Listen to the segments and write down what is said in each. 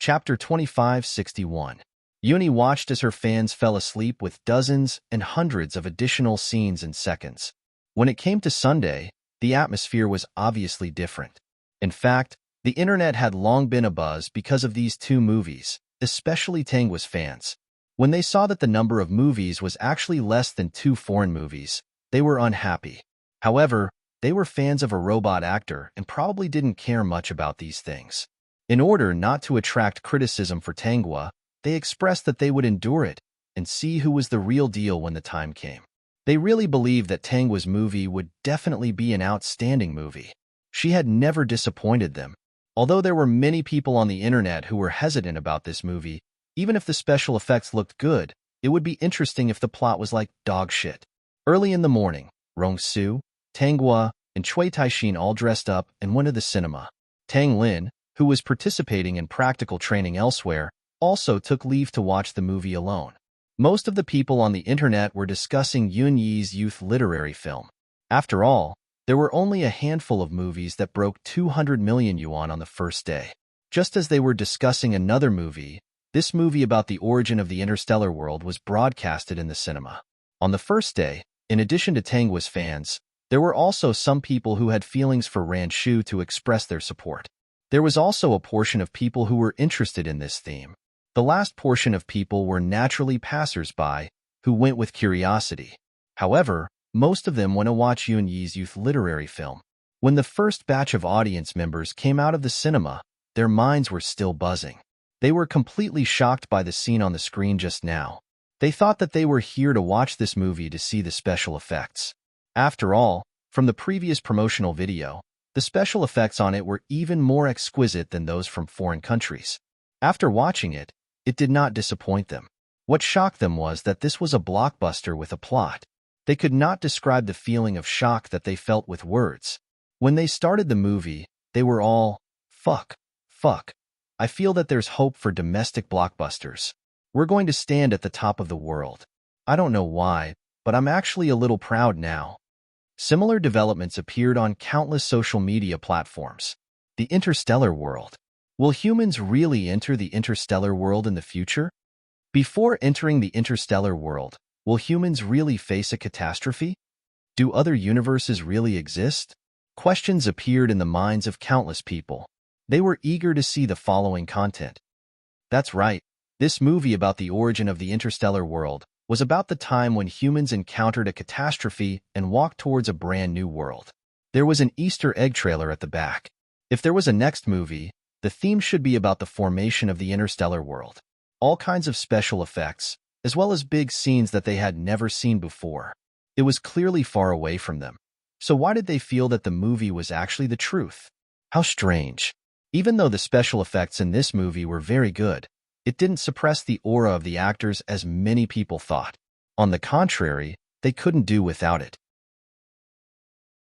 Chapter 2561. Uni watched as her fans fell asleep with dozens and hundreds of additional scenes in seconds. When it came to Sunday, the atmosphere was obviously different. In fact, the internet had long been abuzz because of these two movies, especially Tangua's fans. When they saw that the number of movies was actually less than 2 foreign movies, they were unhappy. However, they were fans of a robot actor and probably didn't care much about these things. In order not to attract criticism for Tangua, they expressed that they would endure it and see who was the real deal when the time came. They really believed that Tangua's movie would definitely be an outstanding movie. She had never disappointed them. Although there were many people on the internet who were hesitant about this movie, even if the special effects looked good, it would be interesting if the plot was like dog shit. Early in the morning, Rong-su, Tangua, and Chui Taixin all dressed up and went to the cinema. Tang Lin, who was participating in practical training elsewhere, also took leave to watch the movie alone. Most of the people on the internet were discussing Yun Yi's youth literary film. After all, there were only a handful of movies that broke 200 million yuan on the first day. Just as they were discussing another movie, this movie about the origin of the interstellar world was broadcasted in the cinema. On the first day, in addition to Tangua's fans, there were also some people who had feelings for Ranshu to express their support. There was also a portion of people who were interested in this theme. The last portion of people were naturally passers-by, who went with curiosity. However, most of them went to watch Yun Yi's youth literary film. When the first batch of audience members came out of the cinema, their minds were still buzzing. They were completely shocked by the scene on the screen just now. They thought that they were here to watch this movie to see the special effects. After all, from the previous promotional video, the special effects on it were even more exquisite than those from foreign countries. After watching it, it did not disappoint them. What shocked them was that this was a blockbuster with a plot. They could not describe the feeling of shock that they felt with words. When they started the movie, they were all, fuck. I feel that there's hope for domestic blockbusters. We're going to stand at the top of the world. I don't know why, but I'm actually a little proud now. Similar developments appeared on countless social media platforms. The interstellar world. Will humans really enter the interstellar world in the future? Before entering the interstellar world, will humans really face a catastrophe? Do other universes really exist? Questions appeared in the minds of countless people. They were eager to see the following content. That's right, this movie about the origin of the interstellar world was about the time when humans encountered a catastrophe and walked towards a brand new world. There was an Easter egg trailer at the back. If there was a next movie, the theme should be about the formation of the interstellar world. All kinds of special effects, as well as big scenes that they had never seen before. It was clearly far away from them. So why did they feel that the movie was actually the truth? How strange. Even though the special effects in this movie were very good, it didn't suppress the aura of the actors as many people thought. On the contrary, they couldn't do without it.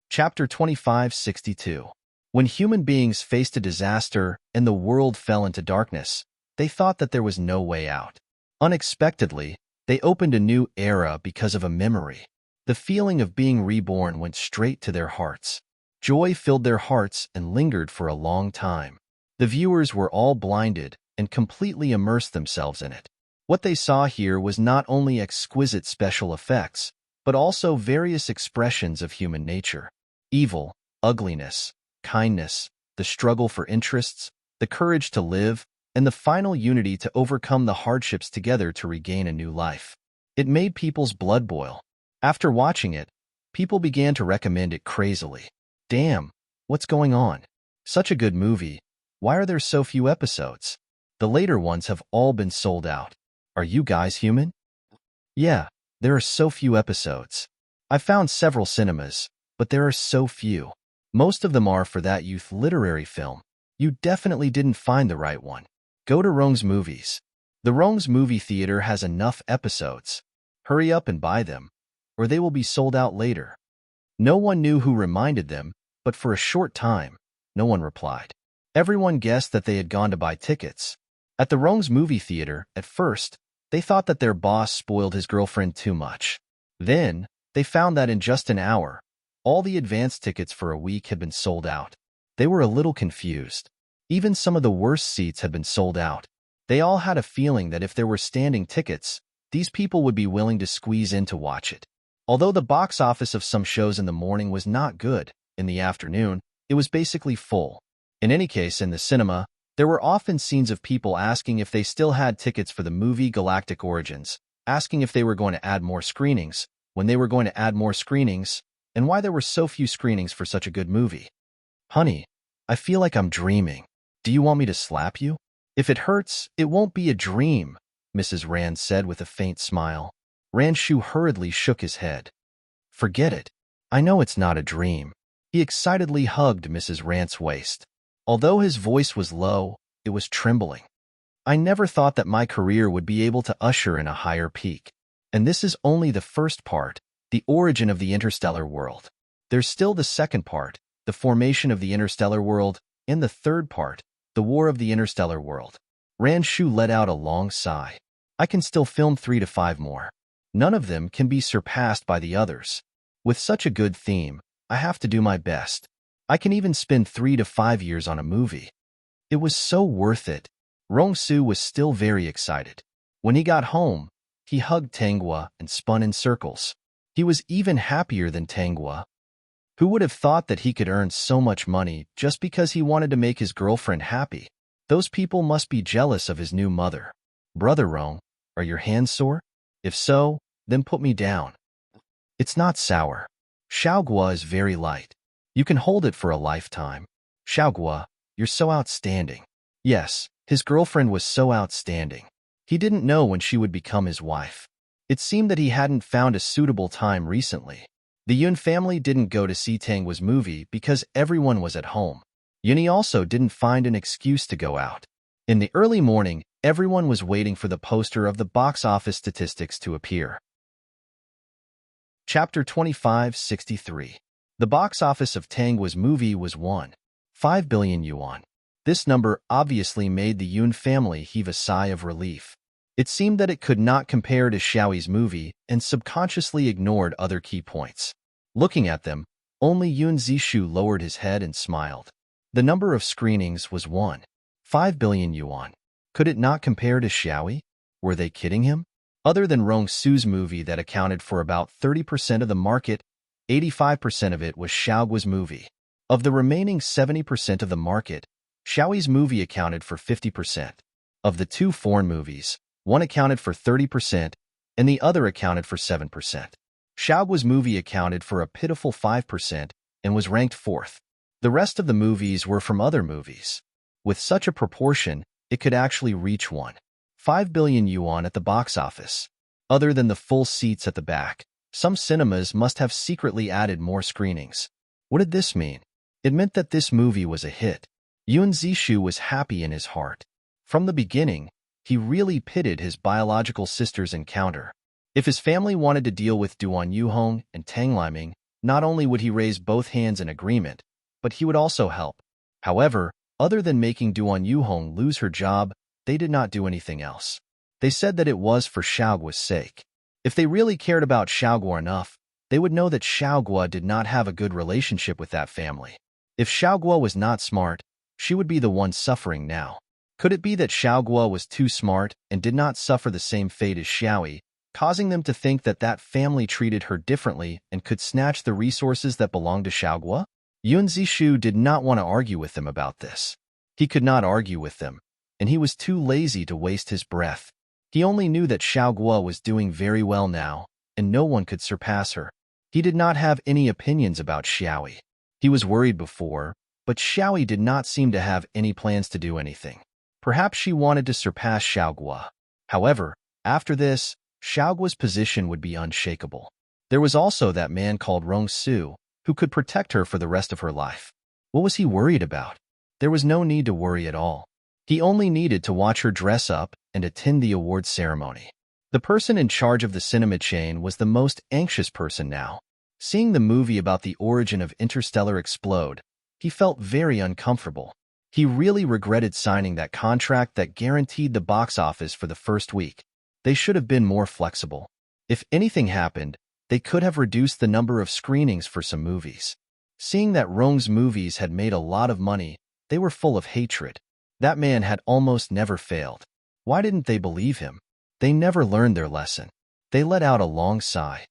Chapter 2562. When human beings faced a disaster and the world fell into darkness, they thought that there was no way out. Unexpectedly, they opened a new era because of a memory. The feeling of being reborn went straight to their hearts. Joy filled their hearts and lingered for a long time. The viewers were all blinded and completely immersed themselves in it. What they saw here was not only exquisite special effects, but also various expressions of human nature. Evil, ugliness, kindness, the struggle for interests, the courage to live, and the final unity to overcome the hardships together to regain a new life. It made people's blood boil. After watching it, people began to recommend it crazily. Damn, what's going on? Such a good movie. Why are there so few episodes? The later ones have all been sold out. Are you guys human? Yeah, there are so few episodes. I found several cinemas, but there are so few. Most of them are for that youth literary film. You definitely didn't find the right one. Go to Rong's Movies. The Rong's Movie Theater has enough episodes. Hurry up and buy them, or they will be sold out later. No one knew who reminded them, but for a short time, no one replied. Everyone guessed that they had gone to buy tickets. At the Rong's Movie Theater, at first, they thought that their boss spoiled his girlfriend too much. Then, they found that in just an hour, all the advance tickets for a week had been sold out. They were a little confused. Even some of the worst seats had been sold out. They all had a feeling that if there were standing tickets, these people would be willing to squeeze in to watch it. Although the box office of some shows in the morning was not good, in the afternoon, it was basically full. In any case, in the cinema, there were often scenes of people asking if they still had tickets for the movie Galactic Origins, asking if they were going to add more screenings, when they were going to add more screenings, and why there were so few screenings for such a good movie. Honey, I feel like I'm dreaming. Do you want me to slap you? If it hurts, it won't be a dream, Mrs. Rand said with a faint smile. Randshu hurriedly shook his head. Forget it. I know it's not a dream. He excitedly hugged Mrs. Rand's waist. Although his voice was low, it was trembling. I never thought that my career would be able to usher in a higher peak. And this is only the first part, the origin of the interstellar world. There's still the second part, the formation of the interstellar world, and the third part, the war of the interstellar world. Randshu let out a long sigh. I can still film 3 to 5 more. None of them can be surpassed by the others. With such a good theme, I have to do my best. I can even spend 3 to 5 years on a movie. It was so worth it. Rongsu was still very excited. When he got home, he hugged Tanghua and spun in circles. He was even happier than Tanghua. Who would have thought that he could earn so much money just because he wanted to make his girlfriend happy? Those people must be jealous of his new mother. Brother Rong, are your hands sore? If so, then put me down. It's not sour. Xiaogua is very light. You can hold it for a lifetime. Xiaogua, you're so outstanding. Yes, his girlfriend was so outstanding. He didn't know when she would become his wife. It seemed that he hadn't found a suitable time recently. The Yun family didn't go to see Tangwa's movie because everyone was at home. Yuni also didn't find an excuse to go out. In the early morning, everyone was waiting for the poster of the box office statistics to appear. Chapter 2563. The box office of Tangwa's movie was 1.5 billion yuan. This number obviously made the Yun family heave a sigh of relief. It seemed that it could not compare to Xiaoyi's movie and subconsciously ignored other key points. Looking at them, only Yun Zishu lowered his head and smiled. The number of screenings was 1.5 billion yuan. Could it not compare to Xiaoyi? Were they kidding him? Other than Rongsu's movie that accounted for about 30% of the market, 85% of it was Xiaogua's movie. Of the remaining 70% of the market, Xiaoyi's movie accounted for 50%. Of the 2 foreign movies, one accounted for 30% and the other accounted for 7%. Xiaogua's movie accounted for a pitiful 5% and was ranked 4th. The rest of the movies were from other movies. With such a proportion, it could actually reach 1.5 billion yuan at the box office. Other than the full seats at the back, some cinemas must have secretly added more screenings. What did this mean? It meant that this movie was a hit. Yun Zishu was happy in his heart. From the beginning, he really pitied his biological sister's encounter. If his family wanted to deal with Duan Yuhong and Tang Liming, not only would he raise both hands in agreement, but he would also help. However, other than making Duan Yuhong lose her job, they did not do anything else. They said that it was for Xiaogua's sake. If they really cared about Xiaogua enough, they would know that Xiaogua did not have a good relationship with that family. If Xiaogua was not smart, she would be the one suffering now. Could it be that Xiaogua was too smart and did not suffer the same fate as Xiaoyi, causing them to think that that family treated her differently and could snatch the resources that belonged to Xiaogua? Yun Zishu did not want to argue with them about this. He could not argue with them, and he was too lazy to waste his breath. He only knew that Xiaogua was doing very well now, and no one could surpass her. He did not have any opinions about Xiaoyi. He was worried before, but Xiaoyi did not seem to have any plans to do anything. Perhaps she wanted to surpass Xiaogua. However, after this, Xiaogua's position would be unshakable. There was also that man called Rongsu, who could protect her for the rest of her life. What was he worried about? There was no need to worry at all. He only needed to watch her dress up and attend the awards ceremony. The person in charge of the cinema chain was the most anxious person now. Seeing the movie about the origin of interstellar explode, he felt very uncomfortable. He really regretted signing that contract that guaranteed the box office for the first week. They should have been more flexible. If anything happened, they could have reduced the number of screenings for some movies. Seeing that Rong's movies had made a lot of money, they were full of hatred. That man had almost never failed. Why didn't they believe him? They never learned their lesson. They let out a long sigh.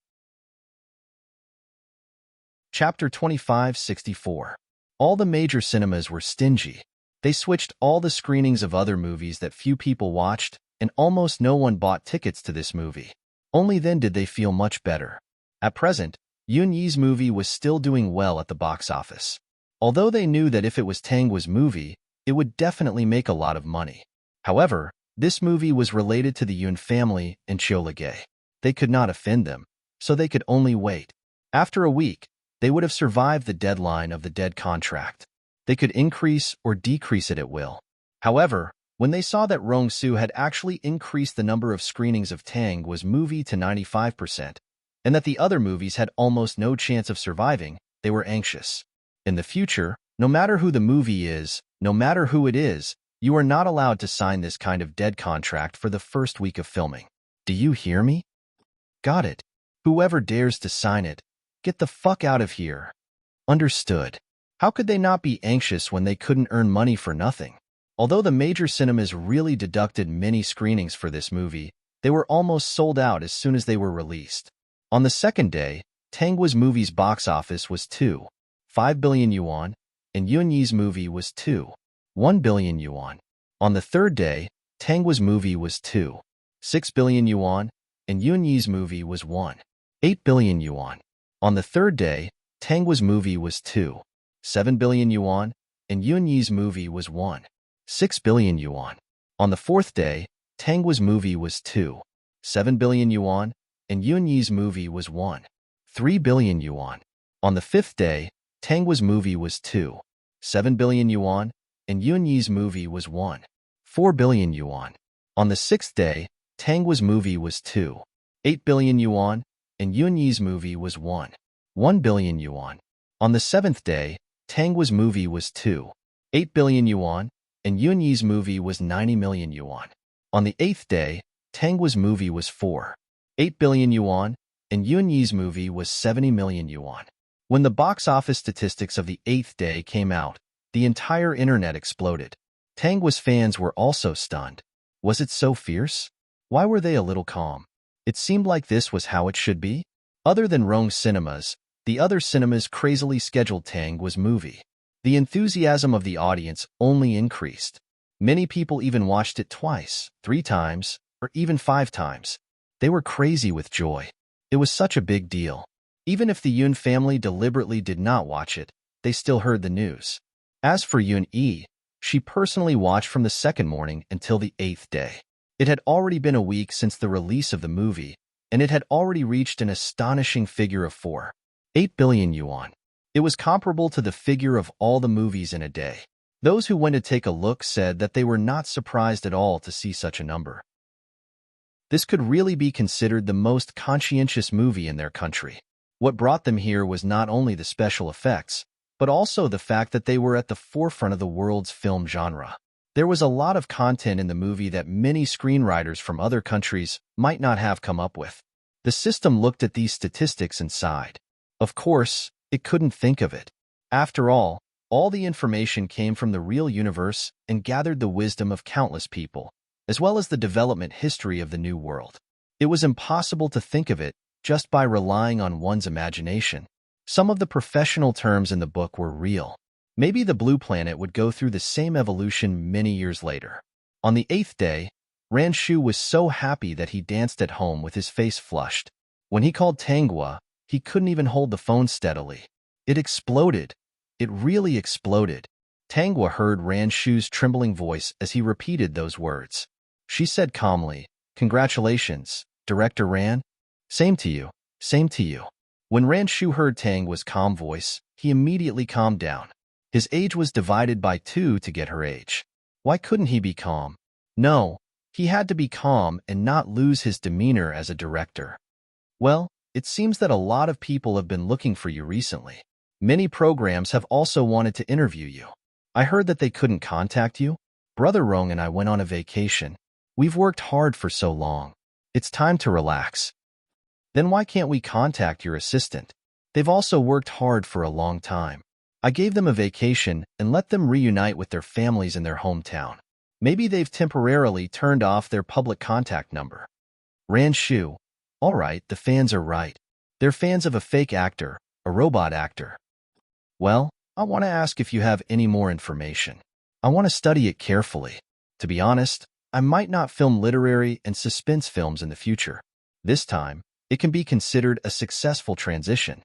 Chapter 2564. All the major cinemas were stingy. They switched all the screenings of other movies that few people watched, and almost no one bought tickets to this movie. Only then did they feel much better. At present, Yoon Ye's movie was still doing well at the box office. Although they knew that if it was Tangwa's movie, it would definitely make a lot of money. However, this movie was related to the Yoon family and Cheolagay. They could not offend them, so they could only wait. After a week, they would have survived the deadline of the dead contract. They could increase or decrease it at will. However, when they saw that Rong-soo had actually increased the number of screenings of Tangwa's movie to 95%, and that the other movies had almost no chance of surviving, they were anxious. In the future, no matter who the movie is, no matter who it is, you are not allowed to sign this kind of dead contract for the first week of filming. Do you hear me? Got it. Whoever dares to sign it, get the fuck out of here. Understood. How could they not be anxious when they couldn't earn money for nothing? Although the major cinemas really deducted many screenings for this movie, they were almost sold out as soon as they were released. On the second day, Tangwa's movie's box office was 2.5 billion yuan, and Yoon Ye's movie was 2.1 billion yuan. On the third day, Tangwa's movie was 2.6 billion yuan, and Yoon Ye's movie was 1.8 billion yuan. On the third day, Tangwa's movie was 2.7 billion yuan, and Yoon Ye's movie was 1.6 billion yuan. On the fourth day, Tangwa's movie was 2.7 billion yuan, and Yoon Ye's movie was 1.3 billion yuan. On the fifth day, Tangwa's movie was 2.7 billion yuan, and Yoon Ye's movie was 1.4 billion yuan. On the sixth day, Tangwa's movie was 2.8 billion yuan, and Yoon Ye's movie was 1 billion yuan. On the seventh day, Tangwa's movie was 2.8 billion yuan, and Yoon Ye's movie was 90 million yuan. On the eighth day, Tangwa's movie was 4.8 billion yuan, and Yoon Ye's movie was 70 million yuan. When the box office statistics of the eighth day came out, the entire internet exploded. Tangwa's fans were also stunned. Was it so fierce? Why were they a little calm? It seemed like this was how it should be. Other than Rong cinemas, the other cinemas crazily scheduled Tangwa's movie. The enthusiasm of the audience only increased. Many people even watched it twice, 3 times, or even 5 times. They were crazy with joy. It was such a big deal. Even if the Yoon family deliberately did not watch it, they still heard the news. As for Yoon E, she personally watched from the second morning until the 8th day. It had already been a week since the release of the movie, and it had already reached an astonishing figure of 4.8 billion yuan. It was comparable to the figure of all the movies in a day. Those who went to take a look said that they were not surprised at all to see such a number. This could really be considered the most conscientious movie in their country. What brought them here was not only the special effects, but also the fact that they were at the forefront of the world's film genre. There was a lot of content in the movie that many screenwriters from other countries might not have come up with. The system looked at these statistics and sighed. Of course, it couldn't think of it. After all the information came from the real universe and gathered the wisdom of countless people, as well as the development history of the new world. It was impossible to think of it just by relying on one's imagination. Some of the professional terms in the book were real. Maybe the blue planet would go through the same evolution many years later. On the 8th day, Ranshu was so happy that he danced at home with his face flushed. When he called Tangwa, he couldn't even hold the phone steadily. It exploded. It really exploded. Tangwa heard Ranshu's trembling voice as he repeated those words. She said calmly, "Congratulations, Director Ran. Same to you, same to you." When Ranshu heard Tangwa's calm voice, he immediately calmed down. His age was divided by 2 to get her age. Why couldn't he be calm? No, he had to be calm and not lose his demeanor as a director. Well, it seems that a lot of people have been looking for you recently. Many programs have also wanted to interview you. I heard that they couldn't contact you. Brother Rong and I went on a vacation. We've worked hard for so long. It's time to relax. Then why can't we contact your assistant? They've also worked hard for a long time. I gave them a vacation and let them reunite with their families in their hometown. Maybe they've temporarily turned off their public contact number. Ran Shu. All right, the fans are right. They're fans of a fake actor, a robot actor. Well, I want to ask if you have any more information. I want to study it carefully. To be honest, I might not film literary and suspense films in the future. This time, it can be considered a successful transition.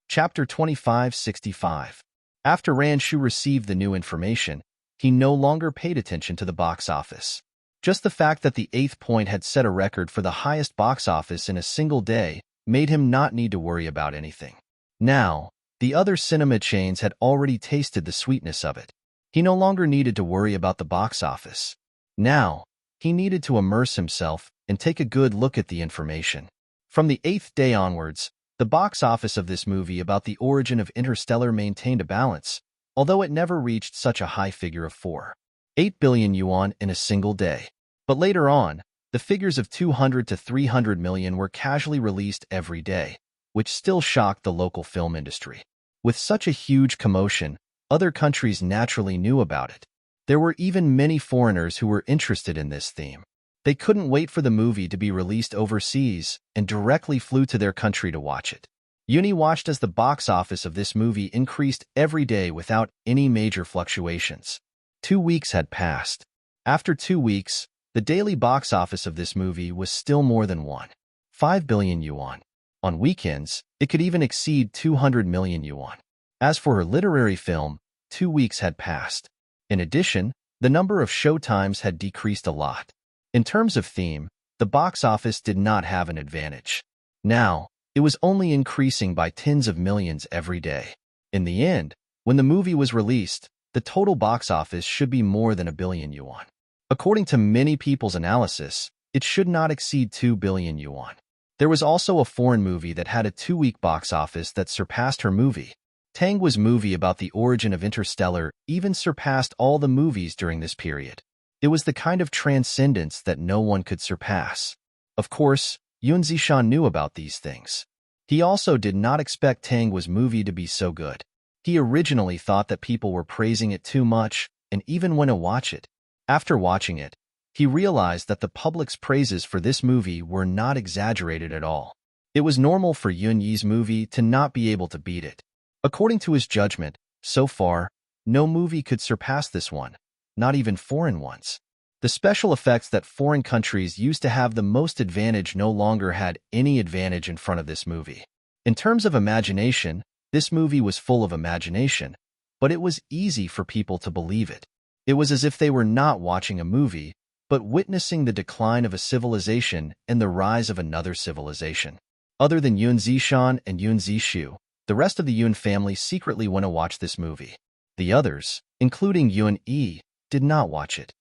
Chapter 2565. After Ran Shu received the new information, he no longer paid attention to the box office. Just the fact that the 8th point had set a record for the highest box office in a single day made him not need to worry about anything. Now, the other cinema chains had already tasted the sweetness of it. He no longer needed to worry about the box office. Now, he needed to immerse himself and take a good look at the information. From the 8th day onwards, the box office of this movie about the origin of Interstellar maintained a balance, although it never reached such a high figure of 4.8 billion yuan in a single day. But later on, the figures of 200 to 300 million were casually released every day, which still shocked the local film industry. With such a huge commotion, other countries naturally knew about it. There were even many foreigners who were interested in this theme. They couldn't wait for the movie to be released overseas and directly flew to their country to watch it. Uni watched as the box office of this movie increased every day without any major fluctuations. 2 weeks had passed. After 2 weeks, the daily box office of this movie was still more than 1.5 billion yuan. On weekends, it could even exceed 200 million yuan. As for her literary film, 2 weeks had passed. In addition, the number of showtimes had decreased a lot. In terms of theme, the box office did not have an advantage. Now, it was only increasing by tens of millions every day. In the end, when the movie was released, the total box office should be more than 1 billion yuan. According to many people's analysis, it should not exceed 2 billion yuan. There was also a foreign movie that had a 2-week box office that surpassed her movie. Tang Hua's movie about the origin of Interstellar even surpassed all the movies during this period. It was the kind of transcendence that no one could surpass. Of course, Yun Zishan knew about these things. He also did not expect Tang Hua's movie to be so good. He originally thought that people were praising it too much and even went to watch it. After watching it, he realized that the public's praises for this movie were not exaggerated at all. It was normal for Yun Yi's movie to not be able to beat it. According to his judgment, so far, no movie could surpass this one, not even foreign ones. The special effects that foreign countries used to have the most advantage no longer had any advantage in front of this movie. In terms of imagination, this movie was full of imagination, but it was easy for people to believe it. It was as if they were not watching a movie, but witnessing the decline of a civilization and the rise of another civilization. Other than Yun Zishan and Yun Zishu, the rest of the Yun family secretly went to watch this movie. The others, including Yun Yi, did not watch it.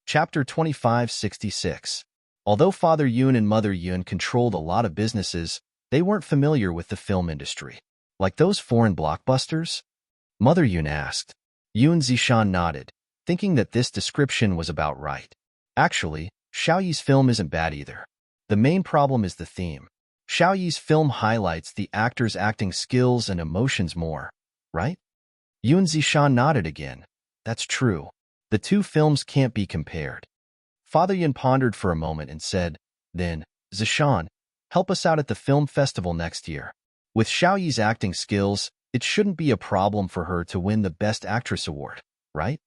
Chapter 2566. Although Father Yun and Mother Yun controlled a lot of businesses, they weren't familiar with the film industry. Like those foreign blockbusters? Mother Yun asked. Yun Zishan nodded, thinking that this description was about right. Actually, Xiaoyi's film isn't bad either. The main problem is the theme. Xiaoyi's film highlights the actor's acting skills and emotions more, right? Yun Zishan nodded again. That's true. The two films can't be compared. Father Yun pondered for a moment and said, then, Zishan, help us out at the film festival next year. With Xiaoyi's acting skills, it shouldn't be a problem for her to win the Best Actress award, right?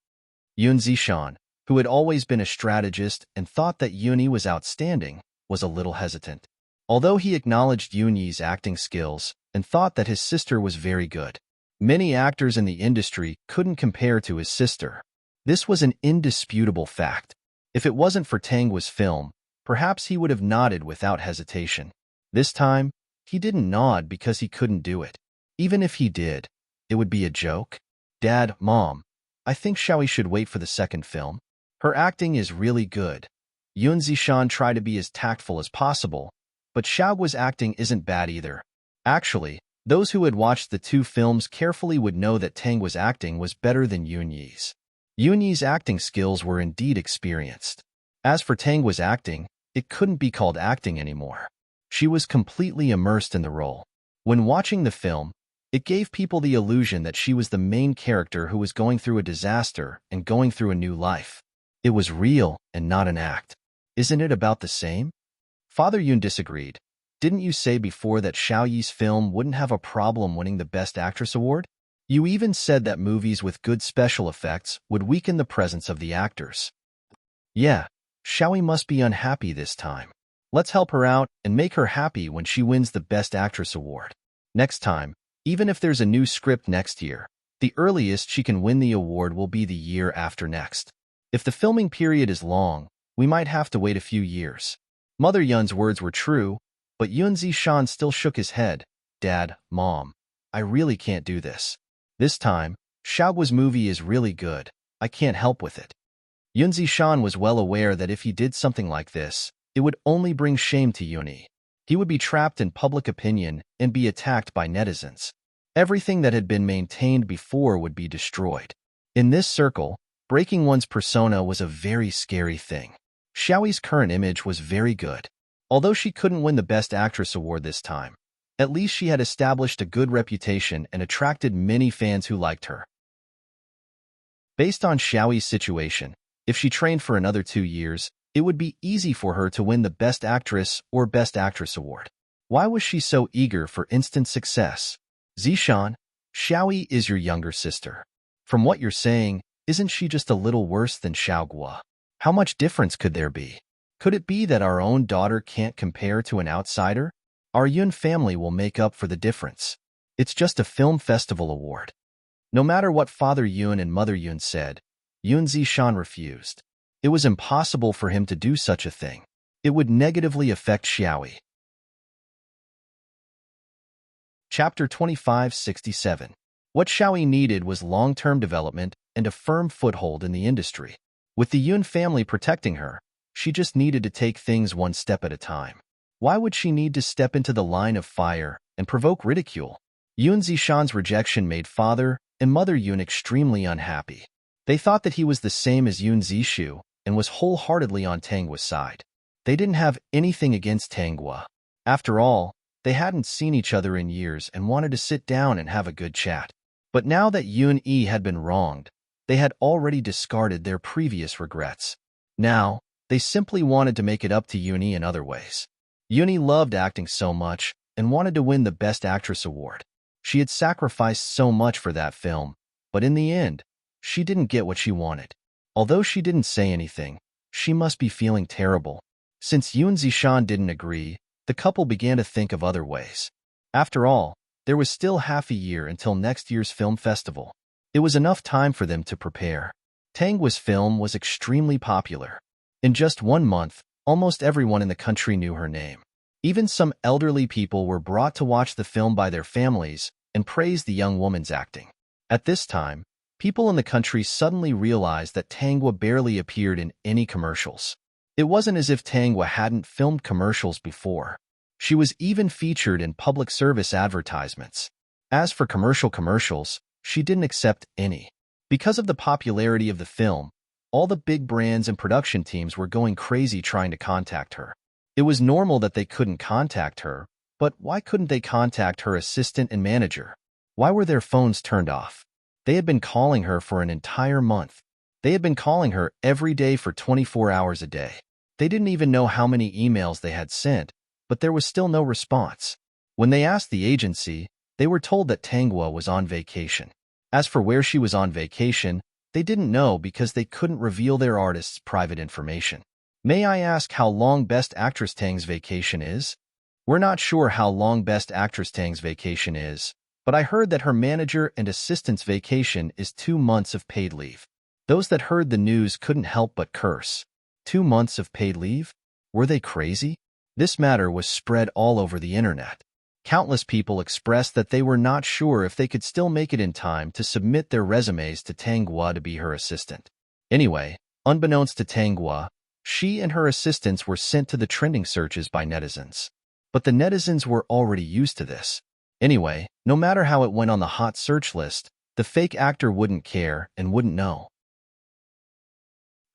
Yun Zishan, who had always been a strategist and thought that Yun Yi was outstanding, was a little hesitant. Although he acknowledged Yun Yi's acting skills and thought that his sister was very good, many actors in the industry couldn't compare to his sister. This was an indisputable fact. If it wasn't for Tang Hua's film, perhaps he would have nodded without hesitation. This time, he didn't nod because he couldn't do it. Even if he did, it would be a joke. Dad, Mom, I think Xiaoyi should wait for the second film. Her acting is really good. Yun Zishan tried to be as tactful as possible, but Xiaoyi's acting isn't bad either. Actually, those who had watched the two films carefully would know that Tang Hua's acting was better than Yun Yi's. Yun Yi's acting skills were indeed experienced. As for Tang Hua's acting, it couldn't be called acting anymore. She was completely immersed in the role. When watching the film, It gave people the illusion that she was the main character who was going through a disaster and going through a new life. It was real and not an act. Isn't it about the same? Father Yoon disagreed. Didn't you say before that Xiao Yi's film wouldn't have a problem winning the Best Actress award? You even said that movies with good special effects would weaken the presence of the actors. Yeah, Xiao Yi must be unhappy this time. Let's help her out and make her happy when she wins the Best Actress award. Next time, even if there's a new script next year, the earliest she can win the award will be the year after next. If the filming period is long, we might have to wait a few years. Mother Yun's words were true, but Yun Zishan still shook his head. Dad, Mom, I really can't do this. This time, Xiaoguo's movie is really good. I can't help with it. Yun Zishan was well aware that if he did something like this, it would only bring shame to Yuni. He would be trapped in public opinion and be attacked by netizens. Everything that had been maintained before would be destroyed. In this circle, breaking one's persona was a very scary thing. Xiaoyi's current image was very good. Although she couldn't win the Best Actress award this time, at least she had established a good reputation and attracted many fans who liked her. Based on Xiaoyi's situation, if she trained for another 2 years, it would be easy for her to win the Best Actress or Best Actress award. Why was she so eager for instant success? Zishan, Xiaoyi is your younger sister. From what you're saying, isn't she just a little worse than Xiaoguo? How much difference could there be? Could it be that our own daughter can't compare to an outsider? Our Yun family will make up for the difference. It's just a film festival award. No matter what Father Yun and Mother Yun said, Yun Zishan refused. It was impossible for him to do such a thing. It would negatively affect Xiaoyi. Chapter 2567. What Xiaoyi needed was long-term development and a firm foothold in the industry. With the Yun family protecting her, she just needed to take things one step at a time. Why would she need to step into the line of fire and provoke ridicule? Yun Zishan's rejection made Father and Mother Yun extremely unhappy. They thought that he was the same as Yun Zishu and was wholeheartedly on Tangua's side. They didn't have anything against Tangua. After all, they hadn't seen each other in years and wanted to sit down and have a good chat. But now that Yun Yi had been wronged, they had already discarded their previous regrets. Now, they simply wanted to make it up to Yuni in other ways. Yuni loved acting so much and wanted to win the Best Actress award. She had sacrificed so much for that film, but in the end, she didn't get what she wanted. Although she didn't say anything, she must be feeling terrible. Since Yun Zishan didn't agree, the couple began to think of other ways. After all, there was still half a year until next year's film festival. It was enough time for them to prepare. Tangua's film was extremely popular. In just 1 month, almost everyone in the country knew her name. Even some elderly people were brought to watch the film by their families and praise the young woman's acting. At this time, people in the country suddenly realized that Tangua barely appeared in any commercials. It wasn't as if Tangua hadn't filmed commercials before. She was even featured in public service advertisements. As for commercials, she didn't accept any. Because of the popularity of the film, all the big brands and production teams were going crazy trying to contact her. It was normal that they couldn't contact her, but why couldn't they contact her assistant and manager? Why were their phones turned off? They had been calling her for an entire month. They had been calling her every day for 24 hours a day. They didn't even know how many emails they had sent, but there was still no response. When they asked the agency, they were told that Tangua was on vacation. As for where she was on vacation, they didn't know because they couldn't reveal their artist's private information. May I ask how long Best Actress Tang's vacation is? We're not sure how long Best Actress Tang's vacation is, but I heard that her manager and assistant's vacation is 2 months of paid leave. Those that heard the news couldn't help but curse. 2 months of paid leave? Were they crazy? This matter was spread all over the internet. Countless people expressed that they were not sure if they could still make it in time to submit their resumes to Tangua to be her assistant. Anyway, unbeknownst to Tangua, she and her assistants were sent to the trending searches by netizens. But the netizens were already used to this. Anyway, no matter how it went on the hot search list, the fake actor wouldn't care and wouldn't know.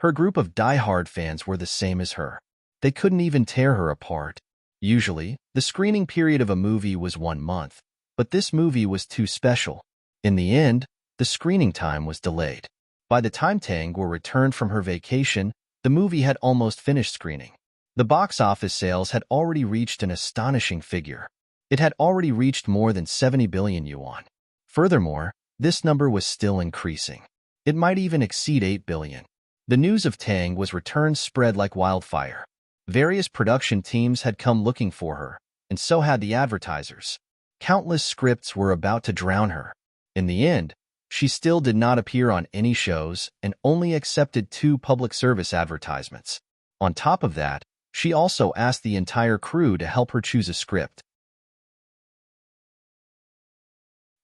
Her group of die-hard fans were the same as her. They couldn't even tear her apart. Usually, the screening period of a movie was 1 month, But this movie was too special. In the end, the screening time was delayed. By the time Tang Guo returned from her vacation, the movie had almost finished screening. The box office sales had already reached an astonishing figure. It had already reached more than 70 billion yuan. Furthermore, this number was still increasing. It might even exceed 8 billion. The news of Tang was returned spread like wildfire. Various production teams had come looking for her, and so had the advertisers. Countless scripts were about to drown her. In the end, she still did not appear on any shows and only accepted 2 public service advertisements. On top of that, she also asked the entire crew to help her choose a script.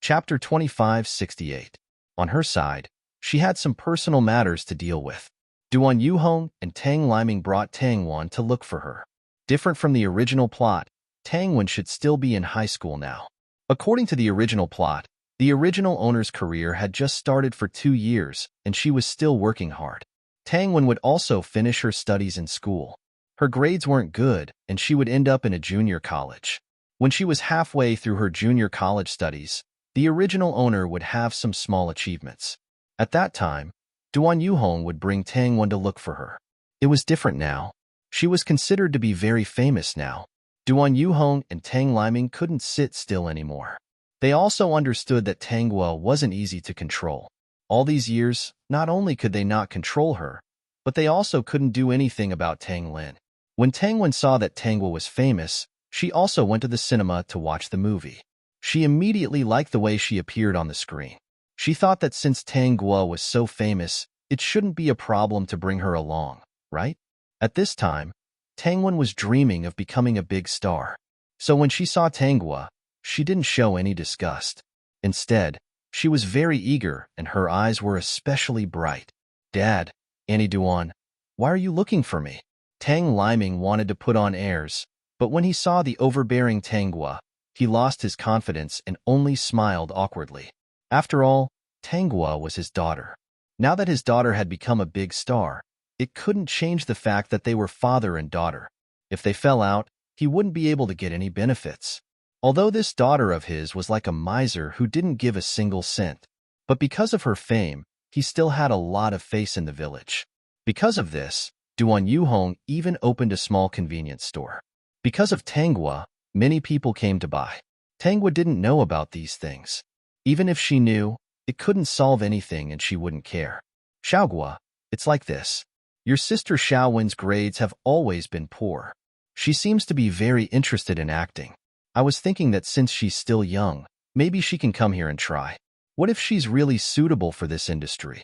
Chapter 2568. On her side, she had some personal matters to deal with. Duan Yuhong and Tang Liming brought Tang Wan to look for her. Different from the original plot, Tang Wan should still be in high school now. According to the original plot, the original owner's career had just started for 2 years, and she was still working hard. Tang Wan would also finish her studies in school. Her grades weren't good, and she would end up in a junior college. When she was halfway through her junior college studies, the original owner would have some small achievements. At that time, Duan Yuhong would bring Tang Wan to look for her. It was different now. She was considered to be very famous now. Duan Yuhong and Tang Liming couldn't sit still anymore. They also understood that Tang Guo wasn't easy to control. All these years, not only could they not control her, but they also couldn't do anything about Tang Lin. When Tang Wan saw that Tang Guo was famous, she also went to the cinema to watch the movie. She immediately liked the way she appeared on the screen. She thought that since Tang Guo was so famous, it shouldn't be a problem to bring her along, right? At this time, Tang Wan was dreaming of becoming a big star. So when she saw Tang Guo, she didn't show any disgust. Instead, she was very eager and her eyes were especially bright. "Dad, Annie Duan, why are you looking for me?" Tang Liming wanted to put on airs, but when he saw the overbearing Tang Guo, he lost his confidence and only smiled awkwardly. After all, Tang Guo was his daughter. Now that his daughter had become a big star, it couldn't change the fact that they were father and daughter. If they fell out, he wouldn't be able to get any benefits. Although this daughter of his was like a miser who didn't give a single cent. But because of her fame, he still had a lot of face in the village. Because of this, Duan Yuhong even opened a small convenience store. Because of Tang Guo, many people came to buy. Tang Guo didn't know about these things. Even if she knew, it couldn't solve anything and she wouldn't care. "Xiao Guo, it's like this. Your sister Xiao Wen's grades have always been poor. She seems to be very interested in acting. I was thinking that since she's still young, maybe she can come here and try. What if she's really suitable for this industry?"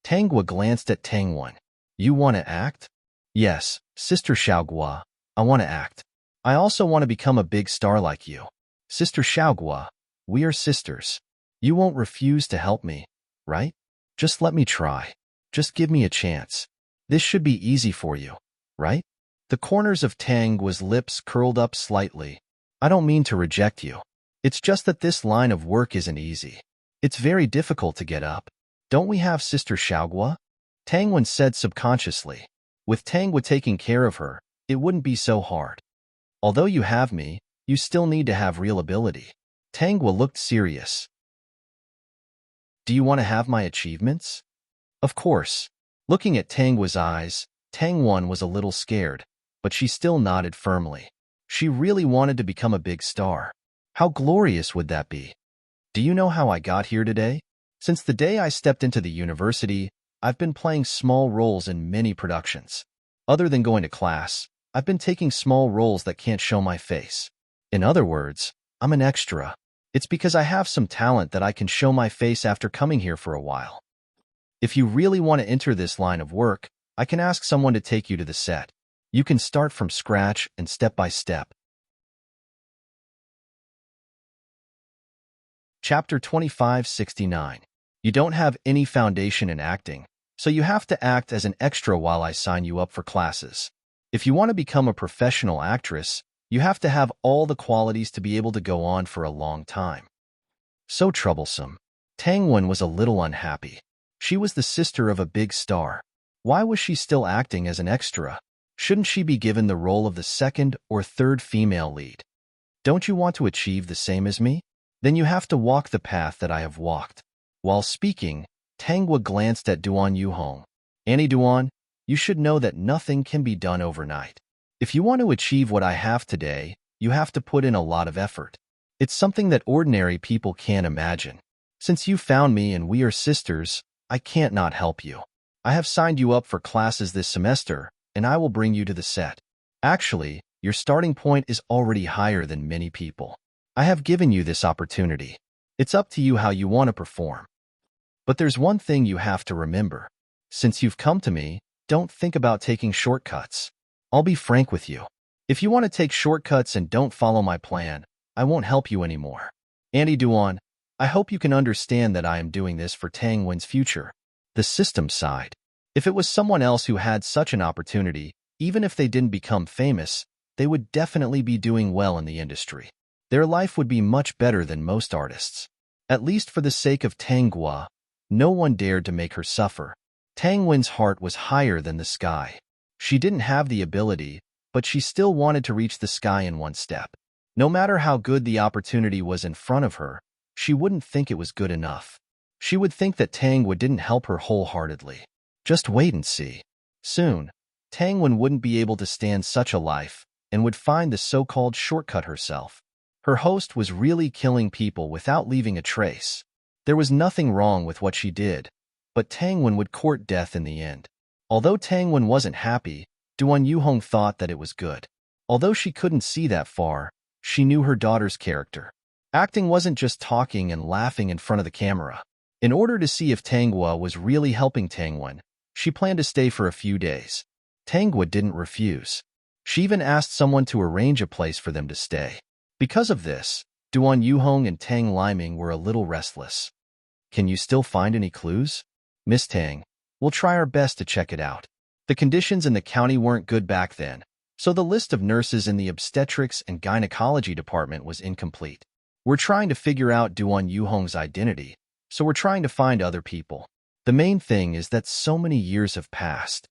Tang Guo glanced at Tang Wan. "You want to act?" "Yes, Sister Xiao Guo, I want to act. I also want to become a big star like you. Sister Xiao Guo, we are sisters. You won't refuse to help me, right? Just let me try. Just give me a chance. This should be easy for you, right?" The corners of Tang Guo's lips curled up slightly. "I don't mean to reject you. It's just that this line of work isn't easy. It's very difficult to get up. Don't we have Sister Xiao Guo?" Tang Wan said subconsciously. With Tang Guo taking care of her, it wouldn't be so hard. "Although you have me, you still need to have real ability." Tang Guo looked serious. "Do you want to have my achievements?" "Of course." Looking at Tang Guo's eyes, Tang Wan was a little scared, but she still nodded firmly. She really wanted to become a big star. How glorious would that be? "Do you know how I got here today? Since the day I stepped into the university, I've been playing small roles in many productions. Other than going to class, I've been taking small roles that can't show my face. In other words, I'm an extra. It's because I have some talent that I can show my face after coming here for a while. If you really want to enter this line of work, I can ask someone to take you to the set. You can start from scratch and step by step." Chapter 2569. You don't have any foundation in acting, so you have to act as an extra while I sign you up for classes. If you want to become a professional actress, you have to have all the qualities to be able to go on for a long time. So troublesome. Tang Wan was a little unhappy. She was the sister of a big star. Why was she still acting as an extra? Shouldn't she be given the role of the second or third female lead? "Don't you want to achieve the same as me?" Then you have to walk the path that I have walked. While speaking, Tanghua glanced at Duan Yuhong. Annie Duan, you should know that nothing can be done overnight. If you want to achieve what I have today, you have to put in a lot of effort. It's something that ordinary people can't imagine. Since you found me and we are sisters, I can't not help you. I have signed you up for classes this semester, and I will bring you to the set. Actually, your starting point is already higher than many people. I have given you this opportunity. It's up to you how you want to perform. But there's one thing you have to remember. Since you've come to me, don't think about taking shortcuts. I'll be frank with you. If you want to take shortcuts and don't follow my plan, I won't help you anymore. Andy Duan, I hope you can understand that I am doing this for Tang Wen's future. The system side. If it was someone else who had such an opportunity, even if they didn't become famous, they would definitely be doing well in the industry. Their life would be much better than most artists. At least for the sake of Tanghua, no one dared to make her suffer. Tang Wen's heart was higher than the sky. She didn't have the ability, but she still wanted to reach the sky in one step. No matter how good the opportunity was in front of her, she wouldn't think it was good enough. She would think that Tanghua didn't help her wholeheartedly. Just wait and see. Soon, Tang Wen wouldn't be able to stand such a life and would find the so-called shortcut herself. Her host was really killing people without leaving a trace. There was nothing wrong with what she did, but Tang Wen would court death in the end. Although Tang Wen wasn't happy, Duan Yuhong thought that it was good. Although she couldn't see that far, she knew her daughter's character. Acting wasn't just talking and laughing in front of the camera. In order to see if Tanghua was really helping Tang Wen, she planned to stay for a few days. Tanghua didn't refuse. She even asked someone to arrange a place for them to stay. Because of this, Duan Yuhong and Tang Liming were a little restless. Can you still find any clues? Miss Tang, we'll try our best to check it out. The conditions in the county weren't good back then, so the list of nurses in the obstetrics and gynecology department was incomplete. We're trying to figure out Duan Yuhong's identity, so we're trying to find other people. The main thing is that so many years have passed.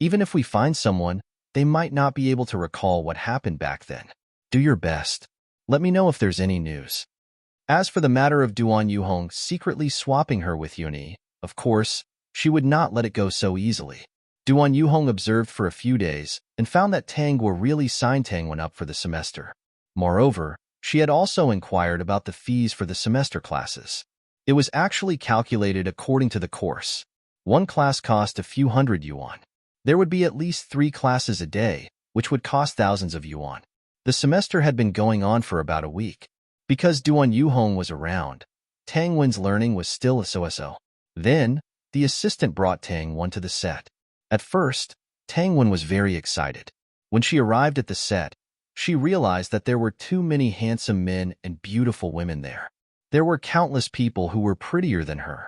Even if we find someone, they might not be able to recall what happened back then. Do your best. Let me know if there's any news. As for the matter of Duan Yuhong secretly swapping her with Yuni, of course, she would not let it go so easily. Duan Yuhong observed for a few days and found that Tanghua really signed Tang Wen up for the semester. Moreover, she had also inquired about the fees for the semester classes. It was actually calculated according to the course. One class cost a few hundred yuan. There would be at least 3 classes a day, which would cost thousands of yuan. The semester had been going on for about a week. Because Duan Yuhong was around, Tang Wen's learning was still a so-so. Then, the assistant brought Tang Wen to the set. At first, Tang Wen was very excited. When she arrived at the set, she realized that there were too many handsome men and beautiful women there. There were countless people who were prettier than her.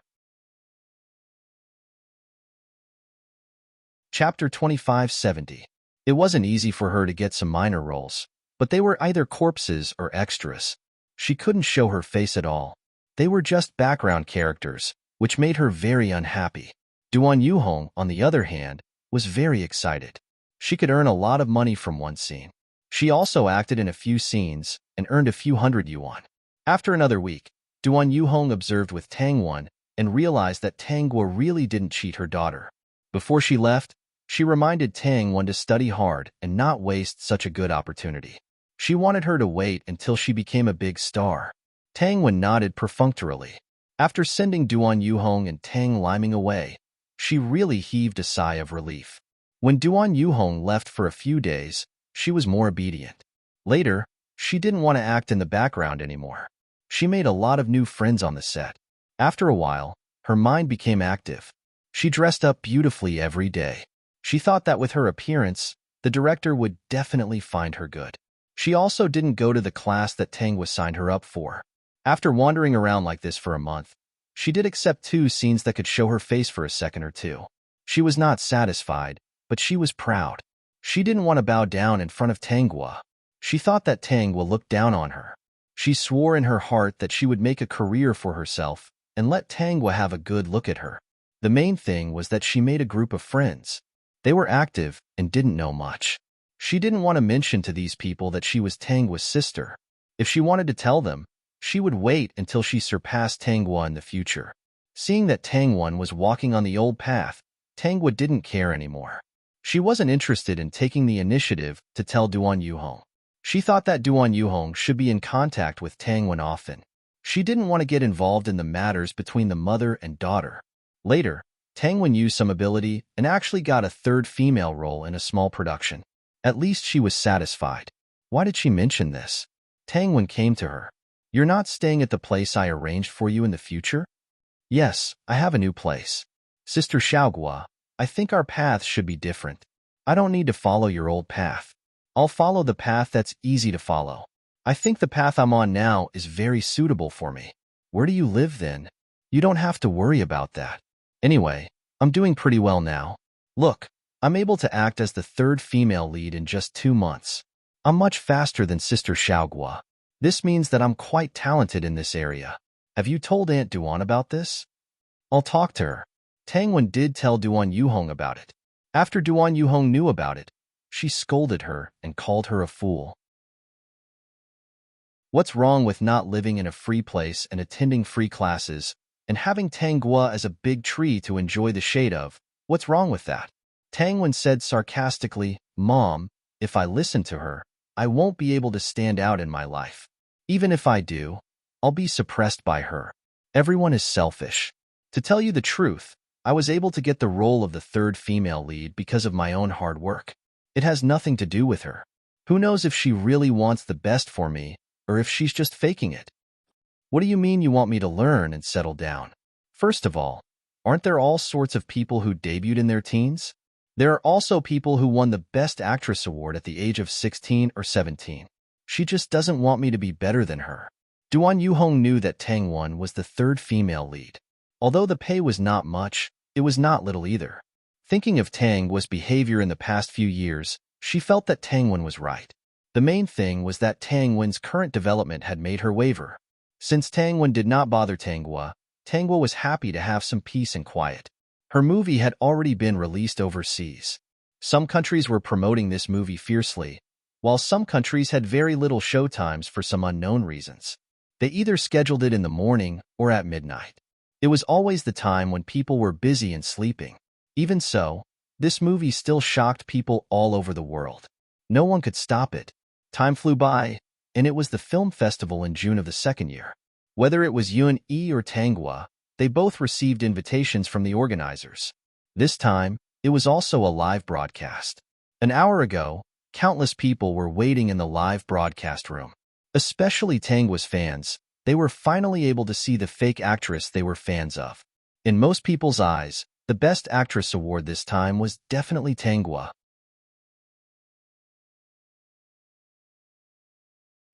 Chapter 2570. It wasn't easy for her to get some minor roles, but they were either corpses or extras. She couldn't show her face at all. They were just background characters, which made her very unhappy. Duan Yuhong, on the other hand, was very excited. She could earn a lot of money from one scene. She also acted in a few scenes and earned a few hundred yuan. After another week, Duan Yuhong observed with Tang Wen and realized that Tanghua really didn't cheat her daughter. Before she left, she reminded Tang Wen to study hard and not waste such a good opportunity. She wanted her to wait until she became a big star. Tang Wen nodded perfunctorily. After sending Duan Yuhong and Tang Liming away, she really heaved a sigh of relief. When Duan Yuhong left for a few days, she was more obedient. Later, she didn't want to act in the background anymore. She made a lot of new friends on the set. After a while, her mind became active. She dressed up beautifully every day. She thought that with her appearance, the director would definitely find her good. She also didn't go to the class that Tanghua signed her up for. After wandering around like this for a month, she did accept 2 scenes that could show her face for a second or two. She was not satisfied, but she was proud. She didn't want to bow down in front of Tanghua. She thought that Tanghua looked down on her. She swore in her heart that she would make a career for herself and let Tanghua have a good look at her. The main thing was that she made a group of friends. They were active and didn't know much. She didn't want to mention to these people that she was Tanghua's sister. If she wanted to tell them, she would wait until she surpassed Tanghua in the future. Seeing that Tanghua was walking on the old path, Tanghua didn't care anymore. She wasn't interested in taking the initiative to tell Duan Yuhong. She thought that Duan Yuhong should be in contact with Tanghua often. She didn't want to get involved in the matters between the mother and daughter. Later, Tanghua used some ability and actually got a third female role in a small production. At least she was satisfied. Why did she mention this? Tanghua came to her. You're not staying at the place I arranged for you in the future? Yes, I have a new place. Sister Xiaogua, I think our paths should be different. I don't need to follow your old path. I'll follow the path that's easy to follow. I think the path I'm on now is very suitable for me. Where do you live then? You don't have to worry about that. Anyway, I'm doing pretty well now. Look, I'm able to act as the third female lead in just 2 months. I'm much faster than Sister Xiaogua. This means that I'm quite talented in this area. Have you told Aunt Duan about this? I'll talk to her. Tanghua did tell Duan Yuhong about it. After Duan Yuhong knew about it, she scolded her and called her a fool. What's wrong with not living in a free place and attending free classes, and having Tanghua as a big tree to enjoy the shade of? What's wrong with that? Tanghua said sarcastically, Mom, if I listen to her, I won't be able to stand out in my life. Even if I do, I'll be suppressed by her. Everyone is selfish. To tell you the truth, I was able to get the role of the third female lead because of my own hard work. It has nothing to do with her. Who knows if she really wants the best for me, or if she's just faking it? What do you mean you want me to learn and settle down? First of all, aren't there all sorts of people who debuted in their teens? There are also people who won the Best Actress award at the age of 16 or 17. She just doesn't want me to be better than her. Duan Yuhong knew that Tanghua was the third female lead. Although the pay was not much, it was not little either. Thinking of Tanghua's behavior in the past few years, she felt that Tanghua was right. The main thing was that Tanghua's current development had made her waver. Since Tanghua did not bother Tanghua was happy to have some peace and quiet. Her movie had already been released overseas. Some countries were promoting this movie fiercely, while some countries had very little showtimes for some unknown reasons. They either scheduled it in the morning or at midnight. It was always the time when people were busy and sleeping. Even so, this movie still shocked people all over the world. No one could stop it. Time flew by, and it was the film festival in June of the second year. Whether it was Yun-E or Tanghua, they both received invitations from the organizers. This time, it was also a live broadcast. An hour ago, countless people were waiting in the live broadcast room. Especially Tanghua's fans, they were finally able to see the fake actress they were fans of. In most people's eyes, the Best Actress award this time was definitely Tanghua.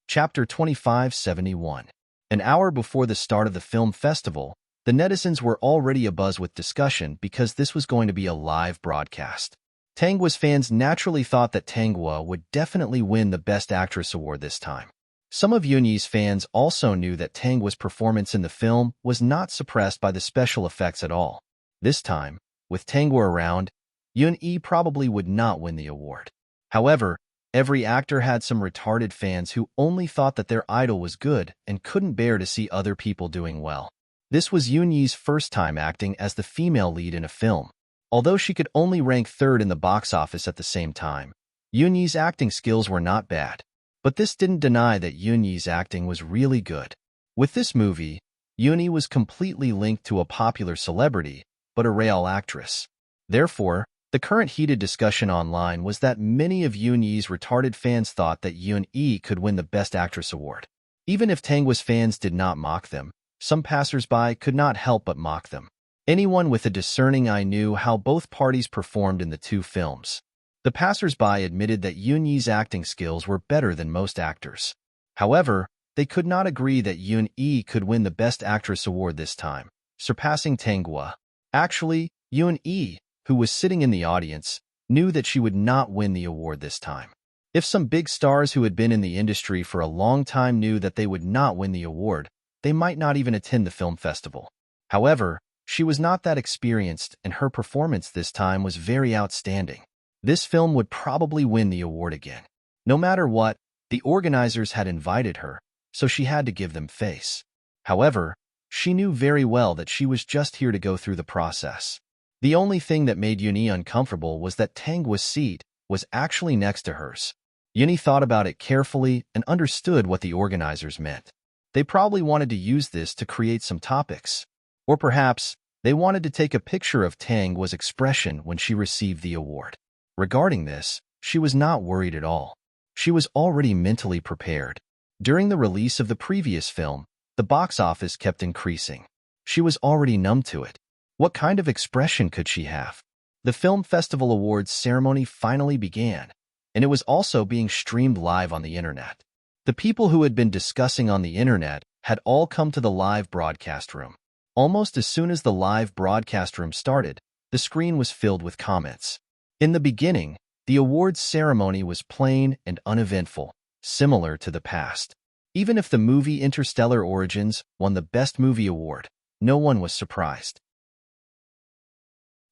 Chapter 2571. An hour before the start of the film festival, the netizens were already abuzz with discussion because this was going to be a live broadcast. Tanghua's fans naturally thought that Tanghua would definitely win the Best Actress award this time. Some of Yun-Yi's fans also knew that Tanghua's performance in the film was not suppressed by the special effects at all. This time, with Tanghua around, Yun-Yi probably would not win the award. However, every actor had some retarded fans who only thought that their idol was good and couldn't bear to see other people doing well. This was Yun-Yi's first time acting as the female lead in a film. Although she could only rank third in the box office at the same time, Yun-Yi's acting skills were not bad. But this didn't deny that Yun-Yi's acting was really good. With this movie, Yun-Yi was completely linked to a popular celebrity, but a real actress. Therefore, the current heated discussion online was that many of Yun-Yi's retarded fans thought that Yun-Yi could win the Best Actress award. Even if Tanghua's fans did not mock them, some passers-by could not help but mock them. Anyone with a discerning eye knew how both parties performed in the two films. The passers-by admitted that Yun-Yi's acting skills were better than most actors. However, they could not agree that Yun-Yi could win the Best Actress award this time, surpassing Tanghua. Actually, Yun-Yi, who was sitting in the audience, knew that she would not win the award this time. If some big stars who had been in the industry for a long time knew that they would not win the award, they might not even attend the film festival. However, she was not that experienced, and her performance this time was very outstanding. This film would probably win the award again. No matter what, the organizers had invited her, so she had to give them face. However, she knew very well that she was just here to go through the process. The only thing that made Yuni uncomfortable was that Tangua's seat was actually next to hers. Yuni thought about it carefully and understood what the organizers meant. They probably wanted to use this to create some topics. Or perhaps they wanted to take a picture of Tangua's expression when she received the award. Regarding this, she was not worried at all. She was already mentally prepared. During the release of the previous film, the box office kept increasing. She was already numb to it. What kind of expression could she have? The Film Festival Awards ceremony finally began, and it was also being streamed live on the internet. The people who had been discussing on the internet had all come to the live broadcast room. Almost as soon as the live broadcast room started, the screen was filled with comments. In the beginning, the awards ceremony was plain and uneventful, similar to the past. Even if the movie Interstellar Origins won the Best Movie Award, no one was surprised.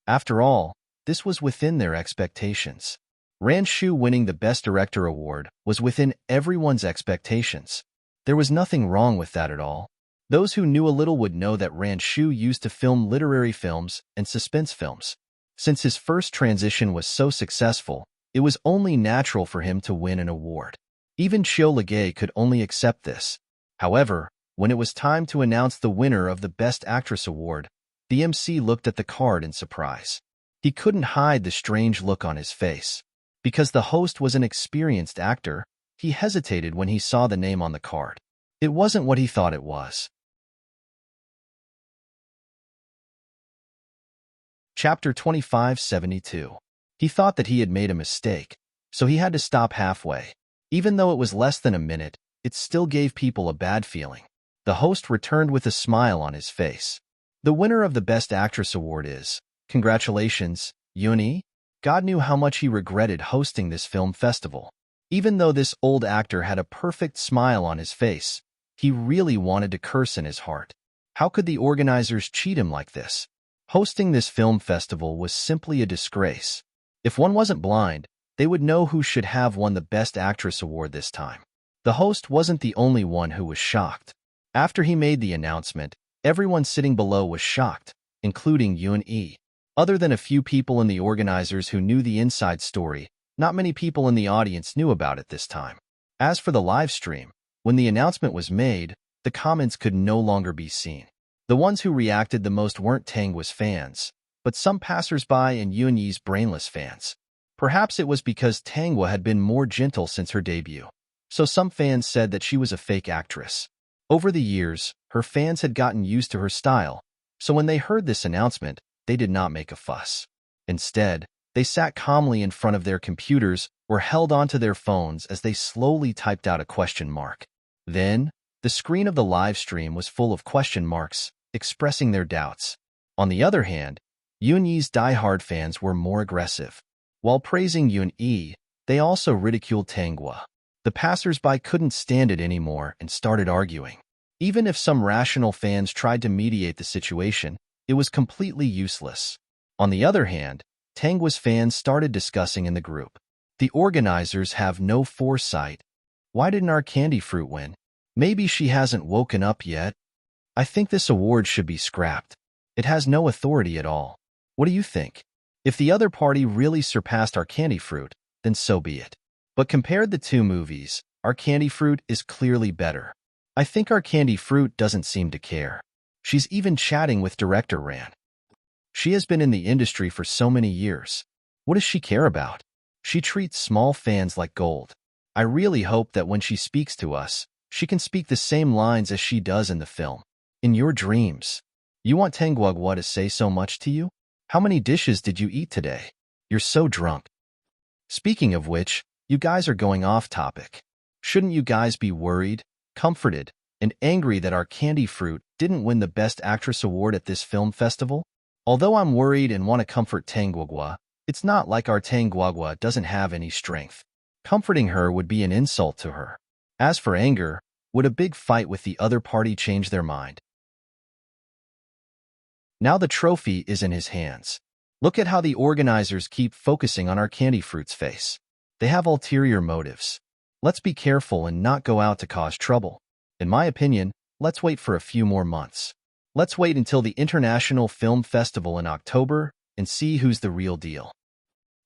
After all, this was within their expectations. Ran Shu winning the Best Director Award was within everyone's expectations. There was nothing wrong with that at all. Those who knew a little would know that Ran Shu used to film literary films and suspense films. Since his first transition was so successful, it was only natural for him to win an award. Even Chiu Legay could only accept this. However, when it was time to announce the winner of the Best Actress Award, the MC looked at the card in surprise. He couldn't hide the strange look on his face. Because the host was an experienced actor, he hesitated when he saw the name on the card. It wasn't what he thought it was. Chapter 2572. He thought that he had made a mistake, so he had to stop halfway. Even though it was less than a minute, it still gave people a bad feeling. The host returned with a smile on his face. The winner of the Best Actress Award is, congratulations, Yuni. God knew how much he regretted hosting this film festival. Even though this old actor had a perfect smile on his face, he really wanted to curse in his heart. How could the organizers cheat him like this? Hosting this film festival was simply a disgrace. If one wasn't blind, they would know who should have won the Best Actress Award this time. The host wasn't the only one who was shocked. After he made the announcement, everyone sitting below was shocked, including Yun-E. Other than a few people in the organizers who knew the inside story, not many people in the audience knew about it this time. As for the live stream, when the announcement was made, the comments could no longer be seen. The ones who reacted the most weren't Tangua's fans, but some passers-by and Yun-Yi's brainless fans. Perhaps it was because Tangua had been more gentle since her debut. So some fans said that she was a fake actress. Over the years, her fans had gotten used to her style, so when they heard this announcement, they did not make a fuss. Instead, they sat calmly in front of their computers or held onto their phones as they slowly typed out a question mark. Then, the screen of the live stream was full of question marks, expressing their doubts. On the other hand, Yun-Yi's diehard fans were more aggressive. While praising Yun-E, they also ridiculed Tangua. The passers-by couldn't stand it anymore and started arguing. Even if some rational fans tried to mediate the situation, it was completely useless. On the other hand, Tangua's fans started discussing in the group. The organizers have no foresight. Why didn't our candy fruit win? Maybe she hasn't woken up yet. I think this award should be scrapped. It has no authority at all. What do you think? If the other party really surpassed our candy fruit, then so be it. But compared the two movies, our candy fruit is clearly better. I think our candy fruit doesn't seem to care. She's even chatting with director Ran. She has been in the industry for so many years. What does she care about? She treats small fans like gold. I really hope that when she speaks to us, she can speak the same lines as she does in the film. In your dreams. You want Tanguagua to say so much to you? How many dishes did you eat today? You're so drunk. Speaking of which, you guys are going off topic. Shouldn't you guys be worried, comforted, and angry that our candy fruit didn't win the Best Actress Award at this film festival? Although I'm worried and want to comfort Tanguagua, it's not like our Tanguagua doesn't have any strength. Comforting her would be an insult to her. As for anger, would a big fight with the other party change their mind? Now the trophy is in his hands. Look at how the organizers keep focusing on our candy fruit's face. They have ulterior motives. Let's be careful and not go out to cause trouble. In my opinion, let's wait for a few more months. Let's wait until the International Film Festival in October and see who's the real deal.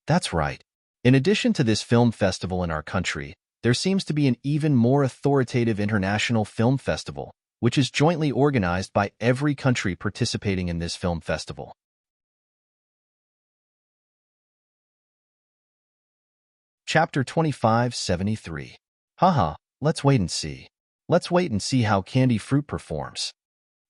That's right. In addition to this film festival in our country, there seems to be an even more authoritative international film festival, which is jointly organized by every country participating in this film festival. Chapter 2573. Haha, let's wait and see. Let's wait and see how Candy Fruit performs.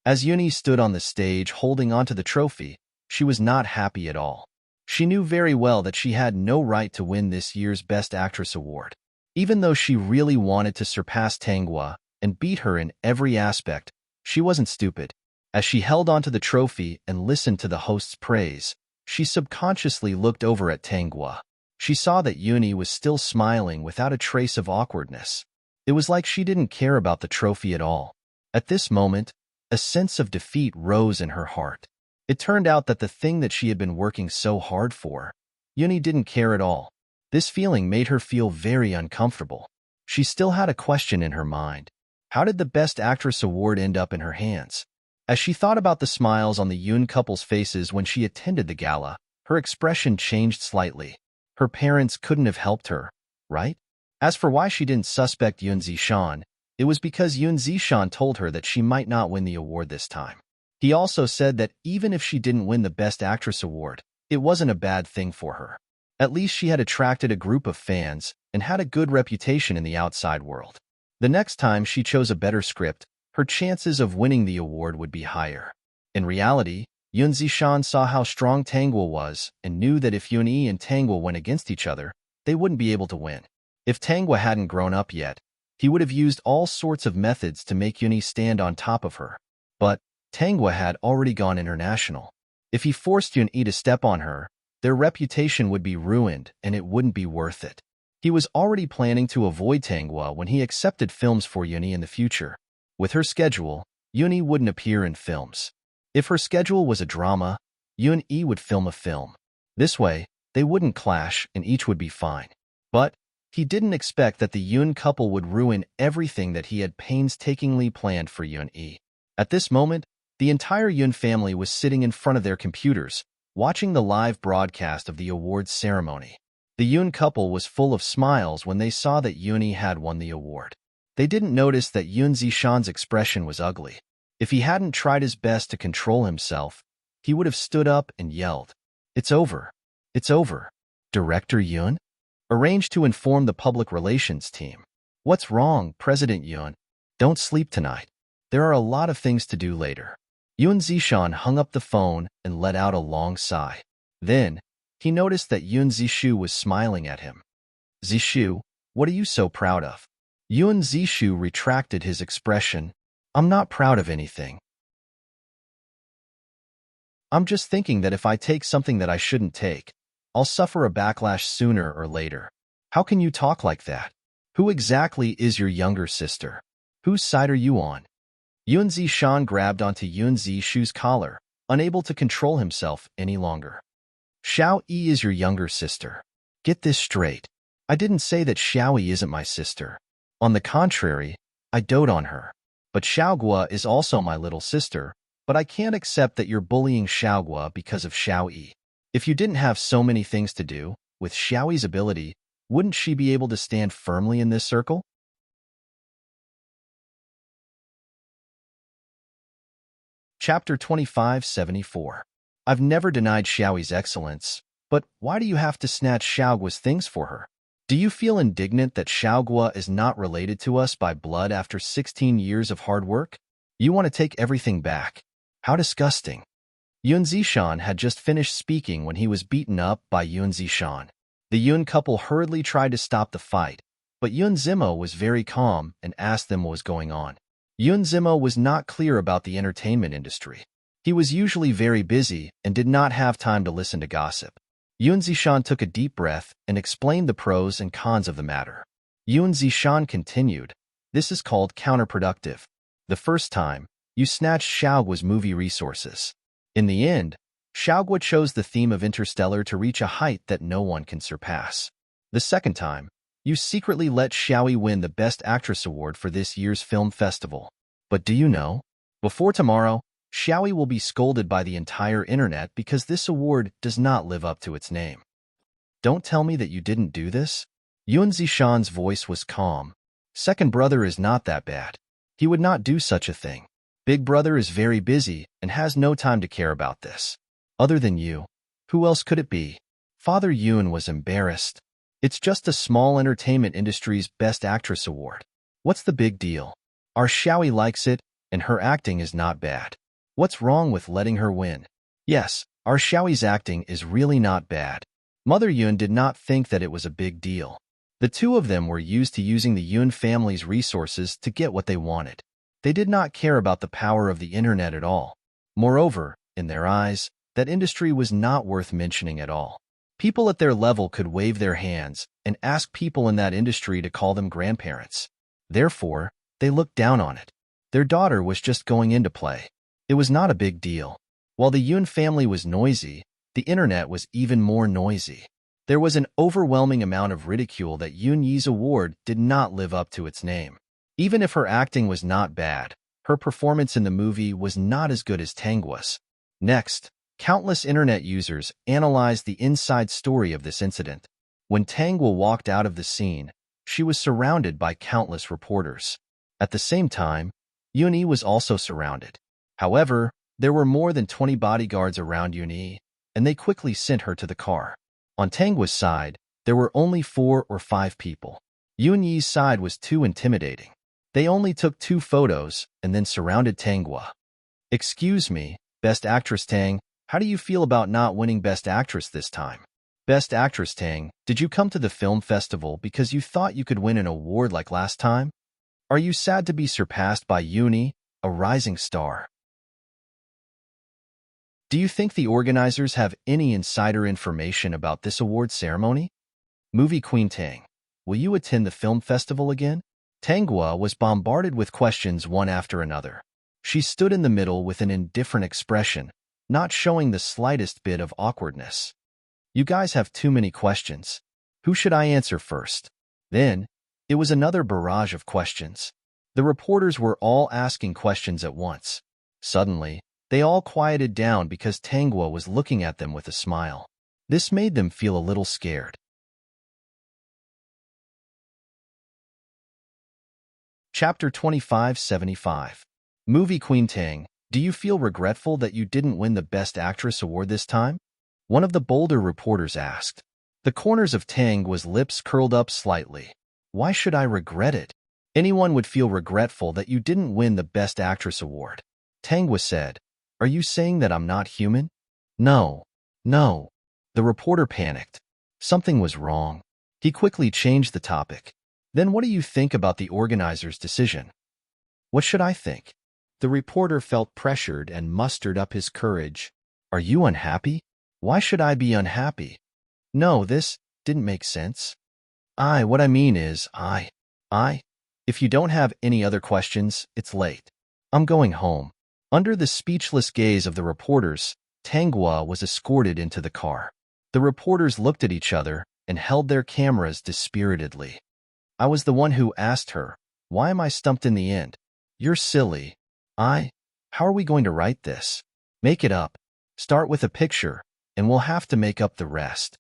As Uni stood on the stage holding onto the trophy, she was not happy at all. She knew very well that she had no right to win this year's Best Actress award. Even though she really wanted to surpass Tanghua and beat her in every aspect, she wasn't stupid. As she held onto the trophy and listened to the host's praise, she subconsciously looked over at Tanghua. She saw that Uni was still smiling without a trace of awkwardness. It was like she didn't care about the trophy at all. At this moment, a sense of defeat rose in her heart. It turned out that the thing that she had been working so hard for, Uni didn't care at all. This feeling made her feel very uncomfortable. She still had a question in her mind. How did the Best Actress award end up in her hands? As she thought about the smiles on the Yoon couple's faces when she attended the gala, her expression changed slightly. Her parents couldn't have helped her, right? As for why she didn't suspect Yoon Zishan, it was because Yoon Zishan told her that she might not win the award this time. He also said that even if she didn't win the Best Actress award, it wasn't a bad thing for her. At least she had attracted a group of fans and had a good reputation in the outside world. The next time she chose a better script, her chances of winning the award would be higher. In reality, Yoon Zishan saw how strong Tanghua was and knew that if Yoon and Tanghua went against each other, they wouldn't be able to win. If Tanghua hadn't grown up yet, he would have used all sorts of methods to make Yoon stand on top of her. But Tanghua had already gone international. If he forced Yoon to step on her, their reputation would be ruined and it wouldn't be worth it. He was already planning to avoid Tanghua when he accepted films for Yoon in the future. With her schedule, Yoon wouldn't appear in films. If her schedule was a drama, Yoon would film a film. This way, they wouldn't clash and each would be fine. But he didn't expect that the Yoon couple would ruin everything that he had painstakingly planned for Yoon. At this moment, the entire Yoon family was sitting in front of their computers, watching the live broadcast of the awards ceremony. The Yoon couple was full of smiles when they saw that Yoon had won the award. They didn't notice that Yoon Zishan's expression was ugly. If he hadn't tried his best to control himself, he would have stood up and yelled, "It's over. It's over. Director Yoon?" Arranged to inform the public relations team. "What's wrong, President Yoon? Don't sleep tonight. There are a lot of things to do later." Yoon Zishan hung up the phone and let out a long sigh. Then, he noticed that Yoon Zishu was smiling at him. "Zishu, what are you so proud of?" Yoon Zishu retracted his expression. "I'm not proud of anything. I'm just thinking that if I take something that I shouldn't take, I'll suffer a backlash sooner or later." "How can you talk like that? Who exactly is your younger sister? Whose side are you on?" Yoon Zishan grabbed onto Yoon Zishu's collar, unable to control himself any longer. "Xiao Yi is your younger sister. Get this straight. I didn't say that Xiao Yi isn't my sister. On the contrary, I dote on her. But Xiaogua is also my little sister, but I can't accept that you're bullying Xiaogua because of Xiao Yi. If you didn't have so many things to do, with Xiao Yi's ability, wouldn't she be able to stand firmly in this circle?" Chapter 2574. I've never denied Xiaoyi's excellence, but why do you have to snatch Xiaogua's things for her? Do you feel indignant that Xiaogua is not related to us by blood after 16 years of hard work? You want to take everything back. How disgusting. Yoon Zishan had just finished speaking when he was beaten up by Yoon Zishan. The Yoon couple hurriedly tried to stop the fight, but Yoon Zimo was very calm and asked them what was going on. Yoon Zimo was not clear about the entertainment industry. He was usually very busy and did not have time to listen to gossip. Yoon Zishan took a deep breath and explained the pros and cons of the matter. Yoon Zishan continued, "This is called counterproductive. The first time, you snatched Xiaogua's movie resources. In the end, Xiaogua chose the theme of Interstellar to reach a height that no one can surpass. The second time, You secretly let Xiaoyi win the Best Actress award for this year's film festival. But do you know? Before tomorrow, Xiaoyi will be scolded by the entire internet because this award does not live up to its name. Don't tell me that you didn't do this? Yuan Zishan's voice was calm. Second brother is not that bad. He would not do such a thing. Big brother is very busy and has no time to care about this. Other than you, who else could it be? Father Yuan was embarrassed. It's just a small entertainment industry's Best Actress award. What's the big deal? Our Xiaoyi likes it, and her acting is not bad. What's wrong with letting her win? Yes, our Xiaoyi's acting is really not bad. Mother Yuan did not think that it was a big deal. The two of them were used to using the Yuan family's resources to get what they wanted. They did not care about the power of the internet at all. Moreover, in their eyes, that industry was not worth mentioning at all. People at their level could wave their hands and ask people in that industry to call them grandparents. Therefore, they looked down on it. Their daughter was just going in to play. It was not a big deal. While the Yuan family was noisy, the internet was even more noisy. There was an overwhelming amount of ridicule that Yun Yi's award did not live up to its name. Even if her acting was not bad, her performance in the movie was not as good as Tangua's. Next, countless internet users analyzed the inside story of this incident. When Tangua walked out of the scene, she was surrounded by countless reporters. At the same time, Yun Yi was also surrounded. However, there were more than 20 bodyguards around Yun Yi, and they quickly sent her to the car. On Tangua's side, there were only 4 or 5 people. Yun Yi's side was too intimidating. They only took 2 photos and then surrounded Tangua. Excuse me, Best Actress Tang, how do you feel about not winning Best Actress this time? Best Actress Tang, did you come to the film festival because you thought you could win an award like last time? Are you sad to be surpassed by Yun Yi, a rising star? Do you think the organizers have any insider information about this award ceremony? Movie Queen Tang, will you attend the film festival again? Tangua was bombarded with questions one after another. She stood in the middle with an indifferent expression, not showing the slightest bit of awkwardness. You guys have too many questions. Who should I answer first? Then, it was another barrage of questions. The reporters were all asking questions at once. Suddenly, they all quieted down because Tangua was looking at them with a smile. This made them feel a little scared. Chapter 2575. Movie Queen Tang, do you feel regretful that you didn't win the Best Actress award this time? One of the bolder reporters asked. The corners of Tangua's lips curled up slightly. Why should I regret it? Anyone would feel regretful that you didn't win the Best Actress award. Tangua said, are you saying that I'm not human? No. No. The reporter panicked. Something was wrong. He quickly changed the topic. Then what do you think about the organizer's decision? What should I think? The reporter felt pressured and mustered up his courage. Are you unhappy? Why should I be unhappy? No, this didn't make sense. What I mean is, if you don't have any other questions, it's late. I'm going home. Under the speechless gaze of the reporters, Tangua was escorted into the car. The reporters looked at each other and held their cameras dispiritedly. I was the one who asked her, why am I stumped in the end? You're silly. How are we going to write this? Make it up. Start with a picture, and we'll have to make up the rest.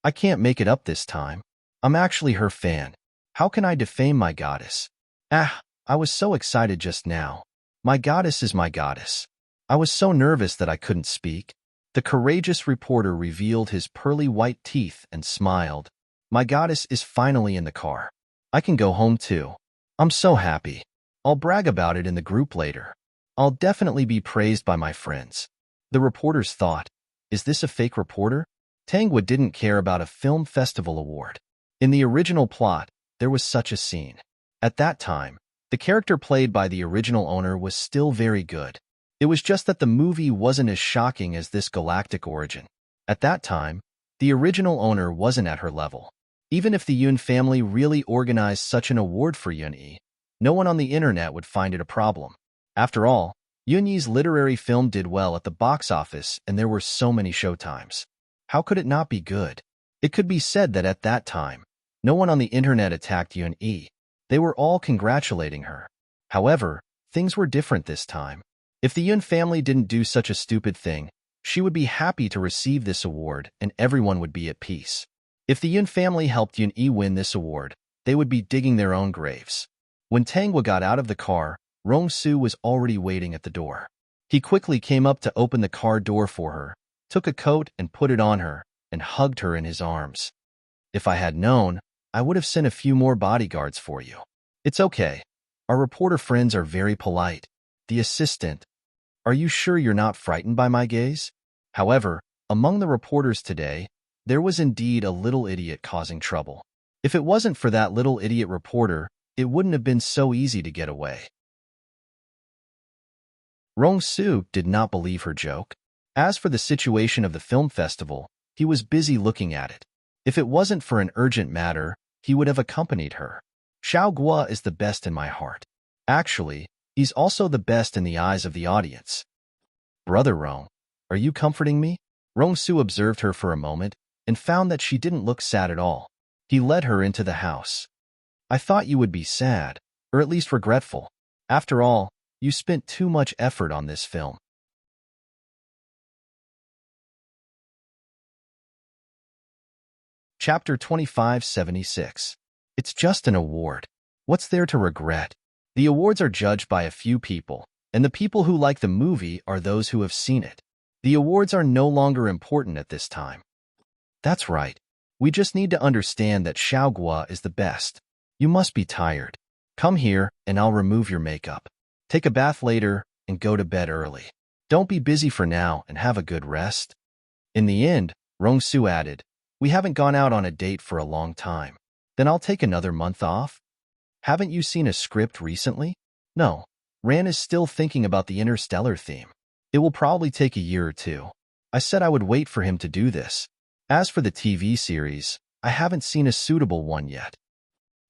I can't make it up this time. I'm actually her fan. How can I defame my goddess? I was so excited just now. My goddess is my goddess. I was so nervous that I couldn't speak. The courageous reporter revealed his pearly white teeth and smiled. My goddess is finally in the car. I can go home too. I'm so happy. I'll brag about it in the group later. I'll definitely be praised by my friends. The reporters thought, is this a fake reporter? Tangua didn't care about a film festival award. In the original plot, there was such a scene. At that time, the character played by the original owner was still very good. It was just that the movie wasn't as shocking as this galactic origin. At that time, the original owner wasn't at her level. Even if the Yun family really organized such an award for Yun Yi, no one on the internet would find it a problem. After all, Yun Yi's literary film did well at the box office and there were so many showtimes. How could it not be good? It could be said that at that time, No one on the internet attacked Yun-E. They were all congratulating her. However, things were different this time. If the Yun family didn't do such a stupid thing, she would be happy to receive this award and everyone would be at peace. If the Yun family helped Yun-E win this award, they would be digging their own graves. When Tanghwa got out of the car, Rong-su was already waiting at the door. He quickly came up to open the car door for her, took a coat and put it on her, and hugged her in his arms. If I had known, I would have sent a few more bodyguards for you. It's okay. Our reporter friends are very polite. The assistant. Are you sure you're not frightened by my gaze? However, among the reporters today, there was indeed a little idiot causing trouble. If it wasn't for that little idiot reporter, it wouldn't have been so easy to get away. Rong-su did not believe her joke. As for the situation of the film festival, he was busy looking at it. If it wasn't for an urgent matter, he would have accompanied her. Xiao Guo is the best in my heart. Actually, he's also the best in the eyes of the audience. Brother Rong, are you comforting me? Rong-su observed her for a moment and found that she didn't look sad at all. He led her into the house. I thought you would be sad, or at least regretful. After all, you spent too much effort on this film. Chapter 2576. It's just an award. What's there to regret? The awards are judged by a few people, and the people who like the movie are those who have seen it. The awards are no longer important at this time. That's right. We just need to understand that Xiao Guo is the best. You must be tired. Come here, and I'll remove your makeup. Take a bath later, and go to bed early. Don't be busy for now, and have a good rest. In the end, Rong-su added, we haven't gone out on a date for a long time. Then I'll take another month off. Haven't you seen a script recently? No. Ran is still thinking about the interstellar theme. It will probably take a year or two. I said I would wait for him to do this. As for the TV series, I haven't seen a suitable one yet.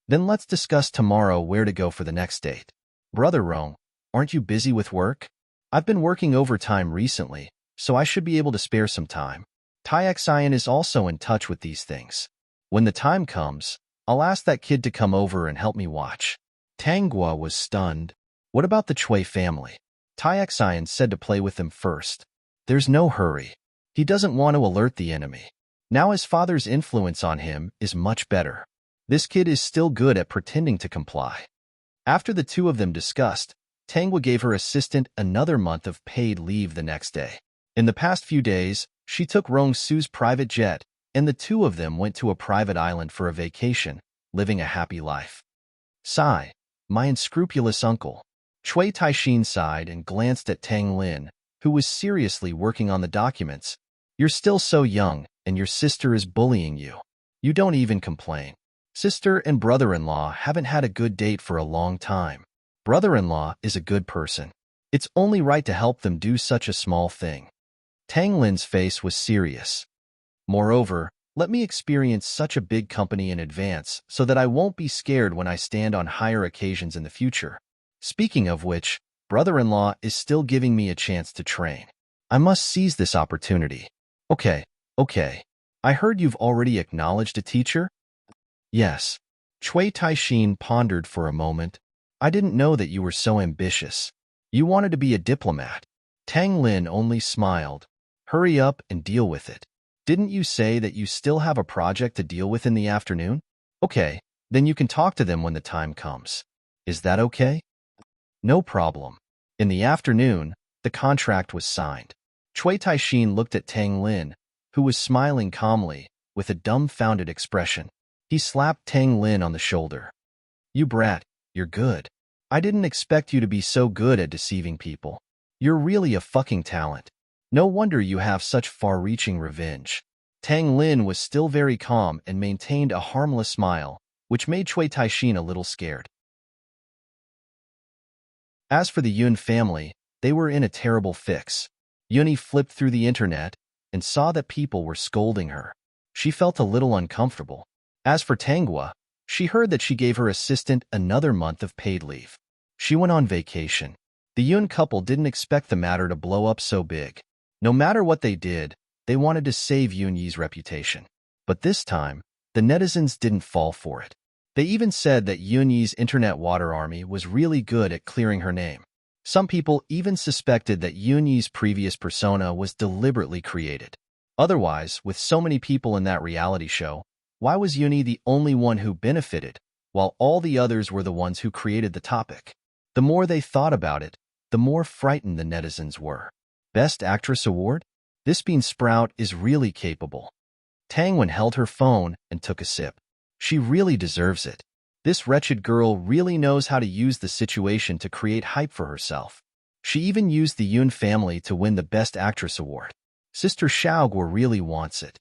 Then let's discuss tomorrow where to go for the next date. Brother Rong, aren't you busy with work? I've been working overtime recently, so I should be able to spare some time. Taexian is also in touch with these things. When the time comes, I'll ask that kid to come over and help me watch. Tanghwa was stunned. What about the Chui family? Taexian said to play with them first. There's no hurry. He doesn't want to alert the enemy. Now his father's influence on him is much better. This kid is still good at pretending to comply. After the two of them discussed, Tanghwa gave her assistant another month of paid leave the next day. In the past few days, she took Rong-su's private jet, and the two of them went to a private island for a vacation, living a happy life. Sigh, my unscrupulous uncle. Chui Taixin sighed and glanced at Tang Lin, who was seriously working on the documents. You're still so young, and your sister is bullying you. You don't even complain. Sister and brother-in-law haven't had a good date for a long time. Brother-in-law is a good person. It's only right to help them do such a small thing. Tang Lin's face was serious. Moreover, let me experience such a big company in advance so that I won't be scared when I stand on higher occasions in the future. Speaking of which, brother-in-law is still giving me a chance to train. I must seize this opportunity. Okay. I heard you've already acknowledged a teacher? Yes. Chui Taixin pondered for a moment. I didn't know that you were so ambitious. You wanted to be a diplomat. Tang Lin only smiled. Hurry up and deal with it. Didn't you say that you still have a project to deal with in the afternoon? Okay, then you can talk to them when the time comes. Is that okay? No problem. In the afternoon, the contract was signed. Chui Taixin looked at Tang Lin, who was smiling calmly, with a dumbfounded expression. He slapped Tang Lin on the shoulder. You brat, you're good. I didn't expect you to be so good at deceiving people. You're really a fucking talent. No wonder you have such far-reaching revenge. Tang Lin was still very calm and maintained a harmless smile, which made Chui Taixin a little scared. As for the Yun family, they were in a terrible fix. Yuni flipped through the internet and saw that people were scolding her. She felt a little uncomfortable. As for Tanghwa, she heard that she gave her assistant another month of paid leave. She went on vacation. The Yun couple didn't expect the matter to blow up so big. No matter what they did, they wanted to save Yun Yi's reputation. But this time, the netizens didn't fall for it. They even said that Yoonyi's internet water army was really good at clearing her name. Some people even suspected that Yoonyi's previous persona was deliberately created. Otherwise, with so many people in that reality show, why was Yoonyi the only one who benefited, while all the others were the ones who created the topic? The more they thought about it, the more frightened the netizens were. Best Actress Award? This bean sprout is really capable. Tangwen held her phone and took a sip. She really deserves it. This wretched girl really knows how to use the situation to create hype for herself. She even used the Yoon family to win the Best Actress Award. Sister Xiaoguo really wants it.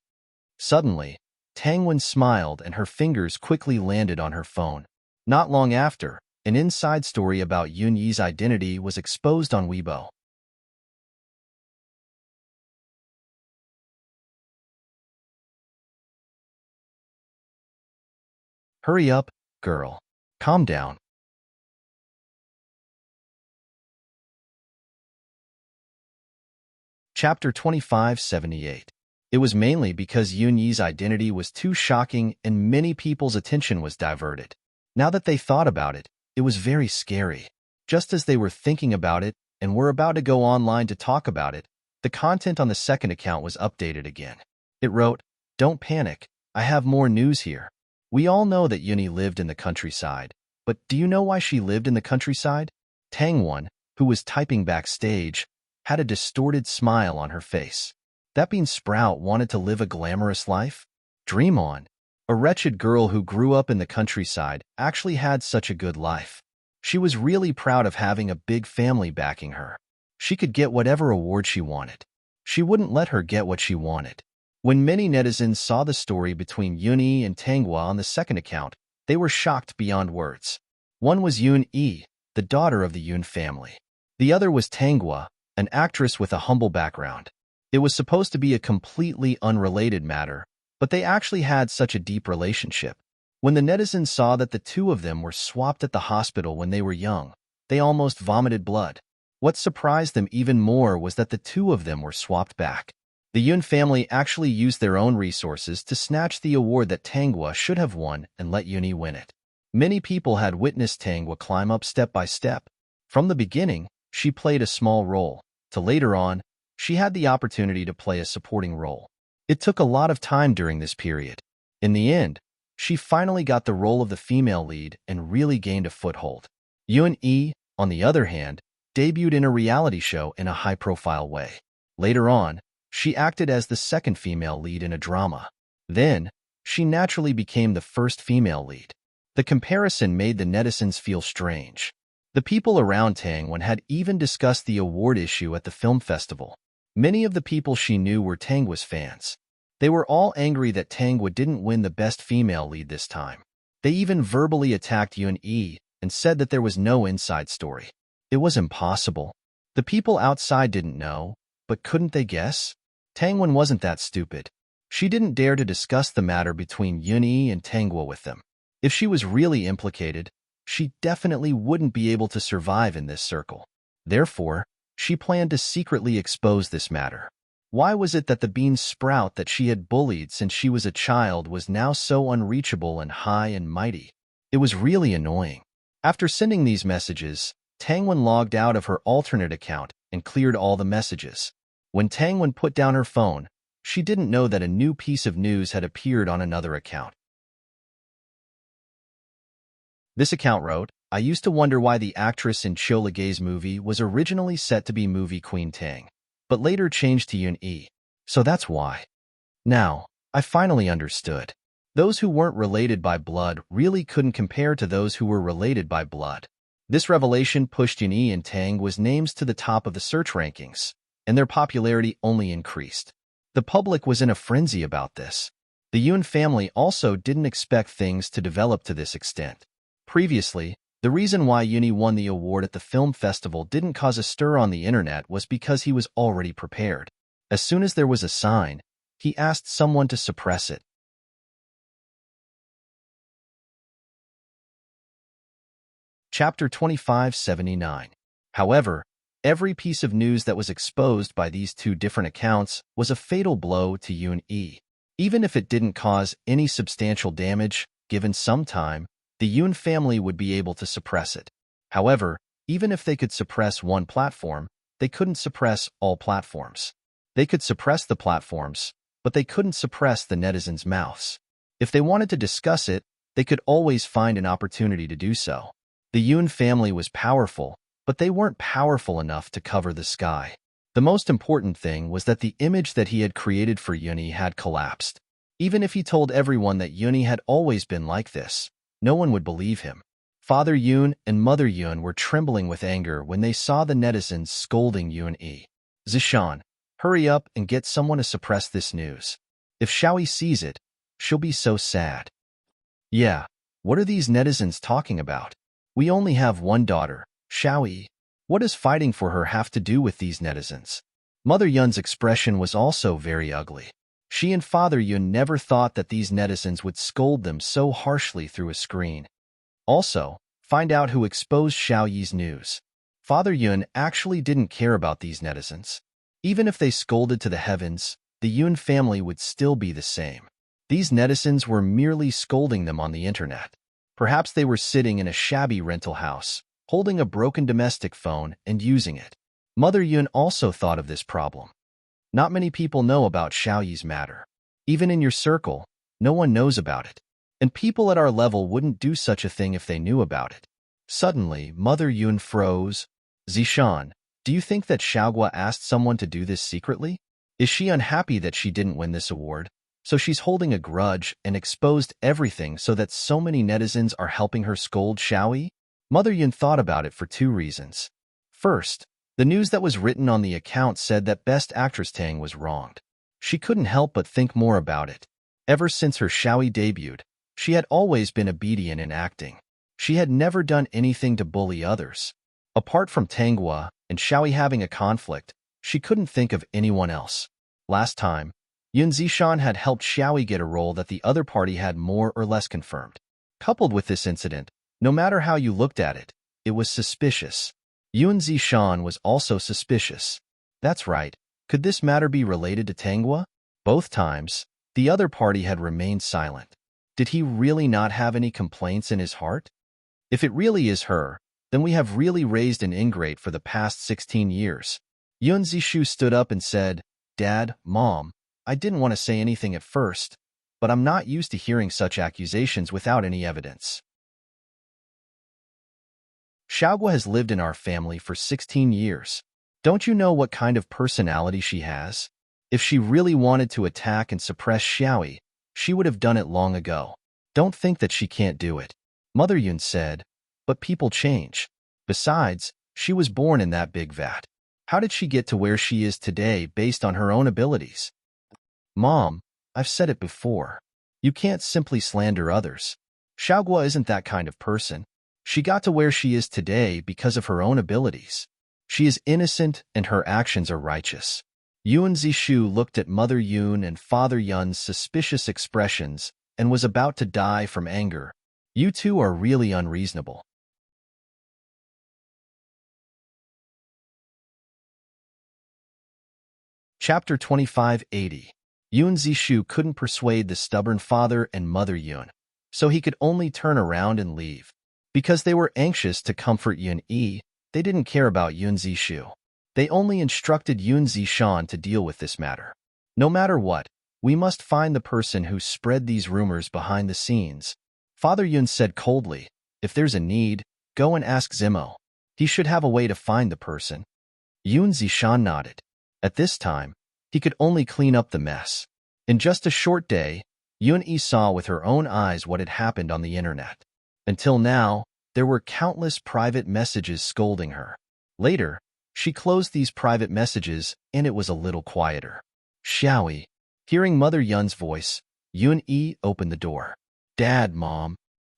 Suddenly, Tangwen smiled and her fingers quickly landed on her phone. Not long after, an inside story about Yoonyi's identity was exposed on Weibo. Hurry up, girl. Calm down. Chapter 2578. It was mainly because Yoonyi's identity was too shocking and many people's attention was diverted. Now that they thought about it, it was very scary. Just as they were thinking about it and were about to go online to talk about it, the content on the second account was updated again. It wrote, "Don't panic, I have more news here. We all know that Yoonyi lived in the countryside, but do you know why she lived in the countryside?" Tangwon, who was typing backstage, had a distorted smile on her face. That bean sprout wanted to live a glamorous life? Dream on. A wretched girl who grew up in the countryside actually had such a good life. She was really proud of having a big family backing her. She could get whatever award she wanted. She wouldn't let her get what she wanted. When many netizens saw the story between Yoonyi and Tanghwa on the second account, they were shocked beyond words. One was Yoon-yi, the daughter of the Yoon family. The other was Tanghwa, an actress with a humble background. It was supposed to be a completely unrelated matter, but they actually had such a deep relationship. When the netizens saw that the two of them were swapped at the hospital when they were young, they almost vomited blood. What surprised them even more was that the two of them were swapped back. The Yoon family actually used their own resources to snatch the award that Tanghwa should have won and let Yoonyi win it. Many people had witnessed Tanghwa climb up step by step. From the beginning, she played a small role, to later on, she had the opportunity to play a supporting role. It took a lot of time during this period. In the end, she finally got the role of the female lead and really gained a foothold. Yoon-yi, on the other hand, debuted in a reality show in a high-profile way. Later on, she acted as the second female lead in a drama. Then, she naturally became the first female lead. The comparison made the netizens feel strange. The people around Tangwon had even discussed the award issue at the film festival. Many of the people she knew were Tanghwa's fans. They were all angry that Tanghwa didn't win the best female lead this time. They even verbally attacked Yoon-yi and said that there was no inside story. It was impossible. The people outside didn't know, but couldn't they guess? Tangwon wasn't that stupid. She didn't dare to discuss the matter between Yoon-yi and Tanghwa with them. If she was really implicated, she definitely wouldn't be able to survive in this circle. Therefore, she planned to secretly expose this matter. Why was it that the bean sprout that she had bullied since she was a child was now so unreachable and high and mighty? It was really annoying. After sending these messages, Tangwon logged out of her alternate account and cleared all the messages. When Tangwon put down her phone, she didn't know that a new piece of news had appeared on another account. This account wrote, "I used to wonder why the actress in Cho Le-gae's movie was originally set to be movie Queen Tang, but later changed to Yoon-yi. So that's why. Now, I finally understood. Those who weren't related by blood really couldn't compare to those who were related by blood." This revelation pushed Yoon-yi and Tanghwa's names to the top of the search rankings, and their popularity only increased. The public was in a frenzy about this. The Yoon family also didn't expect things to develop to this extent. Previously, the reason why Yoonyi won the award at the film festival didn't cause a stir on the internet was because he was already prepared. As soon as there was a sign, he asked someone to suppress it. Chapter 2579. However, every piece of news that was exposed by these two different accounts was a fatal blow to Yoon-yi. Even if it didn't cause any substantial damage, given some time, the Yoon family would be able to suppress it. However, even if they could suppress one platform, they couldn't suppress all platforms. They could suppress the platforms, but they couldn't suppress the netizens' mouths. If they wanted to discuss it, they could always find an opportunity to do so. The Yoon family was powerful, but they weren't powerful enough to cover the sky. The most important thing was that the image that he had created for Yoon had collapsed. Even if he told everyone that Yoon had always been like this, no one would believe him. Father Yoon and Mother Yoon were trembling with anger when they saw the netizens scolding Yoon. Zishan, hurry up and get someone to suppress this news. If Xiaoyi sees it, she'll be so sad. Yeah, what are these netizens talking about? We only have one daughter, Xiaoyi. What does fighting for her have to do with these netizens? Mother Yun's expression was also very ugly. She and Father Yun never thought that these netizens would scold them so harshly through a screen. Also, find out who exposed Xiaoyi's news. Father Yun actually didn't care about these netizens. Even if they scolded to the heavens, the Yun family would still be the same. These netizens were merely scolding them on the internet. Perhaps they were sitting in a shabby rental house, holding a broken domestic phone and using it. Mother Yun also thought of this problem. Not many people know about Xiaoyi's matter. Even in your circle, no one knows about it. And people at our level wouldn't do such a thing if they knew about it. Suddenly, Mother Yun froze. Zishan, do you think that Xiaogua asked someone to do this secretly? Is she unhappy that she didn't win this award? So she's holding a grudge and exposed everything so that so many netizens are helping her scold Xiaoyi? Mother Yun thought about it for two reasons. First, the news that was written on the account said that Best Actress Tang was wronged. She couldn't help but think more about it. Ever since her Xiaoyi debuted, she had always been obedient in acting. She had never done anything to bully others. Apart from Tanghua and Xiaoyi having a conflict, she couldn't think of anyone else. Last time, Yun Zishan had helped Xiaoyi get a role that the other party had more or less confirmed. Coupled with this incident, no matter how you looked at it, it was suspicious. Yun Zishan was also suspicious. That's right. Could this matter be related to Tanghua? Both times, the other party had remained silent. Did he really not have any complaints in his heart? If it really is her, then we have really raised an ingrate for the past 16 years. Yun Zishu stood up and said, Dad, Mom, I didn't want to say anything at first, but I'm not used to hearing such accusations without any evidence. Xiaogua has lived in our family for 16 years. Don't you know what kind of personality she has? If she really wanted to attack and suppress Xiaoyi, she would have done it long ago. Don't think that she can't do it. Mother Yun said, but people change. Besides, she was born in that big vat. How did she get to where she is today based on her own abilities? Mom, I've said it before. You can't simply slander others. Xiaogua isn't that kind of person. She got to where she is today because of her own abilities. She is innocent and her actions are righteous. Yun Zishu looked at Mother Yun and Father Yun's suspicious expressions and was about to die from anger. You two are really unreasonable. Chapter 2580. Yun Zishu couldn't persuade the stubborn father and Mother Yun, so he could only turn around and leave. Because they were anxious to comfort Yun-yi, they didn't care about Yun Zishu. They only instructed Yun Zishan to deal with this matter. No matter what, we must find the person who spread these rumors behind the scenes. Father Yun said coldly, if there's a need, go and ask Zimo. He should have a way to find the person. Yun Zishan nodded. At this time, he could only clean up the mess. In just a short day, Yun-yi saw with her own eyes what had happened on the internet. Until now, there were countless private messages scolding her. Later, she closed these private messages and it was a little quieter. Xiaoyi. Hearing Mother Yun's voice, Yun-yi opened the door. Dad, Mom.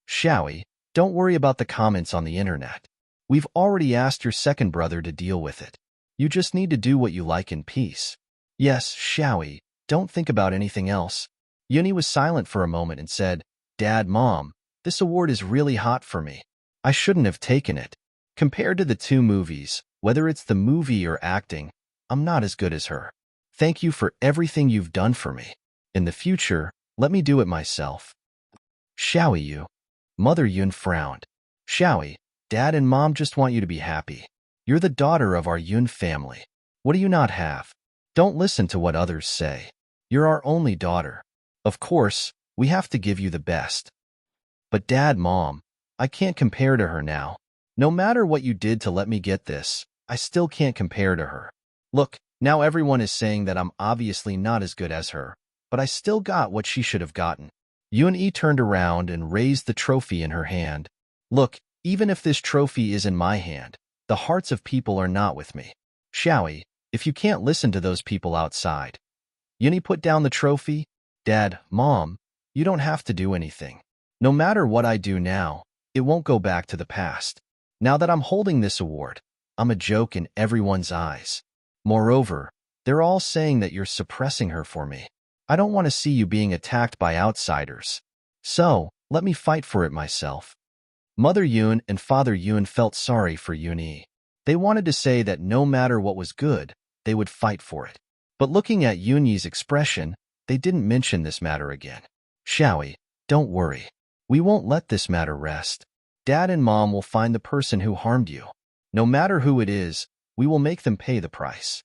Xiaoyi, don't worry about the comments on the internet. We've already asked your second brother to deal with it. You just need to do what you like in peace. Yes, Xiaoyi, don't think about anything else. Yun-yi was silent for a moment and said, Dad, Mom, this award is really hot for me. I shouldn't have taken it. Compared to the two movies, whether it's the movie or acting, I'm not as good as her. Thank you for everything you've done for me. In the future, let me do it myself. Xiaoyi, you. Mother Yun frowned. Xiaoyi, Dad and Mom just want you to be happy. You're the daughter of our Yun family. What do you not have? Don't listen to what others say. You're our only daughter. Of course, we have to give you the best. But Dad, Mom, I can't compare to her now. No matter what you did to let me get this, I still can't compare to her. Look, now everyone is saying that I'm obviously not as good as her, but I still got what she should have gotten. Yun-Yi turned around and raised the trophy in her hand. Look, even if this trophy is in my hand, the hearts of people are not with me. Xiaoyi, if you can't listen to those people outside. Yun-Yi put down the trophy. Dad, Mom, you don't have to do anything. No matter what I do now, it won't go back to the past. Now that I'm holding this award, I'm a joke in everyone's eyes. Moreover, they're all saying that you're suppressing her for me. I don't want to see you being attacked by outsiders. So, let me fight for it myself. Mother Yun and Father Yun felt sorry for Yun-Yi. They wanted to say that no matter what was good, they would fight for it. But looking at Yun-Yi's expression, they didn't mention this matter again. Xiaoyi, don't worry. We won't let this matter rest. Dad and Mom will find the person who harmed you. No matter who it is, we will make them pay the price.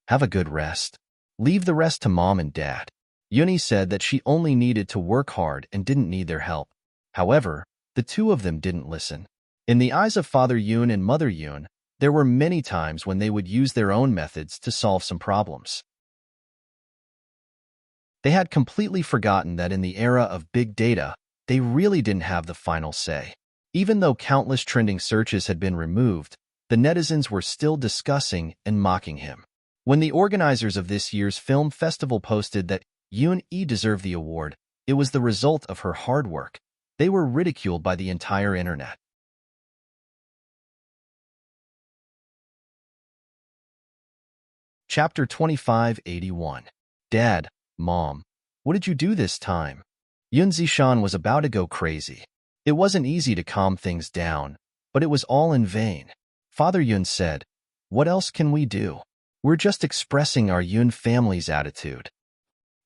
Have a good rest. Leave the rest to Mom and Dad. Yun-Yi said that she only needed to work hard and didn't need their help. However, the two of them didn't listen. In the eyes of Father Yun and Mother Yun, there were many times when they would use their own methods to solve some problems. They had completely forgotten that in the era of big data, they really didn't have the final say. Even though countless trending searches had been removed, the netizens were still discussing and mocking him. When the organizers of this year's film festival posted that Yun-Yi deserved the award, it was the result of her hard work. They were ridiculed by the entire internet. Chapter 2581. Dad, Mom, what did you do this time? Yun Zishan was about to go crazy. It wasn't easy to calm things down, but it was all in vain. Father Yun said, "What else can we do? We're just expressing our Yun family's attitude."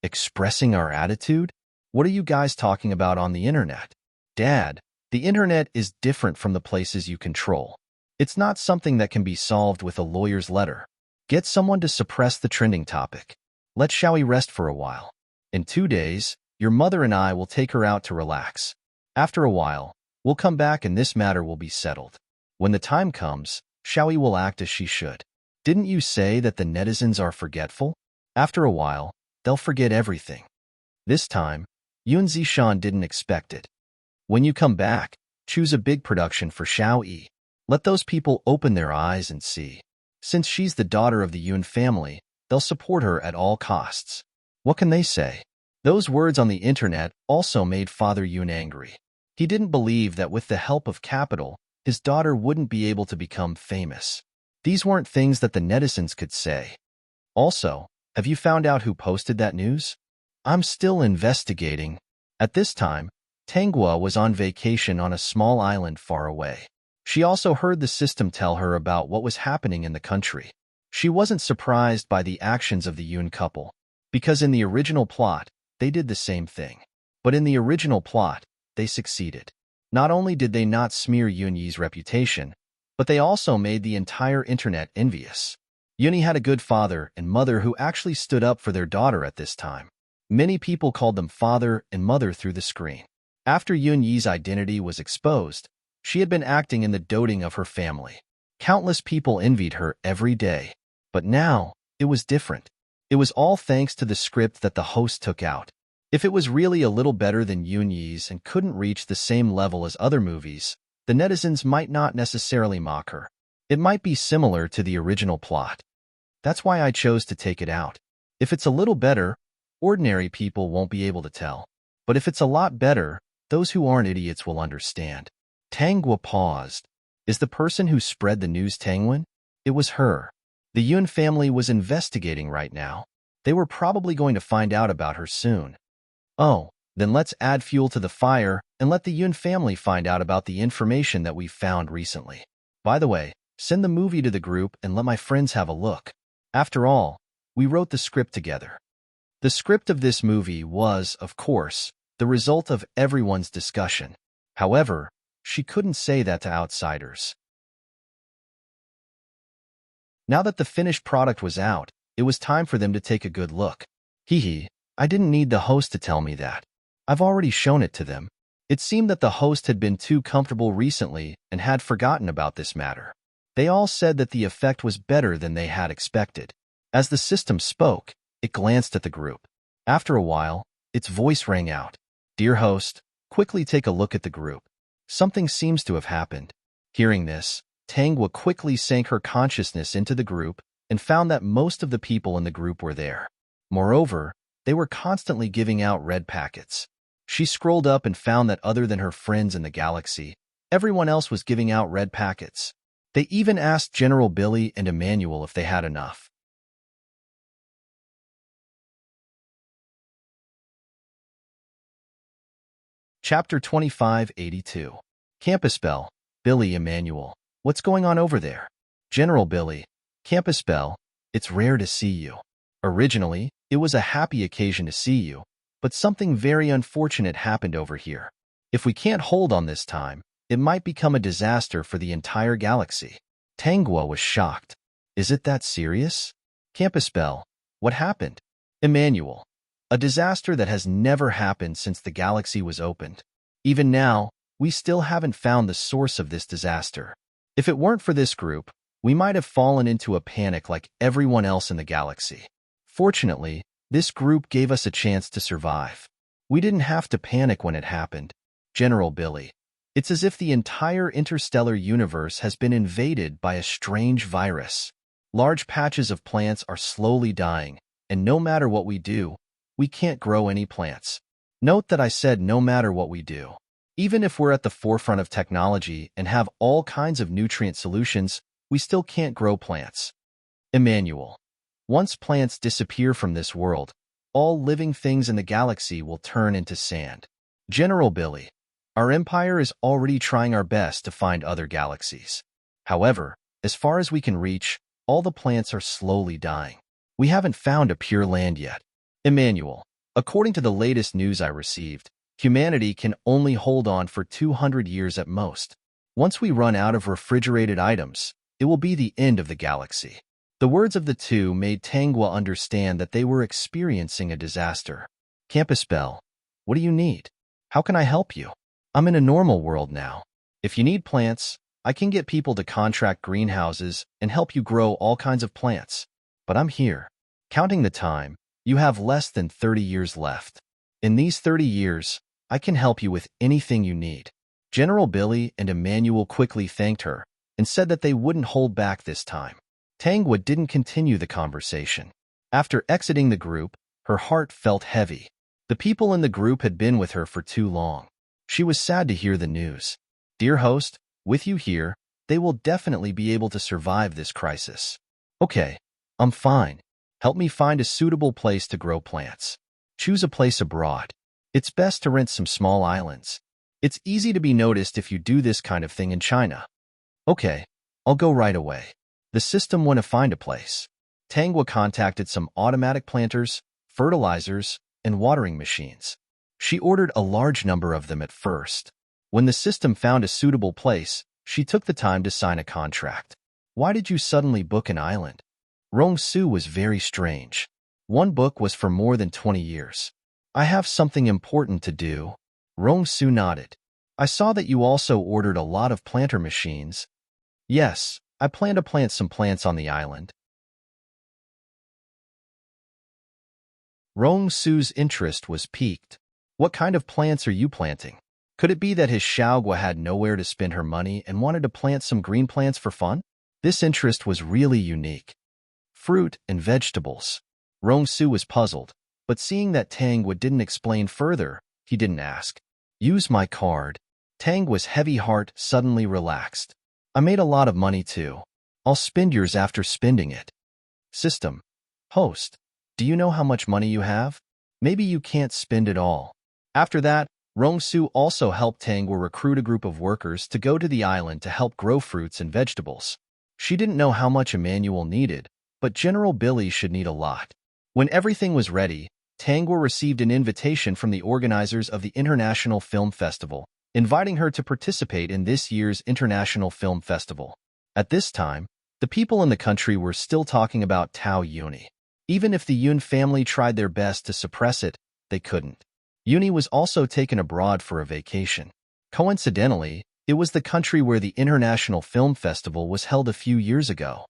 Expressing our attitude? What are you guys talking about on the internet? Dad, the internet is different from the places you control. It's not something that can be solved with a lawyer's letter. Get someone to suppress the trending topic. Let Xiaoyi rest for a while. In 2 days, your mother and I will take her out to relax. After a while, we'll come back and this matter will be settled. When the time comes, Xiaoyi will act as she should. Didn't you say that the netizens are forgetful? After a while, they'll forget everything. This time, Yun Zishan didn't expect it. When you come back, choose a big production for Xiaoyi. Let those people open their eyes and see. Since she's the daughter of the Yun family, they'll support her at all costs. What can they say? Those words on the internet also made Father Yun angry. He didn't believe that with the help of capital, his daughter wouldn't be able to become famous. These weren't things that the netizens could say. Also, have you found out who posted that news? I'm still investigating. At this time, Tanghua was on vacation on a small island far away. She also heard the system tell her about what was happening in the country. She wasn't surprised by the actions of the Yun couple, because in the original plot, they did the same thing. But in the original plot, they succeeded. Not only did they not smear Yun-Yi's reputation, but they also made the entire internet envious. Yun-Yi had a good father and mother who actually stood up for their daughter at this time. Many people called them father and mother through the screen. After Yun-Yi's identity was exposed, she had been acting in the doting of her family. Countless people envied her every day. But now, it was different. It was all thanks to the script that the host took out. If it was really a little better than Yun-Yi's and couldn't reach the same level as other movies, the netizens might not necessarily mock her. It might be similar to the original plot. That's why I chose to take it out. If it's a little better, ordinary people won't be able to tell. But if it's a lot better, those who aren't idiots will understand. Tanghua paused. Is the person who spread the news Tangwen? It was her. The Yun family was investigating right now. They were probably going to find out about her soon. Oh, then let's add fuel to the fire and let the Yun family find out about the information that we've found recently. By the way, send the movie to the group and let my friends have a look. After all, we wrote the script together. The script of this movie was, of course, the result of everyone's discussion. However, she couldn't say that to outsiders. Now that the finished product was out, it was time for them to take a good look. Hee, I didn't need the host to tell me that. I've already shown it to them. It seemed that the host had been too comfortable recently and had forgotten about this matter. They all said that the effect was better than they had expected. As the system spoke, it glanced at the group. After a while, its voice rang out. Dear host, quickly take a look at the group. Something seems to have happened. Hearing this, Tangwa quickly sank her consciousness into the group and found that most of the people in the group were there. Moreover, they were constantly giving out red packets. She scrolled up and found that other than her friends in the galaxy, everyone else was giving out red packets. They even asked General Billy and Emmanuel if they had enough. Chapter 2582. Campus Bell. Billy Emmanuel. What's going on over there? General Billy. Campus Bell. It's rare to see you. Originally, it was a happy occasion to see you, but something very unfortunate happened over here. If we can't hold on this time, it might become a disaster for the entire galaxy. Tangwa was shocked. Is it that serious? Campus Bell. What happened? Emmanuel. A disaster that has never happened since the galaxy was opened. Even now, we still haven't found the source of this disaster. If it weren't for this group, we might have fallen into a panic like everyone else in the galaxy. Fortunately, this group gave us a chance to survive. We didn't have to panic when it happened. General Billy. It's as if the entire interstellar universe has been invaded by a strange virus. Large patches of plants are slowly dying, and no matter what we do, we can't grow any plants. Note that I said no matter what we do. Even if we're at the forefront of technology and have all kinds of nutrient solutions, we still can't grow plants. Emmanuel. Once plants disappear from this world, all living things in the galaxy will turn into sand. General Billy. Our empire is already trying our best to find other galaxies. However, as far as we can reach, all the plants are slowly dying. We haven't found a pure land yet. Emmanuel. According to the latest news I received, humanity can only hold on for 200 years at most. Once we run out of refrigerated items, it will be the end of the galaxy. The words of the two made Tangwa understand that they were experiencing a disaster. Campus Bell. What do you need? How can I help you? I'm in a normal world now. If you need plants, I can get people to contract greenhouses and help you grow all kinds of plants. But I'm here. Counting the time, you have less than 30 years left. In these 30 years, I can help you with anything you need. General Billy and Emmanuel quickly thanked her and said that they wouldn't hold back this time. Tangwa didn't continue the conversation. After exiting the group, her heart felt heavy. The people in the group had been with her for too long. She was sad to hear the news. Dear host, with you here, they will definitely be able to survive this crisis. Okay, I'm fine. Help me find a suitable place to grow plants. Choose a place abroad. It's best to rent some small islands. It's easy to be noticed if you do this kind of thing in China. Okay, I'll go right away. The system want to find a place. Tangwa contacted some automatic planters, fertilizers, and watering machines. She ordered a large number of them at first. When the system found a suitable place, she took the time to sign a contract. Why did you suddenly book an island? Rong-Su was very strange. One book was for more than 20 years. I have something important to do. Rong-Su nodded. I saw that you also ordered a lot of planter machines. Yes, I plan to plant some plants on the island. Rong-Su's interest was piqued. What kind of plants are you planting? Could it be that his Xiaogua had nowhere to spend her money and wanted to plant some green plants for fun? This interest was really unique. Fruit and vegetables. Rong-Su was puzzled, but seeing that Tangwa didn't explain further, he didn't ask. Use my card. Tangwa's heavy heart suddenly relaxed. I made a lot of money too. I'll spend yours after spending it. System. Host. Do you know how much money you have? Maybe you can't spend it all. After that, Rong-Su also helped Tangwa recruit a group of workers to go to the island to help grow fruits and vegetables. She didn't know how much Emmanuel needed, but General Billy should need a lot. When everything was ready, Tangwa received an invitation from the organizers of the International Film Festival, inviting her to participate in this year's International Film Festival. At this time, the people in the country were still talking about Tao Yuni. Even if the Yun family tried their best to suppress it, they couldn't. Yuni was also taken abroad for a vacation. Coincidentally, it was the country where the International Film Festival was held a few years ago.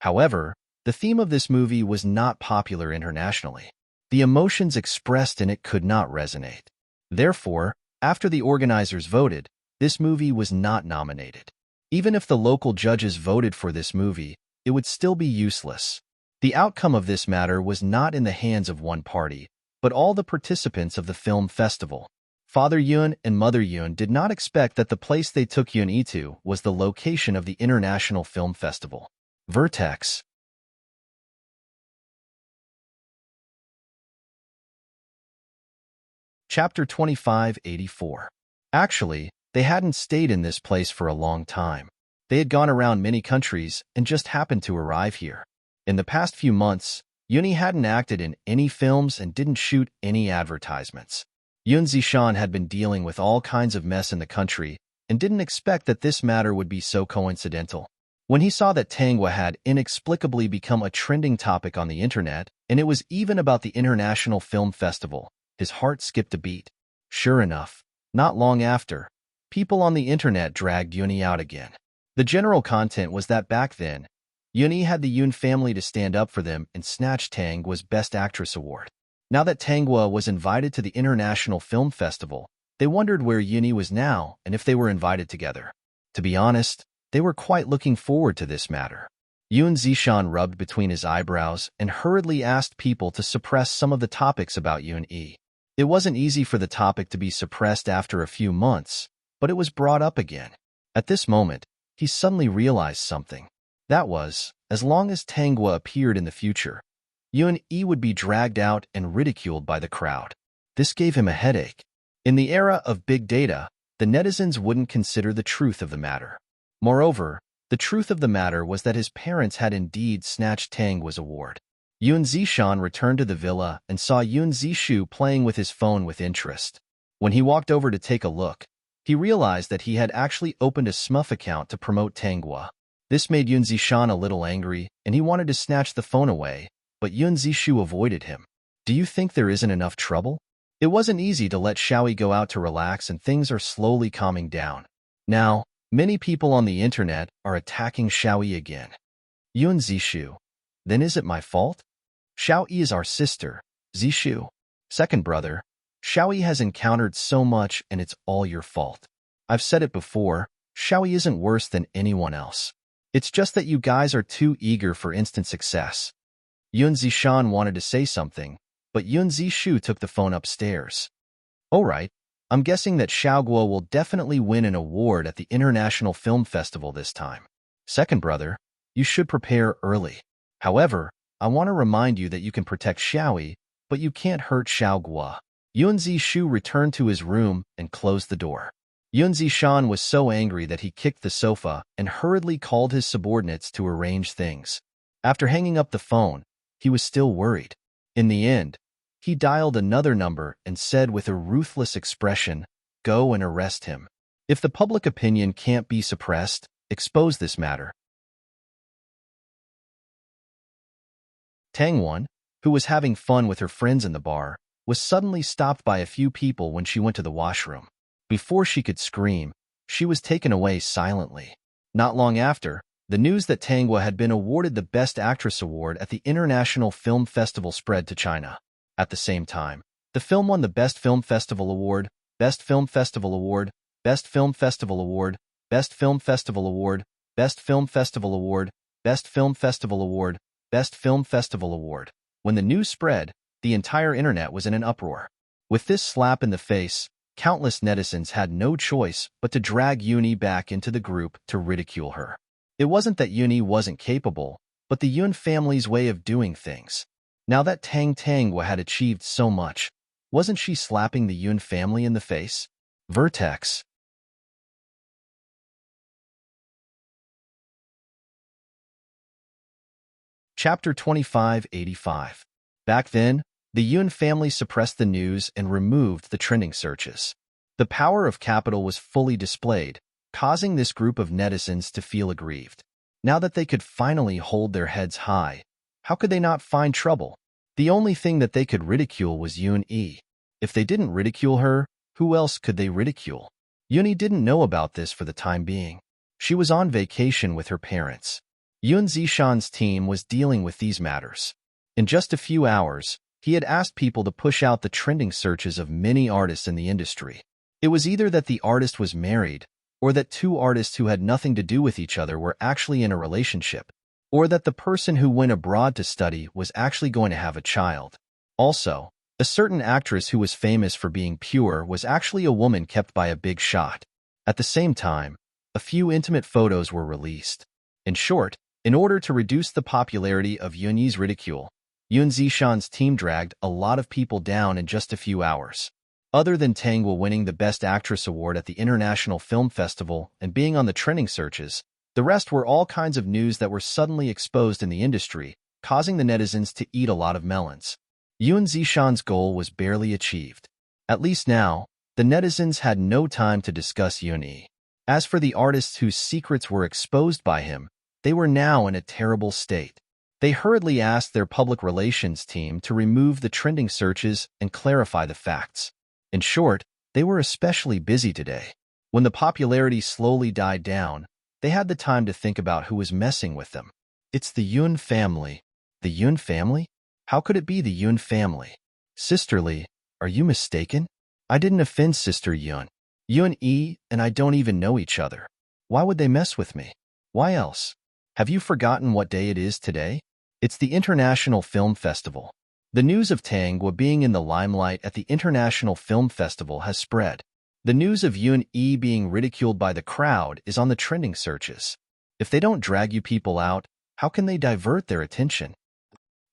However, the theme of this movie was not popular internationally. The emotions expressed in it could not resonate. Therefore, after the organizers voted, this movie was not nominated. Even if the local judges voted for this movie, it would still be useless. The outcome of this matter was not in the hands of one party, but all the participants of the film festival. Father Yun and Mother Yun did not expect that the place they took Yun to was the location of the International Film Festival. Vertex. Chapter 2584. Actually, they hadn't stayed in this place for a long time. They had gone around many countries and just happened to arrive here. In the past few months, Yuni hadn't acted in any films and didn't shoot any advertisements. Yun Zishan had been dealing with all kinds of mess in the country and didn't expect that this matter would be so coincidental. When he saw that Tangwa had inexplicably become a trending topic on the internet, and it was even about the International Film Festival, his heart skipped a beat. Sure enough, not long after, people on the internet dragged Yuni out again. The general content was that back then, Yuni had the Yun family to stand up for them and snatch Tangwa's Best Actress award. Now that Tangwa was invited to the International Film Festival, they wondered where Yuni was now and if they were invited together. To be honest, they were quite looking forward to this matter. Yun Zishan rubbed between his eyebrows and hurriedly asked people to suppress some of the topics about Yun E. It wasn't easy for the topic to be suppressed after a few months, but it was brought up again. At this moment, he suddenly realized something. That was, as long as Tangwa appeared in the future, Yun E would be dragged out and ridiculed by the crowd. This gave him a headache. In the era of big data, the netizens wouldn't consider the truth of the matter. Moreover, the truth of the matter was that his parents had indeed snatched Tangwa's award. Yun Zishan returned to the villa and saw Yun Zishu playing with his phone with interest. When he walked over to take a look, he realized that he had actually opened a Smurf account to promote Tangwa. This made Yun Zishan a little angry, and he wanted to snatch the phone away, but Yun Zishu avoided him. Do you think there isn't enough trouble? It wasn't easy to let Xiaoyi go out to relax, and things are slowly calming down. Now, many people on the internet are attacking Xiaoyi again. Yun Zishu. Then is it my fault? Xiaoyi is our sister, Zishu. Second brother, Xiaoyi has encountered so much and it's all your fault. I've said it before, Xiaoyi isn't worse than anyone else. It's just that you guys are too eager for instant success. Yun Zishan wanted to say something, but Yun Zishu took the phone upstairs. Alright, I'm guessing that Xiaoguo will definitely win an award at the International Film Festival this time. Second brother, you should prepare early. However, I want to remind you that you can protect Xiaoyi, but you can't hurt Xiaoguo. Yun Zishu returned to his room and closed the door. Yun Zishan was so angry that he kicked the sofa and hurriedly called his subordinates to arrange things. After hanging up the phone, he was still worried. In the end, he dialed another number and said with a ruthless expression, "Go and arrest him. If the public opinion can't be suppressed, expose this matter." Tangwan, who was having fun with her friends in the bar, was suddenly stopped by a few people when she went to the washroom. Before she could scream, she was taken away silently. Not long after, the news that Tangwa had been awarded the Best Actress award at the International Film Festival spread to China. At the same time, the film won the Best Film Festival Award, Best Film Festival Award, Best Film Festival Award, Best Film Festival Award, Best Film Festival Award, Best Film Festival Award, Best Film Festival Award. When the news spread, the entire internet was in an uproar. With this slap in the face, countless netizens had no choice but to drag Yuni back into the group to ridicule her. It wasn't that Yuni wasn't capable, but the Yun family's way of doing things. Now that Tangwa had achieved so much, wasn't she slapping the Yun family in the face? Vertex. Chapter 2585. Back then, the Yun family suppressed the news and removed the trending searches. The power of capital was fully displayed, causing this group of netizens to feel aggrieved. Now that they could finally hold their heads high, how could they not find trouble? The only thing that they could ridicule was Yun-yi. If they didn't ridicule her, who else could they ridicule? Yun-yi didn't know about this for the time being. She was on vacation with her parents. Yun Zishan's team was dealing with these matters. In just a few hours, he had asked people to push out the trending searches of many artists in the industry. It was either that the artist was married, or that two artists who had nothing to do with each other were actually in a relationship, or that the person who went abroad to study was actually going to have a child. Also, a certain actress who was famous for being pure was actually a woman kept by a big shot. At the same time, a few intimate photos were released. In short, in order to reduce the popularity of Yun-yi's ridicule, Yun Zishan's team dragged a lot of people down in just a few hours. Other than Tangwa winning the Best Actress award at the International Film Festival and being on the trending searches, the rest were all kinds of news that were suddenly exposed in the industry, causing the netizens to eat a lot of melons. Yun Zishan's goal was barely achieved. At least now, the netizens had no time to discuss Yun-yi. As for the artists whose secrets were exposed by him, they were now in a terrible state. They hurriedly asked their public relations team to remove the trending searches and clarify the facts. In short, they were especially busy today. When the popularity slowly died down, they had the time to think about who was messing with them. It's the Yun family. The Yun family? How could it be the Yun family? Sister Lee, are you mistaken? I didn't offend Sister Yun. Yun-yi and I don't even know each other. Why would they mess with me? Why else? Have you forgotten what day it is today? It's the International Film Festival. The news of Tangwa being in the limelight at the International Film Festival has spread. The news of Yun-yi being ridiculed by the crowd is on the trending searches. If they don't drag you people out, how can they divert their attention?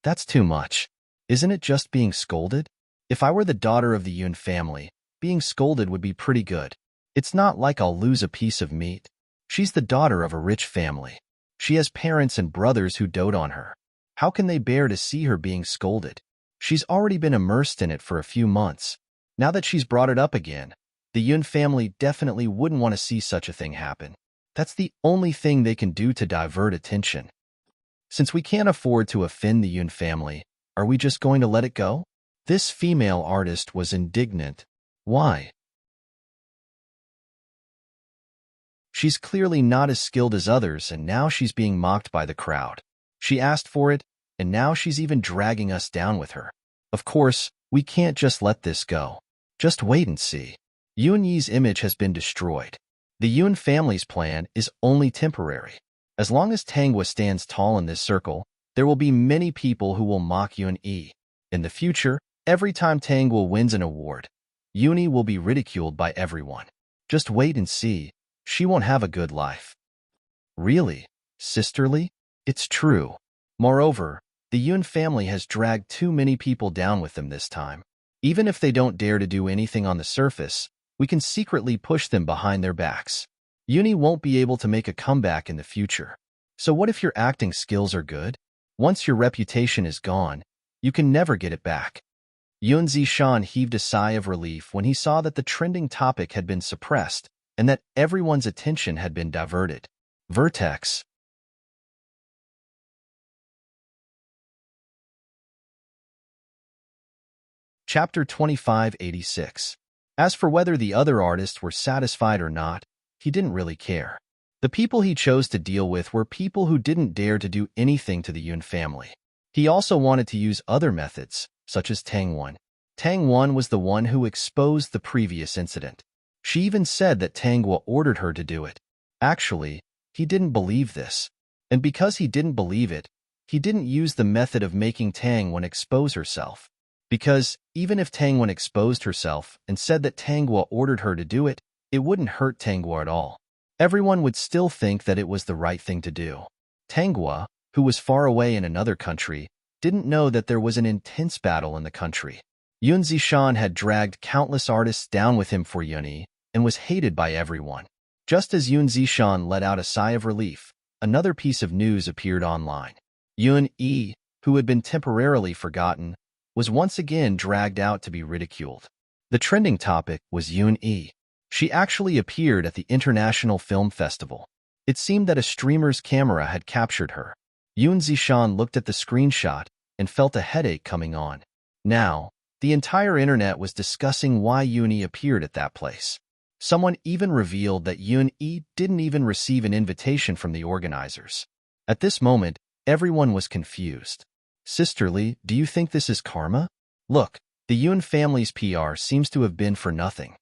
That's too much. Isn't it just being scolded? If I were the daughter of the Yun family, being scolded would be pretty good. It's not like I'll lose a piece of meat. She's the daughter of a rich family. She has parents and brothers who dote on her. How can they bear to see her being scolded? She's already been immersed in it for a few months. Now that she's brought it up again, the Yun family definitely wouldn't want to see such a thing happen. That's the only thing they can do to divert attention. Since we can't afford to offend the Yun family, are we just going to let it go? This female artist was indignant. Why? She's clearly not as skilled as others, and now she's being mocked by the crowd. She asked for it, and now she's even dragging us down with her. Of course, we can't just let this go. Just wait and see. Yun-yi's image has been destroyed. The Yun family's plan is only temporary. As long as Tangwa stands tall in this circle, there will be many people who will mock Yun-yi. In the future, every time Tangwa wins an award, Yun-yi will be ridiculed by everyone. Just wait and see. She won't have a good life. Really, Sister Lee? It's true. Moreover, the Yun family has dragged too many people down with them this time. Even if they don't dare to do anything on the surface, we can secretly push them behind their backs. Yun-yi won't be able to make a comeback in the future. So what if your acting skills are good? Once your reputation is gone, you can never get it back. Yun Zishan heaved a sigh of relief when he saw that the trending topic had been suppressed and that everyone's attention had been diverted. Vertex. Chapter 2586. As for whether the other artists were satisfied or not, he didn't really care. The people he chose to deal with were people who didn't dare to do anything to the Yun family. He also wanted to use other methods, such as Tangwan. Tangwan was the one who exposed the previous incident. She even said that Tangwa ordered her to do it. Actually, he didn't believe this. And because he didn't believe it, he didn't use the method of making Tangwan expose herself. Because even if Tangwan exposed herself and said that Tangwa ordered her to do it, it wouldn't hurt Tangwa at all. Everyone would still think that it was the right thing to do. Tangwa, who was far away in another country, didn't know that there was an intense battle in the country. Yun Zishan had dragged countless artists down with him for Yun-yi and was hated by everyone. Just as Yun Zishan let out a sigh of relief, another piece of news appeared online. Yun-E, who had been temporarily forgotten, was once again dragged out to be ridiculed. The trending topic was Yun-E. She actually appeared at the International Film Festival. It seemed that a streamer's camera had captured her. Yoon Zishan looked at the screenshot and felt a headache coming on. Now, the entire internet was discussing why Yoon-E appeared at that place. Someone even revealed that Yoon-E didn't even receive an invitation from the organizers. At this moment, everyone was confused. Sisterly, do you think this is karma? Look, the Yoon family's PR seems to have been for nothing.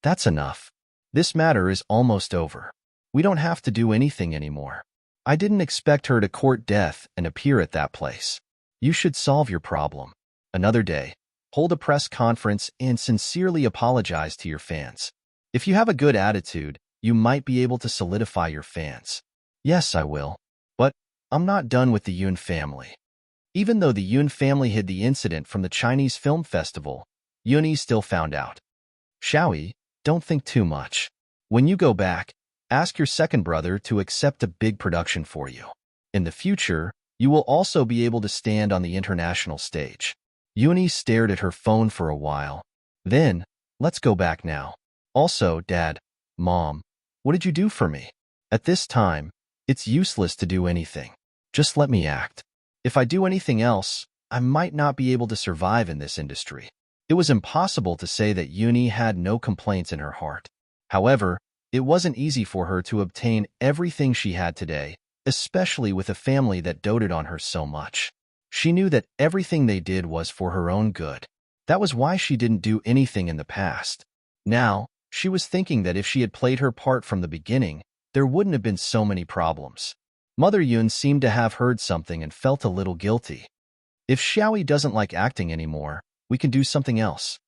That's enough. This matter is almost over. We don't have to do anything anymore. I didn't expect her to court death and appear at that place. You should solve your problem. Another day, hold a press conference and sincerely apologize to your fans. If you have a good attitude, you might be able to solidify your fans. Yes, I will. But I'm not done with the Yoon family. Even though the Yoon family hid the incident from the Chinese Film Festival, Yoon-E still found out. Xiaoyi, don't think too much. When you go back, ask your second brother to accept a big production for you. In the future, you will also be able to stand on the international stage. Yoon-E stared at her phone for a while. Then, let's go back now. Also, Dad, Mom, what did you do for me? At this time, it's useless to do anything. Just let me act. If I do anything else, I might not be able to survive in this industry. It was impossible to say that Yoon-E had no complaints in her heart. However, it wasn't easy for her to obtain everything she had today, especially with a family that doted on her so much. She knew that everything they did was for her own good. That was why she didn't do anything in the past. Now, she was thinking that if she had played her part from the beginning, there wouldn't have been so many problems. Mother Yoon seemed to have heard something and felt a little guilty. If Xiaoyi doesn't like acting anymore, we can do something else.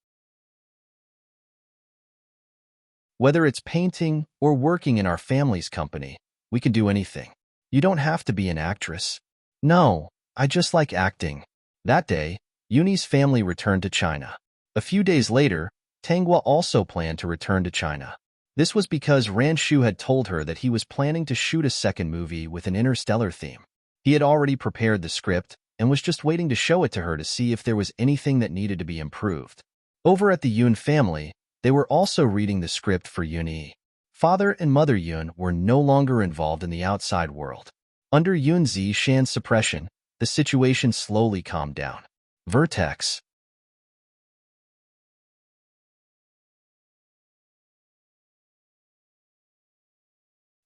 Whether it's painting or working in our family's company, we can do anything. You don't have to be an actress. No, I just like acting. That day, Yoon-E's family returned to China. A few days later, Tanghua also planned to return to China. This was because Ran Shu had told her that he was planning to shoot a second movie with an interstellar theme. He had already prepared the script and was just waiting to show it to her to see if there was anything that needed to be improved. Over at the Yoon family, they were also reading the script for Yoon-E. Father and Mother Yoon were no longer involved in the outside world. Under Yoon Zishan's suppression, the situation slowly calmed down. Vertex.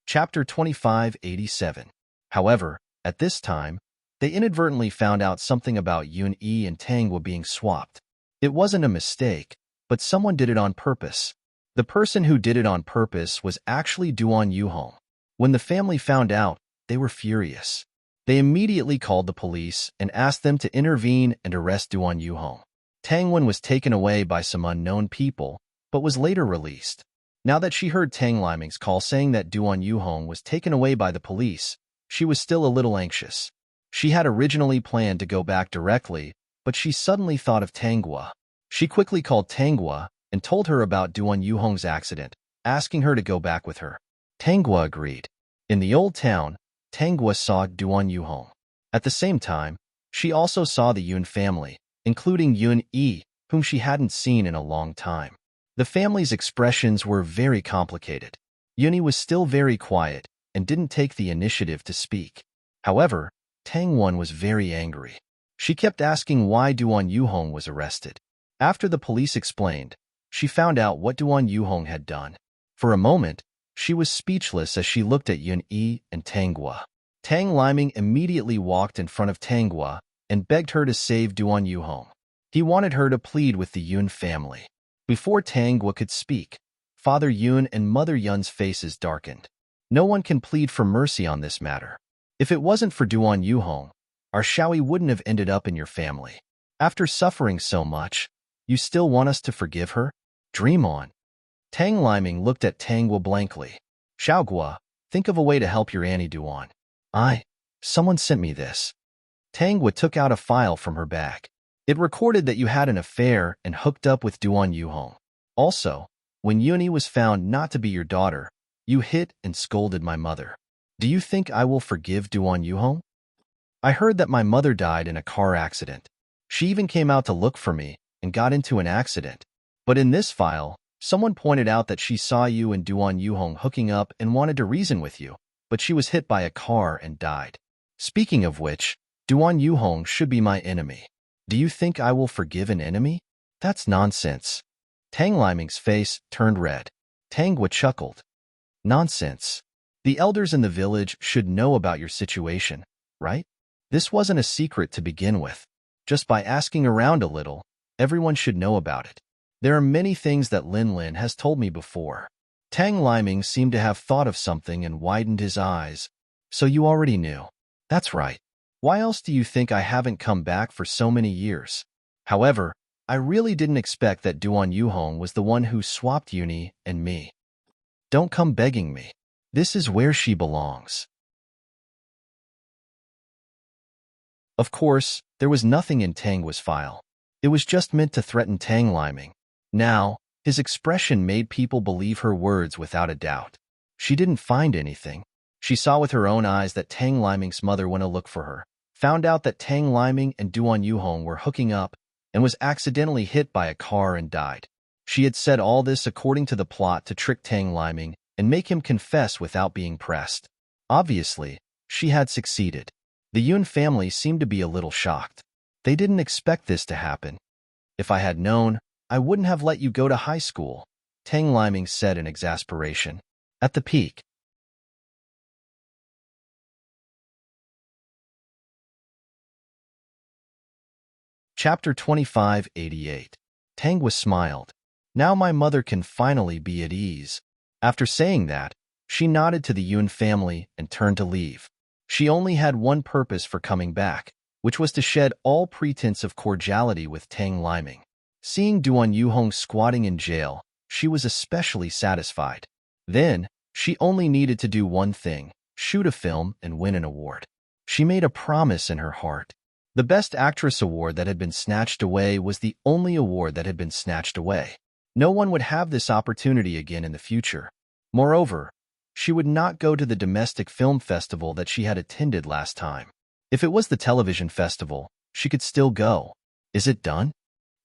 Chapter 2587. However, at this time, they inadvertently found out something about Yoon-E and Tanghua being swapped. It wasn't a mistake, but someone did it on purpose. The person who did it on purpose was actually Duan Yuhong. When the family found out, they were furious. They immediately called the police and asked them to intervene and arrest Duan Yuhong. Tangwen was taken away by some unknown people, but was later released. Now that she heard Tang Liming's call saying that Duan Yuhong was taken away by the police, she was still a little anxious. She had originally planned to go back directly, but she suddenly thought of Tanghua. She quickly called Tanghua and told her about Duan Yuhong's accident, asking her to go back with her. Tanghua agreed. In the old town, Tanghua saw Duan Yuhong. At the same time, she also saw the Yoon family, including Yoon-E, whom she hadn't seen in a long time. The family's expressions were very complicated. Yoon-E was still very quiet and didn't take the initiative to speak. However, Tangwon was very angry. She kept asking why Duan Yuhong was arrested. After the police explained, she found out what Duan Yuhong had done. For a moment, she was speechless as she looked at Yoon-E and Tanghua. Tang Liming immediately walked in front of Tanghua and begged her to save Duan Yuhong. He wanted her to plead with the Yoon family. Before Tanghua could speak, Father Yoon and Mother Yun's faces darkened. No one can plead for mercy on this matter. If it wasn't for Duan Yuhong, our Xiaoyi wouldn't have ended up in your family. After suffering so much, you still want us to forgive her? Dream on. Tang Liming looked at Tanghua blankly. Xiaogua, think of a way to help your Annie Duan. Someone sent me this. Tanghua took out a file from her bag. It recorded that you had an affair and hooked up with Duan Yuhong. Also, when Yoon-E was found not to be your daughter, you hit and scolded my mother. Do you think I will forgive Duan Yuhong? I heard that my mother died in a car accident. She even came out to look for me and got into an accident. But in this file, someone pointed out that she saw you and Duan Yuhong hooking up and wanted to reason with you, but she was hit by a car and died. Speaking of which, Duan Yuhong should be my enemy. Do you think I will forgive an enemy? That's nonsense. Tang Liming's face turned red. Tangwa chuckled. Nonsense. The elders in the village should know about your situation, right? This wasn't a secret to begin with. Just by asking around a little, everyone should know about it. There are many things that Lin Lin has told me before. Tang Liming seemed to have thought of something and widened his eyes. So you already knew. That's right. Why else do you think I haven't come back for so many years? However, I really didn't expect that Duan Yuhong was the one who swapped Uni and me. Don't come begging me. This is where she belongs. Of course, there was nothing in Tangwa's file. It was just meant to threaten Tang Liming. Now, his expression made people believe her words without a doubt. She didn't find anything. She saw with her own eyes that Tang Liming's mother went to look for her, found out that Tang Liming and Duan Yuhong were hooking up, and was accidentally hit by a car and died. She had said all this according to the plot to trick Tang Liming and make him confess without being pressed. Obviously, she had succeeded. The Yun family seemed to be a little shocked. They didn't expect this to happen. If I had known, I wouldn't have let you go to high school, Tang Liming said in exasperation. At the peak. Chapter 2588. Tangwa smiled. Now my mother can finally be at ease. After saying that, she nodded to the Yun family and turned to leave. She only had one purpose for coming back, which was to shed all pretense of cordiality with Tang Liming. Seeing Duan Yuhong squatting in jail, she was especially satisfied. Then, she only needed to do one thing, shoot a film and win an award. She made a promise in her heart. The Best Actress award that had been snatched away was the only award that had been snatched away. No one would have this opportunity again in the future. Moreover, she would not go to the domestic film festival that she had attended last time. If it was the television festival, she could still go. Is it done?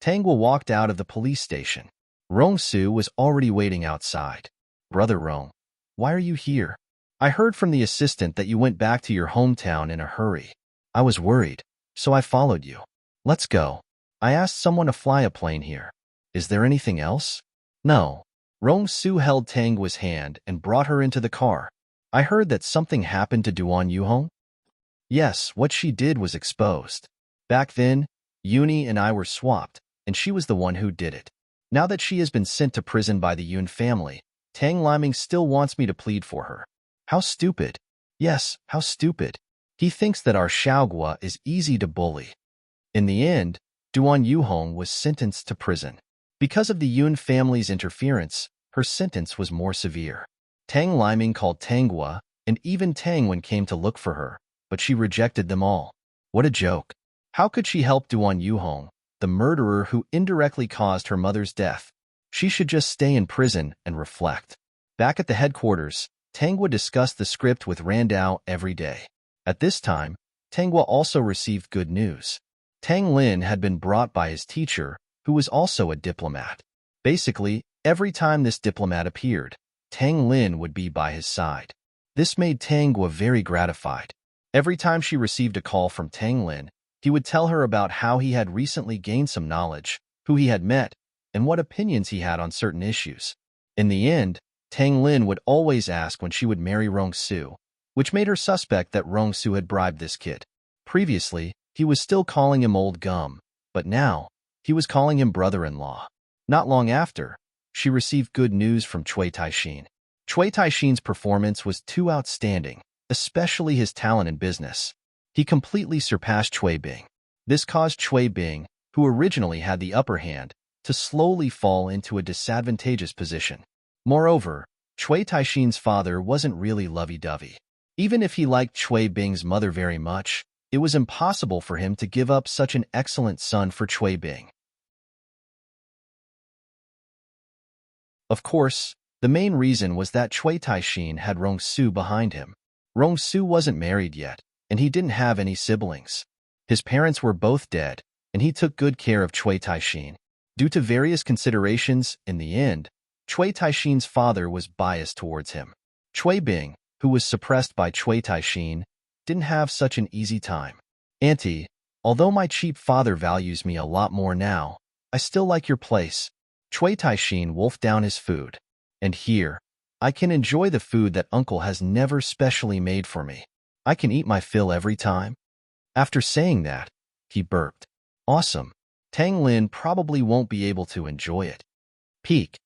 Tangwa walked out of the police station. Rong Su was already waiting outside. Brother Rong, why are you here? I heard from the assistant that you went back to your hometown in a hurry. I was worried, so I followed you. Let's go. I asked someone to fly a plane here. Is there anything else? No. Rong Su held Tangwa's hand and brought her into the car. I heard that something happened to Duan Yuhong? Yes, what she did was exposed. Back then, Uni and I were swapped, and she was the one who did it. Now that she has been sent to prison by the Yun family, Tang Liming still wants me to plead for her. How stupid. Yes, how stupid. He thinks that our Xiaogua is easy to bully. In the end, Duan Yuhong was sentenced to prison. Because of the Yun family's interference, her sentence was more severe. Tang Liming called Tangwa, and even Tang Wen came to look for her, but she rejected them all. What a joke. How could she help Duan Yuhong, the murderer who indirectly caused her mother's death? She should just stay in prison and reflect. Back at the headquarters, Tangwa discussed the script with Randao every day. At this time, Tangwa also received good news. Tang Lin had been brought by his teacher, who was also a diplomat. Basically, every time this diplomat appeared, Tang Lin would be by his side. This made Tangwa very gratified. Every time she received a call from Tang Lin, he would tell her about how he had recently gained some knowledge, who he had met, and what opinions he had on certain issues. In the end, Tang Lin would always ask when she would marry Rong Su, which made her suspect that Rong Su had bribed this kid. Previously, he was still calling him old gum, but now, he was calling him brother-in-law. Not long after, she received good news from Cui Taixin. Cui Taixin's performance was too outstanding, especially his talent in business. He completely surpassed Cui Bing. This caused Cui Bing, who originally had the upper hand, to slowly fall into a disadvantageous position. Moreover, Cui Taixin's father wasn't really lovey-dovey. Even if he liked Cui Bing's mother very much, it was impossible for him to give up such an excellent son for Cui Bing. Of course, the main reason was that Cui Taixin had Rong Su behind him. Rong Su wasn't married yet, and he didn't have any siblings. His parents were both dead, and he took good care of Cui Taixin. Due to various considerations, in the end, Cui Taixin's father was biased towards him. Cui Bing, who was suppressed by Cui Taixin, didn't have such an easy time. Auntie, although my cheap father values me a lot more now, I still like your place. Cui Taixin wolfed down his food. And here, I can enjoy the food that uncle has never specially made for me. I can eat my fill every time. After saying that, he burped. Awesome. Tang Lin probably won't be able to enjoy it. Peak.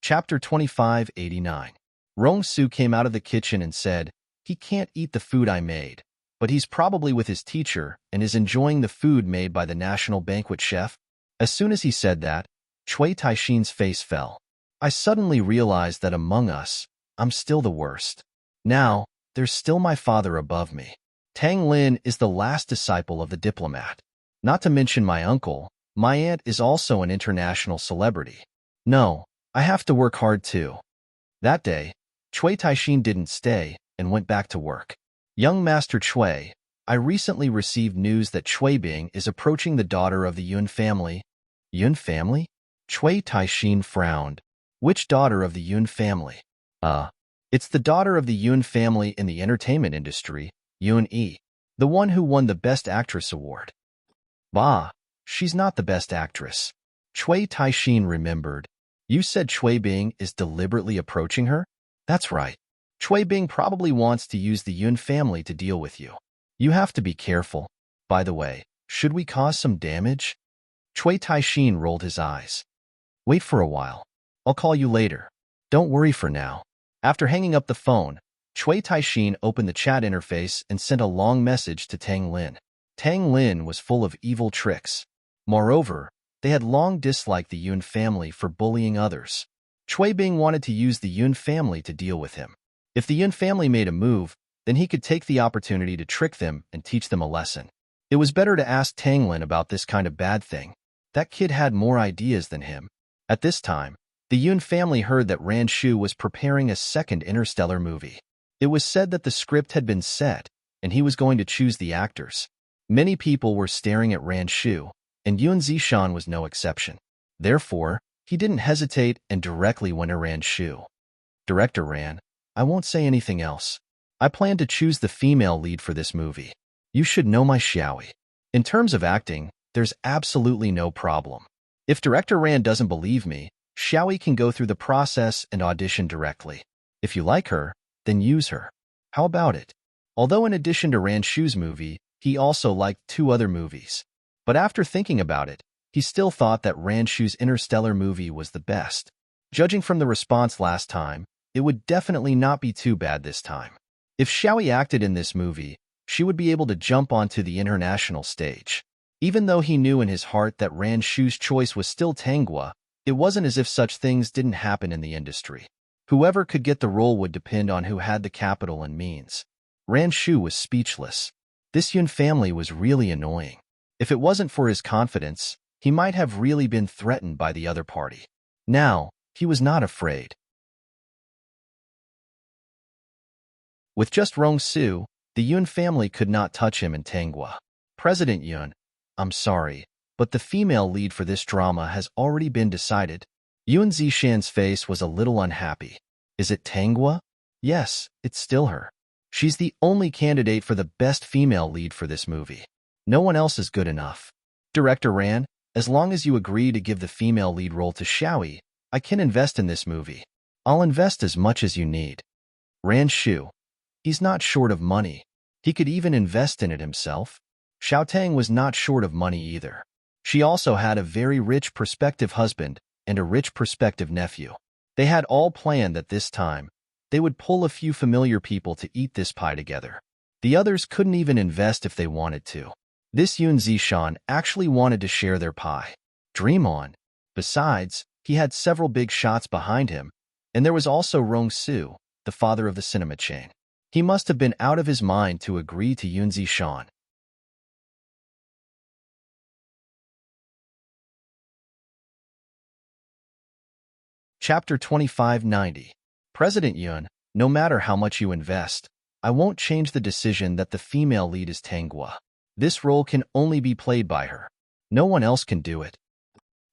Chapter 2589. Rong Su came out of the kitchen and said, "He can't eat the food I made, but he's probably with his teacher and is enjoying the food made by the national banquet chef." As soon as he said that, Cui Taixin's face fell. I suddenly realized that among us, I'm still the worst. Now, there's still my father above me. Tang Lin is the last disciple of the diplomat. Not to mention my uncle, my aunt is also an international celebrity. No, I have to work hard too. That day, Cui Taixin didn't stay and went back to work. Young Master Cui, I recently received news that Cui Bing is approaching the daughter of the Yun family. Yun family? Cui Taixin frowned. Which daughter of the Yun family? It's the daughter of the Yun family in the entertainment industry, Yun Yi, the one who won the Best Actress award. Bah, she's not the best actress. Cui Taixin remembered. You said Cui Bing is deliberately approaching her? That's right. Cui Bing probably wants to use the Yun family to deal with you. You have to be careful. By the way, should we cause some damage? Cui Taixin rolled his eyes. Wait for a while. I'll call you later. Don't worry for now. After hanging up the phone, Cui Taixin opened the chat interface and sent a long message to Tang Lin. Tang Lin was full of evil tricks. Moreover, they had long disliked the Yun family for bullying others. Cui Bing wanted to use the Yun family to deal with him. If the Yun family made a move, then he could take the opportunity to trick them and teach them a lesson. It was better to ask Tang Lin about this kind of bad thing. That kid had more ideas than him. At this time, the Yun family heard that Ran Shu was preparing a second interstellar movie. It was said that the script had been set, and he was going to choose the actors. Many people were staring at Ran Shu, and Yun Zishan was no exception. Therefore, he didn't hesitate and directly went to Ran Shu. Director Ran, I won't say anything else. I plan to choose the female lead for this movie. You should know my Xiaoi. In terms of acting, there's absolutely no problem. If Director Ran doesn't believe me, Xiaoi can go through the process and audition directly. If you like her, then use her. How about it? Although in addition to Ran Shu's movie, he also liked 2 other movies. But after thinking about it, he still thought that Ran Shu's interstellar movie was the best. Judging from the response last time, it would definitely not be too bad this time. If Xiaoi acted in this movie, she would be able to jump onto the international stage. Even though he knew in his heart that Ran Shu's choice was still Tanghua, it wasn't as if such things didn't happen in the industry. Whoever could get the role would depend on who had the capital and means. Ran Shu was speechless. This Yun family was really annoying. If it wasn't for his confidence, he might have really been threatened by the other party. Now, he was not afraid. With just Rong Su, the Yun family could not touch him in Tanghua. President Yun, I'm sorry, but the female lead for this drama has already been decided. Yun Zishan's face was a little unhappy. Is it Tanghua? Yes, it's still her. She's the only candidate for the best female lead for this movie. No one else is good enough. Director Ran, as long as you agree to give the female lead role to Xiaoi, I can invest in this movie. I'll invest as much as you need. Ran Shu. He's not short of money. He could even invest in it himself. Xiaotang was not short of money either. She also had a very rich prospective husband and a rich prospective nephew. They had all planned that this time, they would pull a few familiar people to eat this pie together. The others couldn't even invest if they wanted to. This Yun Zishan actually wanted to share their pie. Dream on. Besides, he had several big shots behind him, and there was also Rong Su, the father of the cinema chain. He must have been out of his mind to agree to Yun Zishan. Chapter 2590. President Yun, no matter how much you invest, I won't change the decision that the female lead is Tanghua. This role can only be played by her. No one else can do it.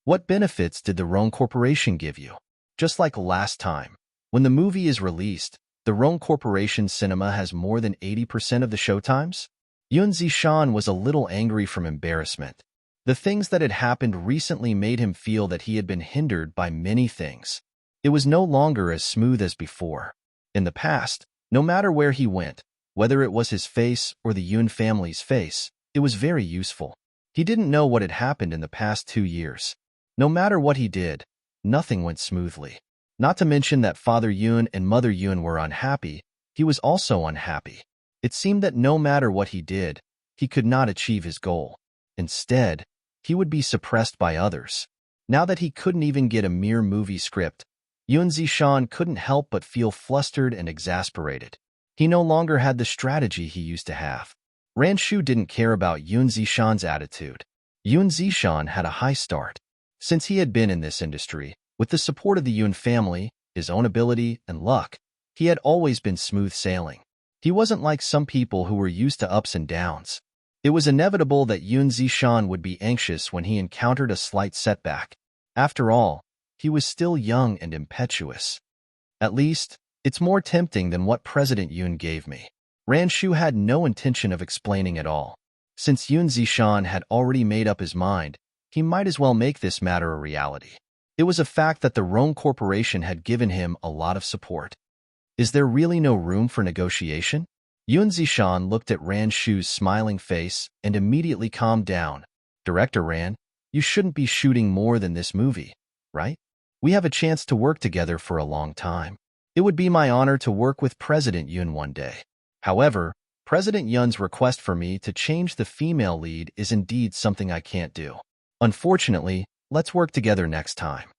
What benefits did the Rong Corporation give you? Just like last time, when the movie is released, the Rong Corporation cinema has more than 80% of the showtimes? Yun Zishan was a little angry from embarrassment. The things that had happened recently made him feel that he had been hindered by many things. It was no longer as smooth as before. In the past, no matter where he went, whether it was his face or the Yun family's face, it was very useful. He didn't know what had happened in the past 2 years. No matter what he did, nothing went smoothly. Not to mention that Father Yun and Mother Yun were unhappy, he was also unhappy. It seemed that no matter what he did, he could not achieve his goal. Instead, he would be suppressed by others. Now that he couldn't even get a mere movie script, Yun Zishan couldn't help but feel flustered and exasperated. He no longer had the strategy he used to have. Ran Shu didn't care about Yun Zishan's attitude. Yun Zishan had a high start. Since he had been in this industry, with the support of the Yun family, his own ability, and luck, he had always been smooth sailing. He wasn't like some people who were used to ups and downs. It was inevitable that Yun Zishan would be anxious when he encountered a slight setback. After all, he was still young and impetuous. At least, it's more tempting than what President Yun gave me. Ran Shu had no intention of explaining at all. Since Yun Zishan had already made up his mind, he might as well make this matter a reality. It was a fact that the Rong Corporation had given him a lot of support. Is there really no room for negotiation? Yun Zishan looked at Ran Shu's smiling face and immediately calmed down. Director Ran, you shouldn't be shooting more than this movie, right? We have a chance to work together for a long time. It would be my honor to work with President Yun one day. However, President Yun's request for me to change the female lead is indeed something I can't do. Unfortunately, let's work together next time.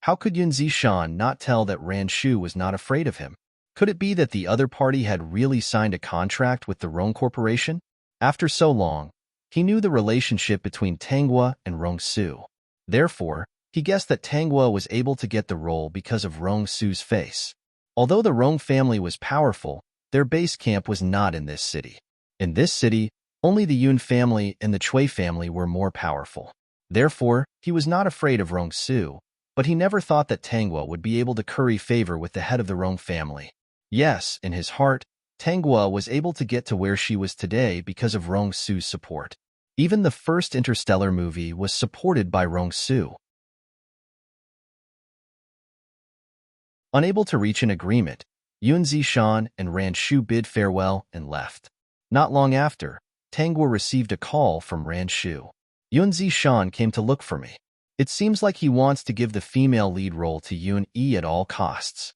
How could Yun Zishan not tell that Ran Shu was not afraid of him? Could it be that the other party had really signed a contract with the Rong Corporation? After so long, he knew the relationship between Tanghua and Rong Su. Therefore, he guessed that Tanghua was able to get the role because of Rong Su's face. Although the Rong family was powerful, their base camp was not in this city. In this city, only the Yun family and the Chui family were more powerful. Therefore, he was not afraid of Rong Su, but he never thought that Tanghua would be able to curry favor with the head of the Rong family. Yes, in his heart, Tanghua was able to get to where she was today because of Rong Su's support. Even the first Interstellar movie was supported by Rong Su. Unable to reach an agreement, Yun Zishan and Ran Shu bid farewell and left. Not long after, Tanghua received a call from Ran Shu. Yun Zishan came to look for me. It seems like he wants to give the female lead role to Yun Yi at all costs.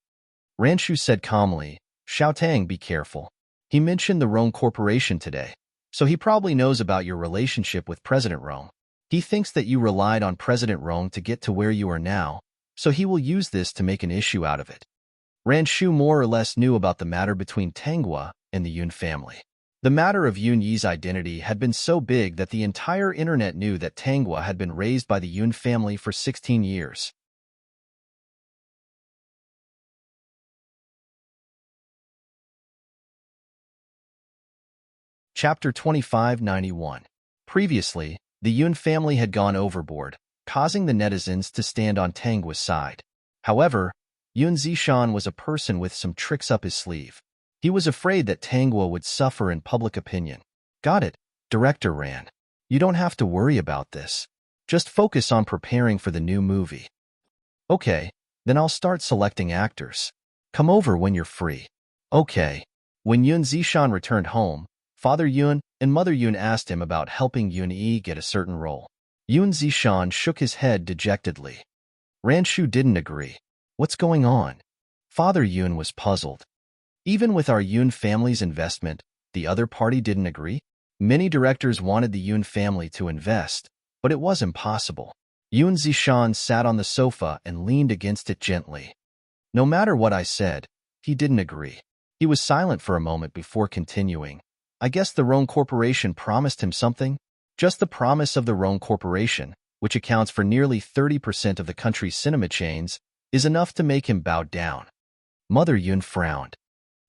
Ran Shu said calmly, Xiao Tang, be careful. He mentioned the Rong Corporation today, so he probably knows about your relationship with President Rong. He thinks that you relied on President Rong to get to where you are now, so he will use this to make an issue out of it. Ran Shu more or less knew about the matter between Tanghua and the Yun family. The matter of Yun Yi's identity had been so big that the entire internet knew that Tanghua had been raised by the Yun family for 16 years. Chapter 2591. Previously, the Yun family had gone overboard, causing the netizens to stand on Tanghua's side. However, Yun Zishan was a person with some tricks up his sleeve. He was afraid that Tanghua would suffer in public opinion. Got it, Director Ran. You don't have to worry about this. Just focus on preparing for the new movie. Okay, then I'll start selecting actors. Come over when you're free. Okay. When Yun Zishan returned home, Father Yun and Mother Yun asked him about helping Yun Yi get a certain role. Yun Zishan shook his head dejectedly. Ran Shu didn't agree. What's going on? Father Yun was puzzled. Even with our Yun family's investment, the other party didn't agree? Many directors wanted the Yun family to invest, but it was impossible. Yun Zishan sat on the sofa and leaned against it gently. No matter what I said, he didn't agree. He was silent for a moment before continuing. I guess the Rong Corporation promised him something? Just the promise of the Rong Corporation, which accounts for nearly 30% of the country's cinema chains, is enough to make him bow down. Mother Yun frowned.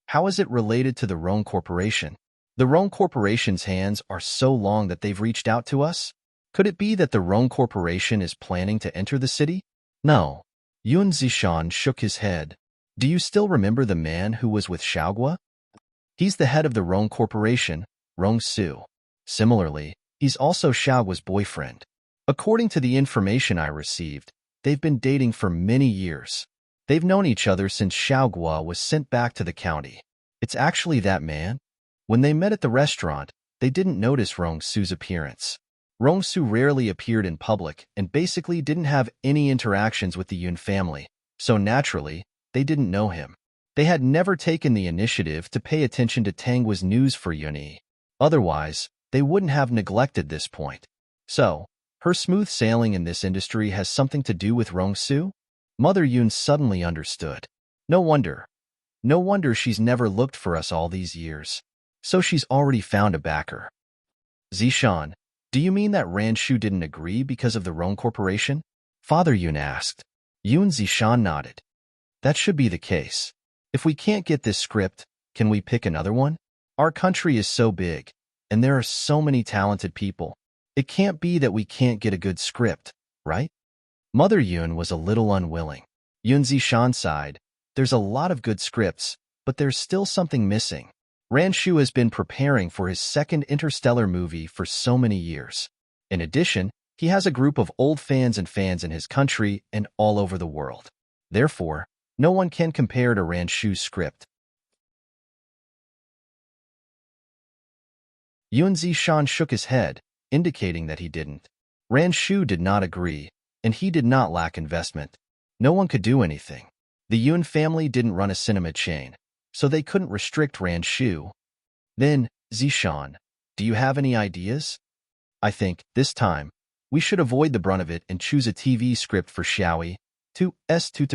How is it related to the Rome Corporation? The Rome Corporation's hands are so long that they've reached out to us? Could it be that the Rome Corporation is planning to enter the city? No. Yun Zishan shook his head. Do you still remember the man who was with Xiaogua? He's the head of the Rome Corporation, Rong Su. Similarly, he's also Xiaogua's boyfriend. According to the information I received, they've been dating for many years. They've known each other since Xiaogua was sent back to the county. It's actually that man. When they met at the restaurant, they didn't notice Rong Su's appearance. Rong Su rarely appeared in public and basically didn't have any interactions with the Yun family, so naturally, they didn't know him. They had never taken the initiative to pay attention to Tangwa's news for Yunyi. Otherwise, they wouldn't have neglected this point. So, her smooth sailing in this industry has something to do with Rong Su? Mother Yun suddenly understood. No wonder. No wonder she's never looked for us all these years. So she's already found a backer. Zishan, do you mean that Ranshu didn't agree because of the Rong Corporation? Father Yun asked. Yun Zishan nodded. That should be the case. If we can't get this script, can we pick another one? Our country is so big, and there are so many talented people. It can't be that we can't get a good script, right? Mother Yun was a little unwilling. Yun Zishan sighed. There's a lot of good scripts, but there's still something missing. Ranshu has been preparing for his second interstellar movie for so many years. In addition, he has a group of old fans in his country and all over the world. Therefore, no one can compare to Ranshu's script. Yun Zishan shook his head, indicating that he didn't. Ranshu did not agree, and he did not lack investment. No one could do anything. The Yun family didn't run a cinema chain, so they couldn't restrict Ranshu. Then, Zishan, do you have any ideas? I think, this time, we should avoid the brunt of it and choose a TV script for Xiaoyi. To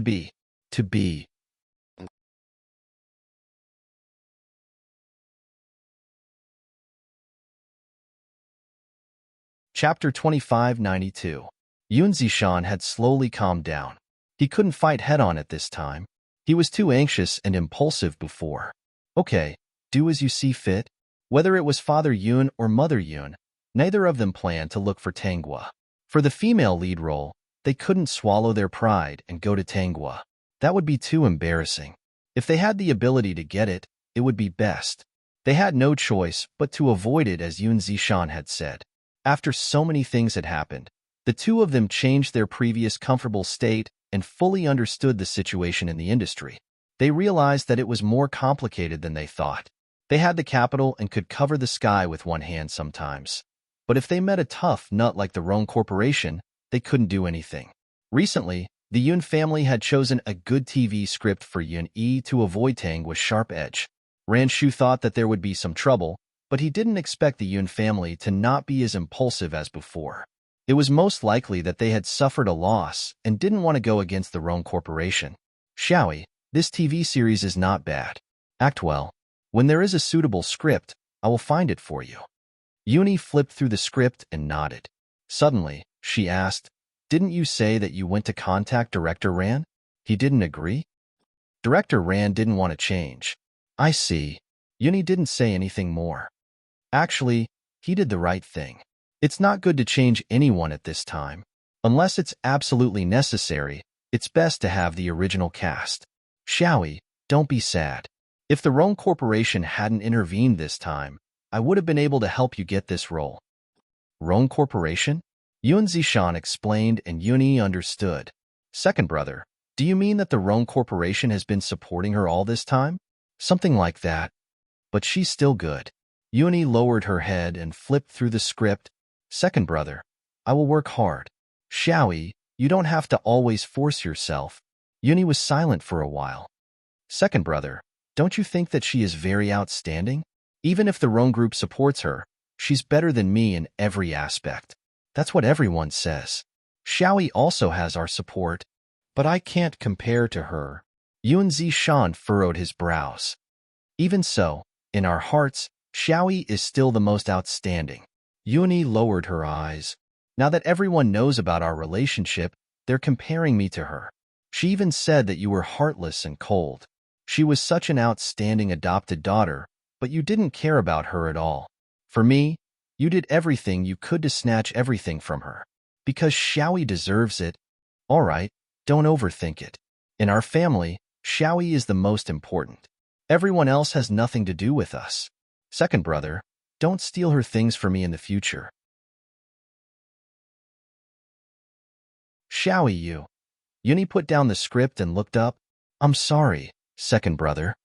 be. To be. Chapter 2592. Yun Zishan had slowly calmed down. He couldn't fight head-on at this time. He was too anxious and impulsive before. Okay, do as you see fit. Whether it was Father Yun or Mother Yun, neither of them planned to look for Tangwa. For the female lead role, they couldn't swallow their pride and go to Tangwa. That would be too embarrassing. If they had the ability to get it, it would be best. They had no choice but to avoid it, as Yun Zishan had said. After so many things had happened, the two of them changed their previous comfortable state and fully understood the situation in the industry. They realized that it was more complicated than they thought. They had the capital and could cover the sky with one hand sometimes. But if they met a tough nut like the Rome Corporation, they couldn't do anything. Recently, the Yun family had chosen a good TV script for Yun Yi to avoid Tang with sharp edge. Ranshu thought that there would be some trouble, but he didn't expect the Yun family to not be as impulsive as before. It was most likely that they had suffered a loss and didn't want to go against the Rome Corporation. Xiaoyi, this TV series is not bad. Act well. When there is a suitable script, I will find it for you. Yuni flipped through the script and nodded. Suddenly, she asked, didn't you say that you went to contact Director Ran? He didn't agree? Director Ran didn't want to change. I see. Yuni didn't say anything more. Actually, he did the right thing. It's not good to change anyone at this time. Unless it's absolutely necessary, it's best to have the original cast. Xiaoyi, don't be sad. If the Rome Corporation hadn't intervened this time, I would have been able to help you get this role. Rome Corporation? Yun Zishan explained and Yuni understood. Second brother, do you mean that the Rome Corporation has been supporting her all this time? Something like that. But she's still good. Yuni lowered her head and flipped through the script. Second brother, I will work hard. Xiaoyi, you don't have to always force yourself. Yuni was silent for a while. Second brother, don't you think that she is very outstanding? Even if the Rome group supports her, she's better than me in every aspect. That's what everyone says. Xiaoyi also has our support, but I can't compare to her. Yun Zishan furrowed his brows. Even so, in our hearts, Xiaoyi is still the most outstanding. Yuni lowered her eyes. Now that everyone knows about our relationship, they're comparing me to her. She even said that you were heartless and cold. She was such an outstanding adopted daughter, but you didn't care about her at all. For me, you did everything you could to snatch everything from her. Because Xiaoyi deserves it. All right, don't overthink it. In our family, Xiaoyi is the most important. Everyone else has nothing to do with us. Second brother, don't steal her things for me in the future. Xiaoyi, you. Yuni put down the script and looked up. I'm sorry, second brother.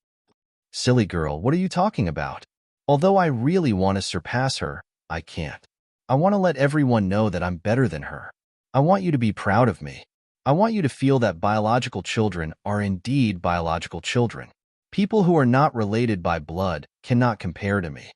Silly girl, what are you talking about? Although I really want to surpass her, I can't. I want to let everyone know that I'm better than her. I want you to be proud of me. I want you to feel that biological children are indeed biological children. People who are not related by blood cannot compare to me.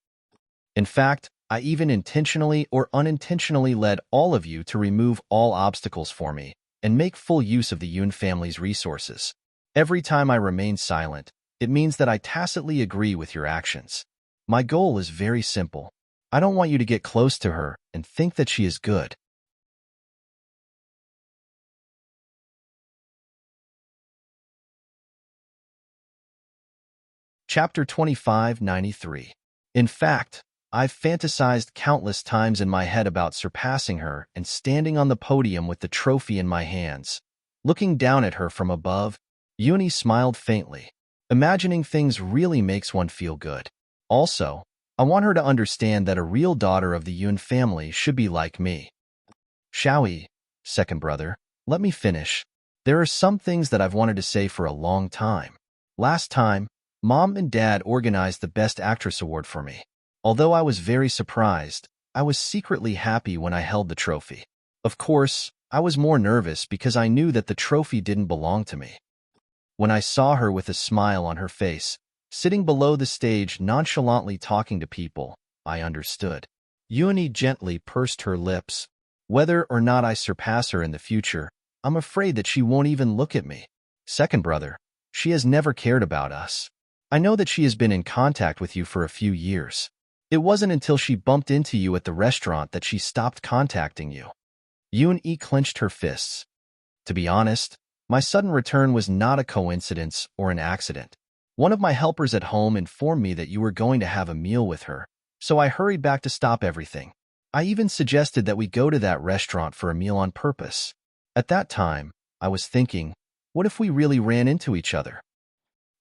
In fact, I even intentionally or unintentionally led all of you to remove all obstacles for me and make full use of the Yun family's resources. Every time I remain silent, it means that I tacitly agree with your actions. My goal is very simple. I don't want you to get close to her and think that she is good. Chapter 2593. In fact, I've fantasized countless times in my head about surpassing her and standing on the podium with the trophy in my hands. Looking down at her from above, Yuni smiled faintly. Imagining things really makes one feel good. Also, I want her to understand that a real daughter of the Yun family should be like me. Xiaoyi, second brother, let me finish. There are some things that I've wanted to say for a long time. Last time, Mom and Dad organized the Best Actress Award for me. Although I was very surprised, I was secretly happy when I held the trophy. Of course, I was more nervous because I knew that the trophy didn't belong to me. When I saw her with a smile on her face, sitting below the stage nonchalantly talking to people, I understood. Yuni gently pursed her lips. Whether or not I surpass her in the future, I'm afraid that she won't even look at me. Second brother, she has never cared about us. I know that she has been in contact with you for a few years. It wasn't until she bumped into you at the restaurant that she stopped contacting you. Yun-yi clenched her fists. To be honest, my sudden return was not a coincidence or an accident. One of my helpers at home informed me that you were going to have a meal with her, so I hurried back to stop everything. I even suggested that we go to that restaurant for a meal on purpose. At that time, I was thinking, what if we really ran into each other?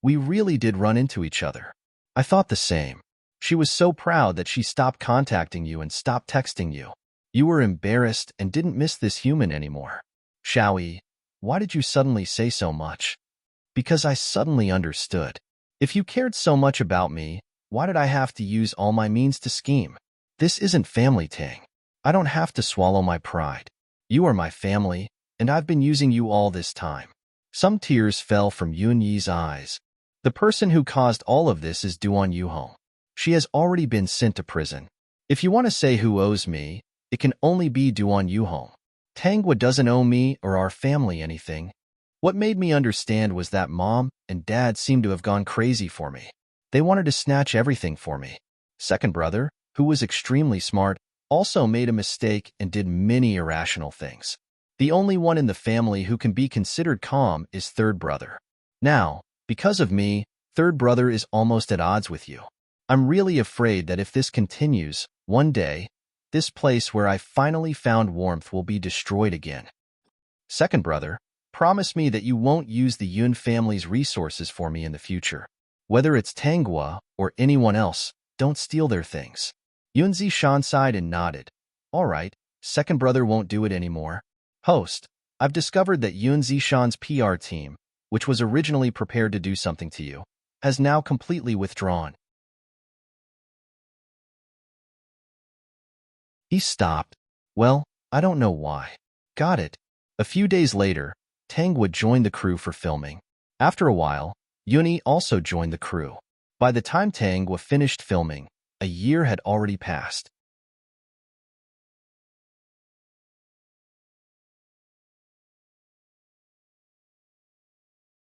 We really did run into each other. I thought the same. She was so proud that she stopped contacting you and stopped texting you. You were embarrassed and didn't miss this human anymore. Xiaoyi, why did you suddenly say so much? Because I suddenly understood. If you cared so much about me, why did I have to use all my means to scheme? This isn't family Tang. I don't have to swallow my pride. You are my family, and I've been using you all this time. Some tears fell from Yun-yi's eyes. The person who caused all of this is Duan Yuhong. She has already been sent to prison. If you want to say who owes me, it can only be Duan Yuhong. Tangwa doesn't owe me or our family anything. What made me understand was that Mom and Dad seemed to have gone crazy for me. They wanted to snatch everything for me. Second brother, who was extremely smart, also made a mistake and did many irrational things. The only one in the family who can be considered calm is third brother. Now, because of me, third brother is almost at odds with you. I'm really afraid that if this continues, one day, this place where I finally found warmth will be destroyed again. Second brother, promise me that you won't use the Yun family's resources for me in the future. Whether it's Tangua or anyone else, don't steal their things. Yun Zishan sighed and nodded. All right, second brother won't do it anymore. Host, I've discovered that Yun Zishan's PR team, which was originally prepared to do something to you, has now completely withdrawn. He stopped. Well, I don't know why. Got it. A few days later, Tang would join the crew for filming. After a while, Yuni also joined the crew. By the time Tang was finished filming, a year had already passed.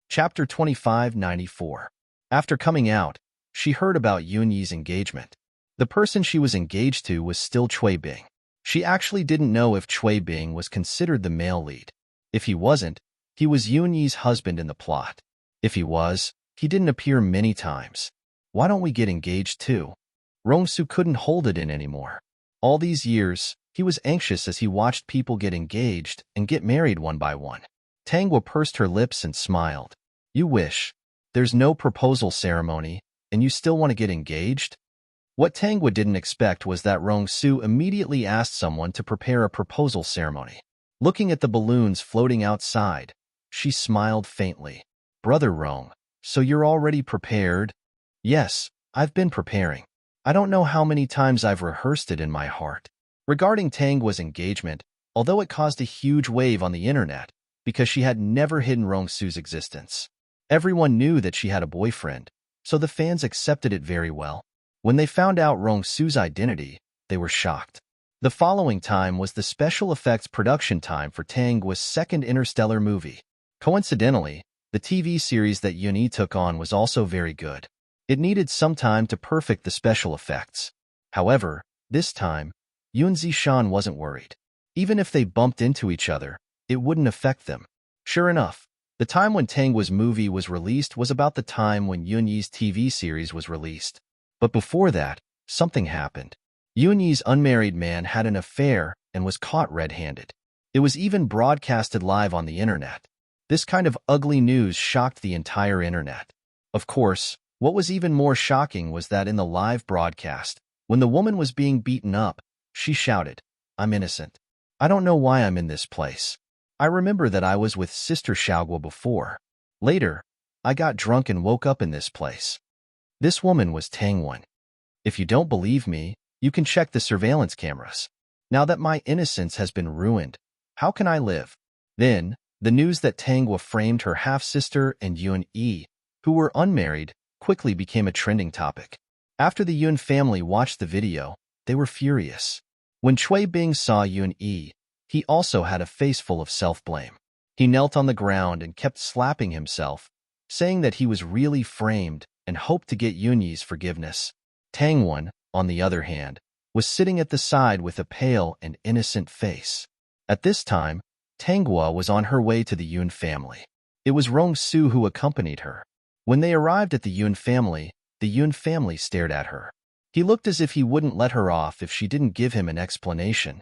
Chapter 2594. After coming out, she heard about Yunyi's engagement. The person she was engaged to was still Cui Bing. She actually didn't know if Cui Bing was considered the male lead. If he wasn't, He was Yunyi's husband in the plot. If he was, he didn't appear many times. Why don't we get engaged too? Rongsu couldn't hold it in anymore. All these years, he was anxious as he watched people get engaged and get married one by one. Tangwa pursed her lips and smiled. You wish. There's no proposal ceremony, and you still want to get engaged? What Tangwa didn't expect was that Rongsu immediately asked someone to prepare a proposal ceremony. Looking at the balloons floating outside, she smiled faintly. Brother Rong, so you're already prepared? Yes, I've been preparing. I don't know how many times I've rehearsed it in my heart. Regarding Tangwa's engagement, although it caused a huge wave on the internet, because she had never hidden Rongsu's existence. Everyone knew that she had a boyfriend, so the fans accepted it very well. When they found out Rongsu's identity, they were shocked. The following time was the special effects production time for Tangwa's second interstellar movie. Coincidentally, the TV series that Yuni took on was also very good. It needed some time to perfect the special effects. However, this time, Yoon Zishan wasn't worried. Even if they bumped into each other, it wouldn't affect them. Sure enough, the time when Tangwa's movie was released was about the time when Yoonyi's TV series was released. But before that, something happened. Yoonyi's unmarried man had an affair and was caught red-handed. It was even broadcasted live on the internet. This kind of ugly news shocked the entire internet. Of course, what was even more shocking was that in the live broadcast, when the woman was being beaten up, she shouted, "I'm innocent. I don't know why I'm in this place. I remember that I was with Sister Xiaoguo before. Later, I got drunk and woke up in this place." This woman was Tangwan. If you don't believe me, you can check the surveillance cameras. Now that my innocence has been ruined, how can I live? Then, the news that Tangwa framed her half-sister and Yun Yi, who were unmarried, quickly became a trending topic. After the Yun family watched the video, they were furious. When Cui Bing saw Yun Yi, he also had a face full of self-blame. He knelt on the ground and kept slapping himself, saying that he was really framed and hoped to get Yunyi's forgiveness. Tangwan, on the other hand, was sitting at the side with a pale and innocent face. At this time, Tangwa was on her way to the Yun family. It was Rongsu who accompanied her. When they arrived at the Yun family stared at her. He looked as if he wouldn't let her off if she didn't give him an explanation.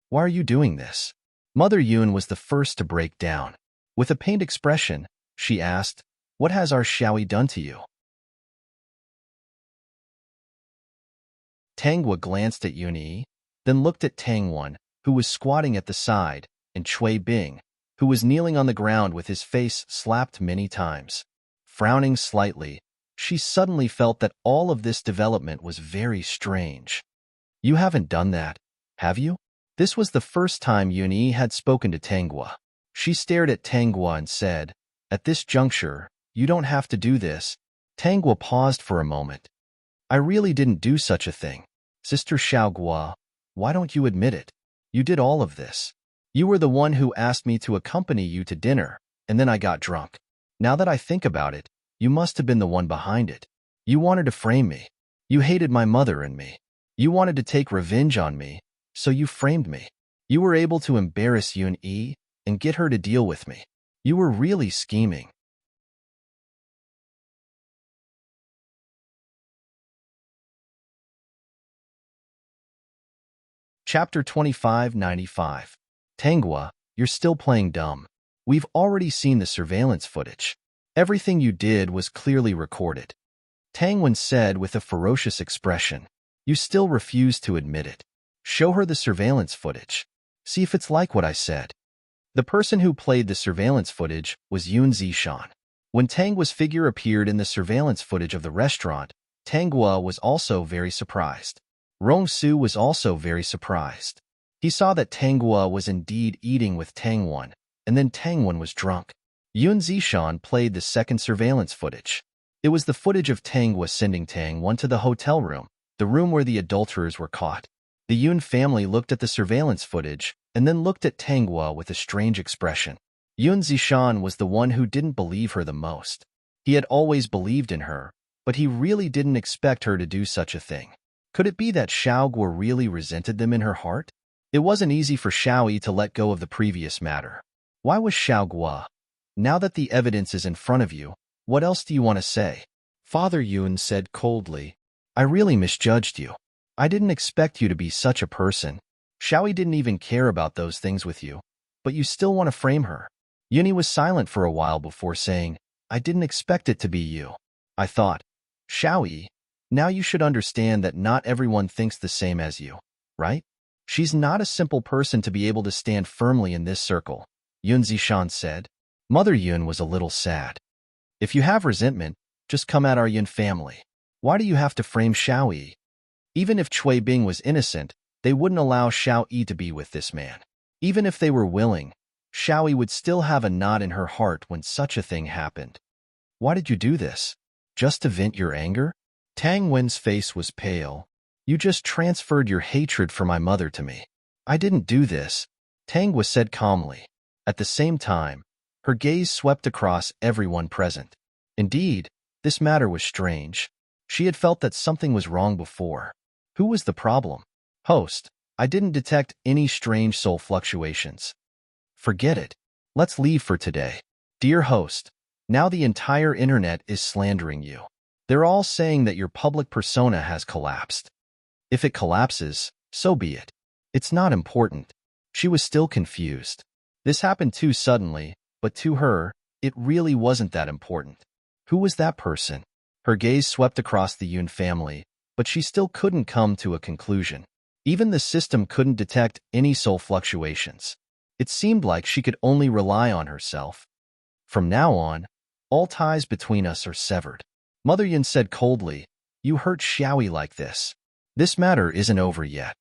Why are you doing this? Mother Yun was the first to break down. With a pained expression, she asked, "What has our Xiaoyi done to you?" Tangwa glanced at Yuni, then looked at Tangwan, who was squatting at the side, and Cui Bing, who was kneeling on the ground with his face slapped many times. Frowning slightly, she suddenly felt that all of this development was very strange. You haven't done that, have you? This was the first time Yuni had spoken to Tangwa. She stared at Tangwa and said, "At this juncture, you don't have to do this." Tangwa paused for a moment. "I really didn't do such a thing. Sister Xiaoguo, why don't you admit it? You did all of this. You were the one who asked me to accompany you to dinner, and then I got drunk. Now that I think about it, you must have been the one behind it. You wanted to frame me. You hated my mother and me. You wanted to take revenge on me, so you framed me. You were able to embarrass Yun Yi and get her to deal with me. You were really scheming." Chapter 2595. Tangwa, you're still playing dumb. We've already seen the surveillance footage. Everything you did was clearly recorded. Tangwan said with a ferocious expression. You still refuse to admit it. Show her the surveillance footage. See if it's like what I said. The person who played the surveillance footage was Yoon Zishan. When Tangwa's figure appeared in the surveillance footage of the restaurant, Tangwa was also very surprised. Rongsu was also very surprised. He saw that Tangwa was indeed eating with Tangwan, and then Tangwan was drunk. Yoon Zishan played the second surveillance footage. It was the footage of Tangwa sending Tangwan to the hotel room, the room where the adulterers were caught. The Yoon family looked at the surveillance footage and then looked at Tangwa with a strange expression. Yoon Zishan was the one who didn't believe her the most. He had always believed in her, but he really didn't expect her to do such a thing. Could it be that Xiaoguo really resented them in her heart? It wasn't easy for Xiaoyi to let go of the previous matter. Why was Xiaoguo Now that the evidence is in front of you, what else do you want to say? Father Yun said coldly. I really misjudged you. I didn't expect you to be such a person. Xiaoyi didn't even care about those things with you, but you still want to frame her. Yuni was silent for a while before saying, I didn't expect it to be you. I thought, Xiaoyi, now you should understand that not everyone thinks the same as you, right? She's not a simple person to be able to stand firmly in this circle, Yun Zishan said. Mother Yun was a little sad. If you have resentment, just come at our Yun family. Why do you have to frame Xiaoyi? Even if Cui Bing was innocent, they wouldn't allow Xiaoyi to be with this man. Even if they were willing, Xiaoyi would still have a knot in her heart when such a thing happened. Why did you do this? Just to vent your anger? Tang Wen's face was pale. You just transferred your hatred for my mother to me. I didn't do this, Tang Wen said calmly. At the same time, her gaze swept across everyone present. Indeed, this matter was strange. She had felt that something was wrong before. Who was the problem? Host, I didn't detect any strange soul fluctuations. Forget it. Let's leave for today. Dear host, now the entire internet is slandering you. They're all saying that your public persona has collapsed. If it collapses, so be it. It's not important. She was still confused. This happened too suddenly, but to her, it really wasn't that important. Who was that person? Her gaze swept across the Yun family, but she still couldn't come to a conclusion. Even the system couldn't detect any soul fluctuations. It seemed like she could only rely on herself. From now on, all ties between us are severed. Mother Yun said coldly, you hurt Xiaoyi like this. This matter isn't over yet.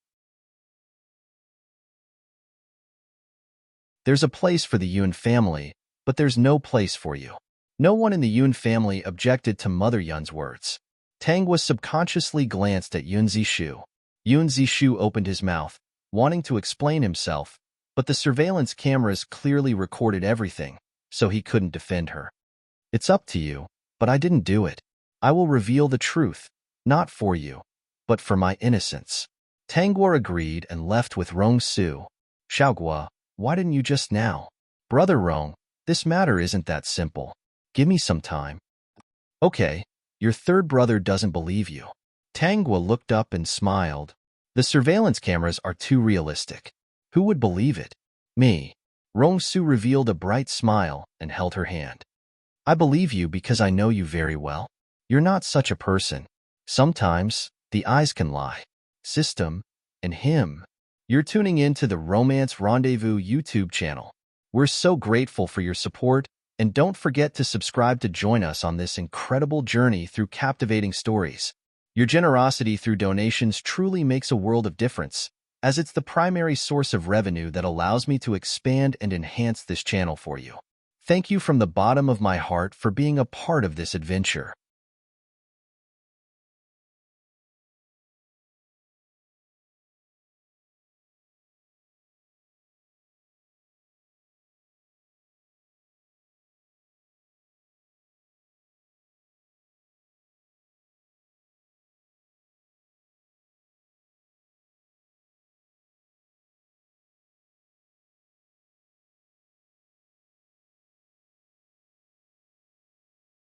There's a place for the Yun family, but there's no place for you. No one in the Yun family objected to Mother Yun's words. Tang was subconsciously glanced at Yun Zishu. Yun Zishu opened his mouth, wanting to explain himself, but the surveillance cameras clearly recorded everything, so he couldn't defend her. It's up to you, but I didn't do it. I will reveal the truth, not for you, but for my innocence. Tang Guo agreed and left with Rong Su. Xiaoguo, why didn't you just now? Brother Rong, this matter isn't that simple. Give me some time. Okay, your third brother doesn't believe you. Tang Guo looked up and smiled. The surveillance cameras are too realistic. Who would believe it? Me. Rong Su revealed a bright smile and held her hand. I believe you because I know you very well. You're not such a person. Sometimes, the eyes can lie. System, and him. You're tuning in to the Romance Rendezvous YouTube channel. We're so grateful for your support, and don't forget to subscribe to join us on this incredible journey through captivating stories. Your generosity through donations truly makes a world of difference, as it's the primary source of revenue that allows me to expand and enhance this channel for you. Thank you from the bottom of my heart for being a part of this adventure.